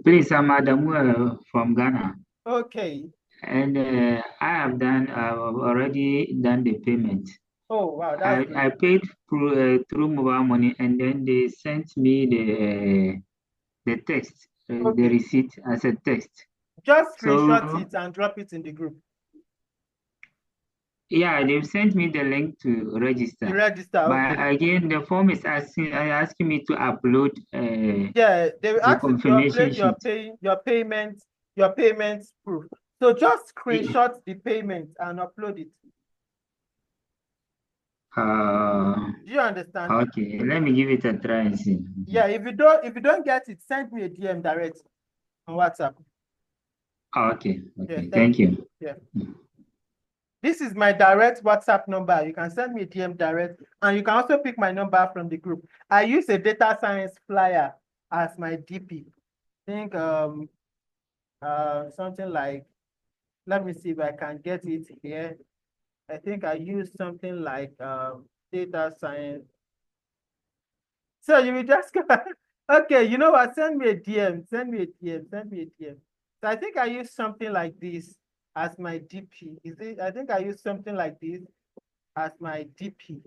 Speaker 7: Please, I'm Adamu from Ghana,
Speaker 1: Okay.
Speaker 7: and I have already done the payment.
Speaker 1: Oh, wow, that's good.
Speaker 7: I paid through mobile money, and then they sent me the text, the receipt as a text.
Speaker 1: Just screenshot it and drop it in the group.
Speaker 7: Yeah, they've sent me the link to register.
Speaker 1: To register,
Speaker 7: but
Speaker 1: okay.
Speaker 7: again, the form is asking me to upload.
Speaker 1: Yeah, they will ask you to
Speaker 7: confirmation
Speaker 1: upload your payment proof. So just screenshot the payment and upload it. Do you understand?
Speaker 7: Okay, let me give it a try and see.
Speaker 1: Yeah, if you don't get it, send me a DM direct on WhatsApp.
Speaker 7: Okay,
Speaker 1: Yeah,
Speaker 7: thank you.
Speaker 1: Yeah. This is my direct WhatsApp number. You can send me a DM direct, and you can also pick my number from the group. I use a data science flyer as my DP. I think something like, let me see if I can get it here. I think I use something like data science. So you will just go, okay, you know what? Send me a DM. So I think I use something like this as my DP. I think I use something like this as my DP.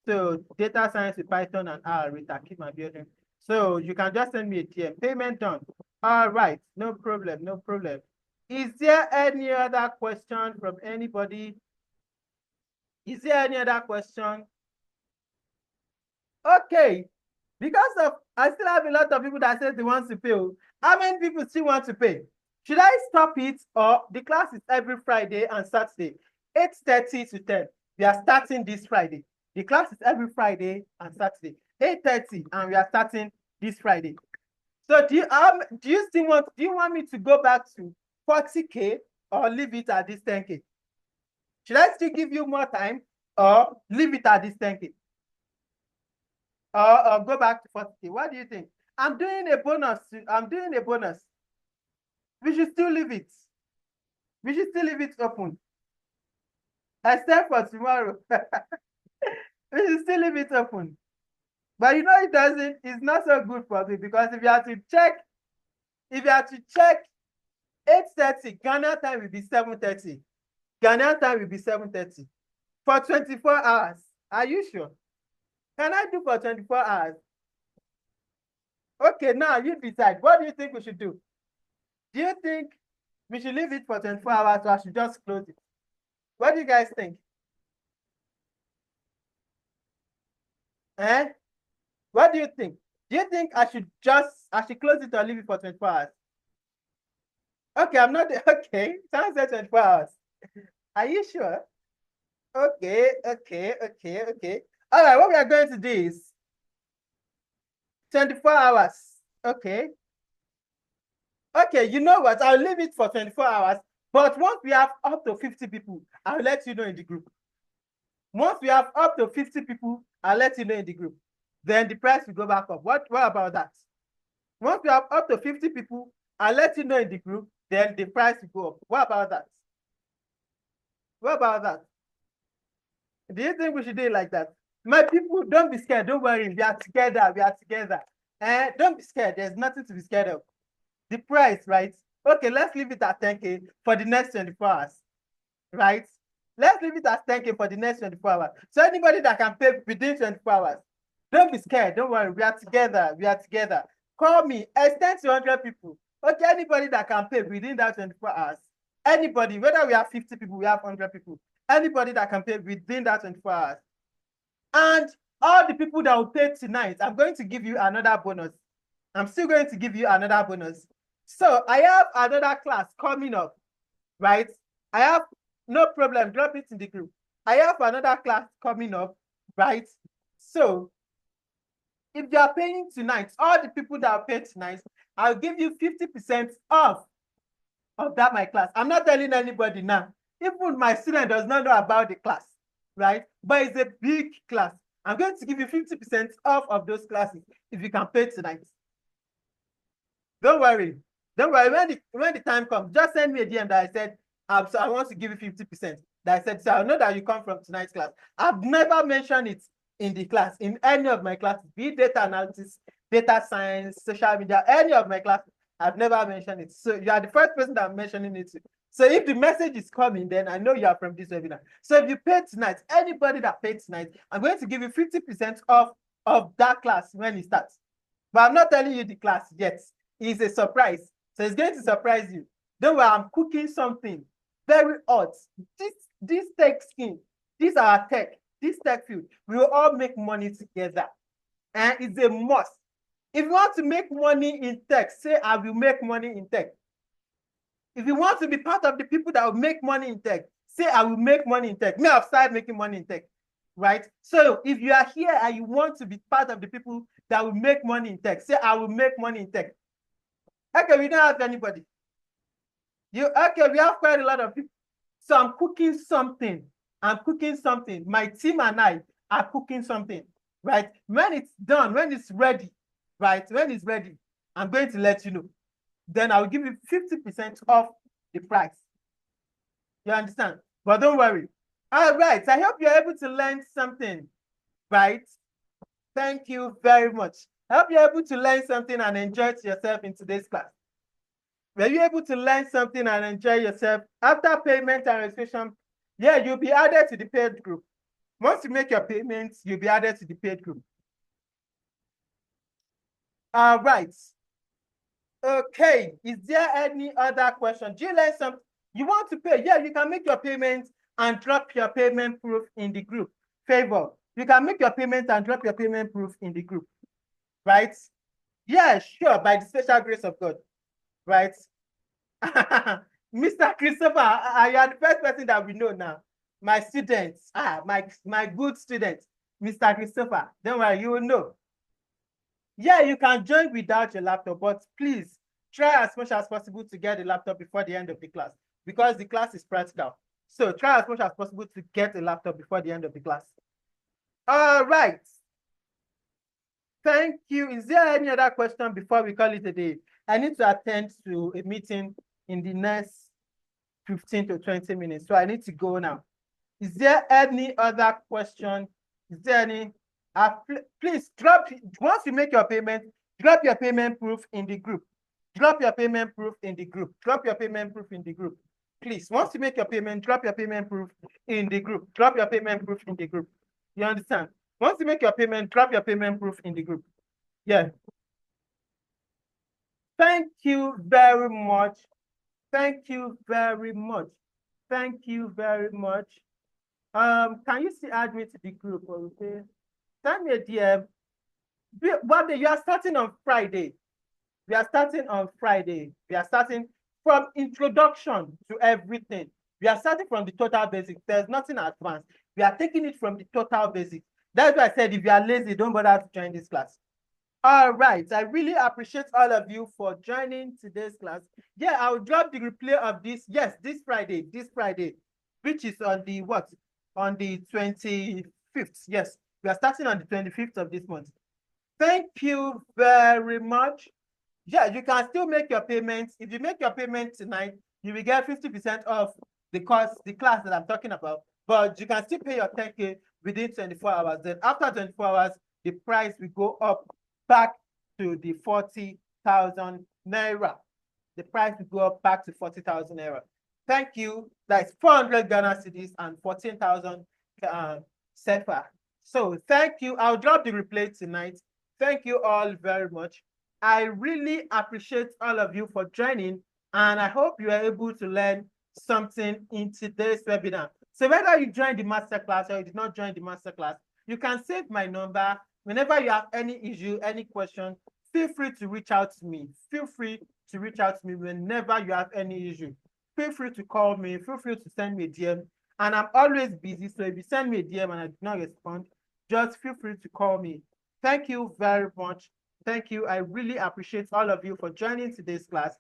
Speaker 1: So data science with Python and R with Akim Abiodun. So you can just send me a DM. Payment done. All right, no problem. Is there any other question from anybody? Is there any other question? Okay, because I still have a lot of people that say they want to pay. How many people still want to pay? Should I stop it, or the class is every Friday and Saturday, 8:30 to 10? We are starting this Friday. The class is every Friday and Saturday, 8:30, and we are starting this Friday. So do you want me to go back to 40K or leave it at this 10K? Should I still give you more time or leave it at this 10K? Or go back to 40K? What do you think? I'm doing a bonus. We should still leave it. We should still leave it open. Except for tomorrow. We should still leave it open. But you know, it's not so good for me, because if you have to check 8:30, Ghana time will be 7:30. Ghana time will be 7:30 for 24 hours. Are you sure? Can I do for 24 hours? Okay, now you decide. What do you think we should do? Do you think we should leave it for 24 hours, or I should just close it? What do you guys think? What do you think? Do you think I should close it or leave it for 24 hours? Okay, I'm not okay. Sounds like 24 hours. Are you sure? Okay. All right, what we are going to do is 24 hours. Okay. Okay, you know what? I'll leave it for 24 hours. But once we have up to 50 people, I'll let you know in the group. Once we have up to 50 people, I'll let you know in the group. Then the price will go back up. What about that? Once we have up to 50 people, I'll let you know in the group. Then the price will go up. What about that? What about that? Do you think we should do it like that? My people, don't be scared. Don't worry. We are together. We are together. Don't be scared. There's nothing to be scared of. The price, right? Okay, let's leave it at 10K for the next 24 hours, right? Let's leave it at 10K for the next 24 hours. So anybody that can pay within 24 hours, don't be scared. Don't worry. We are together. We are together. Call me. Extend to 100 people. Okay, anybody that can pay within that 24 hours, anybody, whether we have 50 people, we have 100 people, anybody that can pay within that 24 hours. And all the people that will pay tonight, I'm going to give you another bonus. I'm still going to give you another bonus. So I have another class coming up, right? I have no problem, drop it in the group. I have another class coming up, right? So if you are paying tonight, all the people that are paid tonight, I'll give you 50% off of that my class. I'm not telling anybody now. Even my student does not know about the class, right? But it's a big class. I'm going to give you 50% off of those classes if you can pay tonight. Don't worry. Don't worry. When the time comes, just send me a DM that I said, so I want to give you 50%. That I said, so I know that you come from tonight's class. I've never mentioned it in the class, in any of my classes, be it data analysis, data science, social media, any of my classes. I've never mentioned it. So you are the first person that I'm mentioning it to. So if the message is coming, then I know you are from this webinar. So if you pay tonight, anybody that paid tonight, I'm going to give you 50% off of that class when it starts. But I'm not telling you the class yet. It's a surprise. So it's going to surprise you. Don't worry, I'm cooking something very hot. This tech skin, this our tech, this tech field, we will all make money together. And it's a must. If you want to make money in tech, say I will make money in tech. If you want to be part of the people that will make money in tech, say I will make money in tech. Me, I've started making money in tech, right? So if you are here and you want to be part of the people that will make money in tech, say I will make money in tech. Okay, we don't have anybody. Okay, we have quite a lot of people. So I'm cooking something. I'm cooking something. My team and I are cooking something, right? When it's done, when it's ready, right? When it's ready, I'm going to let you know. Then I'll give you 50% off the price. You understand? But don't worry. All right. I hope you're able to learn something, right? Thank you very much. I hope you're able to learn something and enjoy yourself in today's class. Were you able to learn something and enjoy yourself? After payment and registration, yeah, you'll be added to the paid group. Once you make your payments, you'll be added to the paid group. All right. Okay. Is there any other question? Do you learn something? You want to pay? Yeah, you can make your payment and drop your payment proof in the group. Favor. You can make your payment and drop your payment proof in the group. Right? Yeah, sure. By the special grace of God. Right? Mr. Christopher, you are the first person that we know now. My students, my good student, Mr. Christopher. Don't worry, you will know. Yeah, you can join without your laptop, but please try as much as possible to get a laptop before the end of the class because the class is practical. So try as much as possible to get a laptop before the end of the class. All right. Thank you. Is there any other question before we call it a day? I need to attend to a meeting in the next 15 to 20 minutes. So I need to go now. Is there any other question? Is there any? Please drop, once you make your payment, drop your payment proof in the group. Drop your payment proof in the group. Drop your payment proof in the group. Please, once you make your payment, drop your payment proof in the group. Drop your payment proof in the group. You understand? Once you make your payment, drop your payment proof in the group. Yeah. Thank you very much. Thank you very much. Thank you very much. Can you still add me to the group? Okay. Send me a DM. But you are starting on Friday. We are starting on Friday. We are starting from introduction to everything. We are starting from the total basics. There's nothing advanced. We are taking it from the total basics. That's why I said if you are lazy, don't bother to join this class. All right. I really appreciate all of you for joining today's class. Yeah, I'll drop the replay of this. Yes, this Friday, which is on the what? On the 25th. Yes, we are starting on the 25th of this month. Thank you very much. Yeah, you can still make your payments. If you make your payment tonight, you will get 50% off the class that I'm talking about. But you can still pay your 10K within 24 hours. Then after 24 hours, the price will go up back to the 40,000 naira. The price will go up back to 40,000 naira. Thank you. That's 400 Ghana cedis and 14,000 CFA. So thank you. I'll drop the replay tonight. Thank you all very much. I really appreciate all of you for joining, and I hope you are able to learn something in today's webinar. So whether you joined the masterclass or you did not join the masterclass, you can save my number. Whenever you have any issue, any question, feel free to reach out to me. Feel free to reach out to me whenever you have any issue. Feel free to call me. Feel free to send me a DM. And I'm always busy, so if you send me a DM and I do not respond, just feel free to call me. Thank you very much. Thank you. I really appreciate all of you for joining today's class.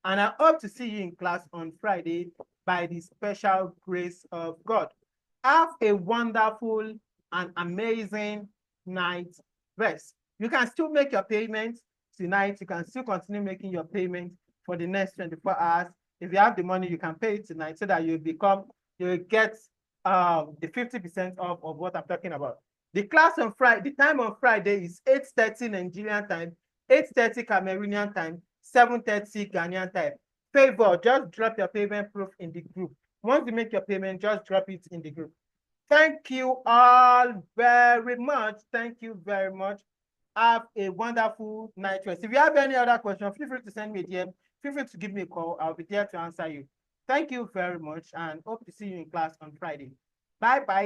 Speaker 1: And I hope to see you in class on Friday by the special grace of God. Have a wonderful and amazing night rest. You can still make your payments tonight. You can still continue making your payment for the next 24 hours. If you have the money, you can pay it tonight so that you'll get the 50% off of what I'm talking about. The class on Friday, the time on Friday is 8:30 Nigerian time, 8:30 Cameroonian time, 7:30 Ghanaian time. Favor, just drop your payment proof in the group. Once you make your payment, just drop it in the group. Thank you all very much. Thank you very much. Have a wonderful night rest. If you have any other question, feel free to send me a DM. Feel free to give me a call. I'll be there to answer you. Thank you very much and hope to see you in class on Friday. Bye-bye.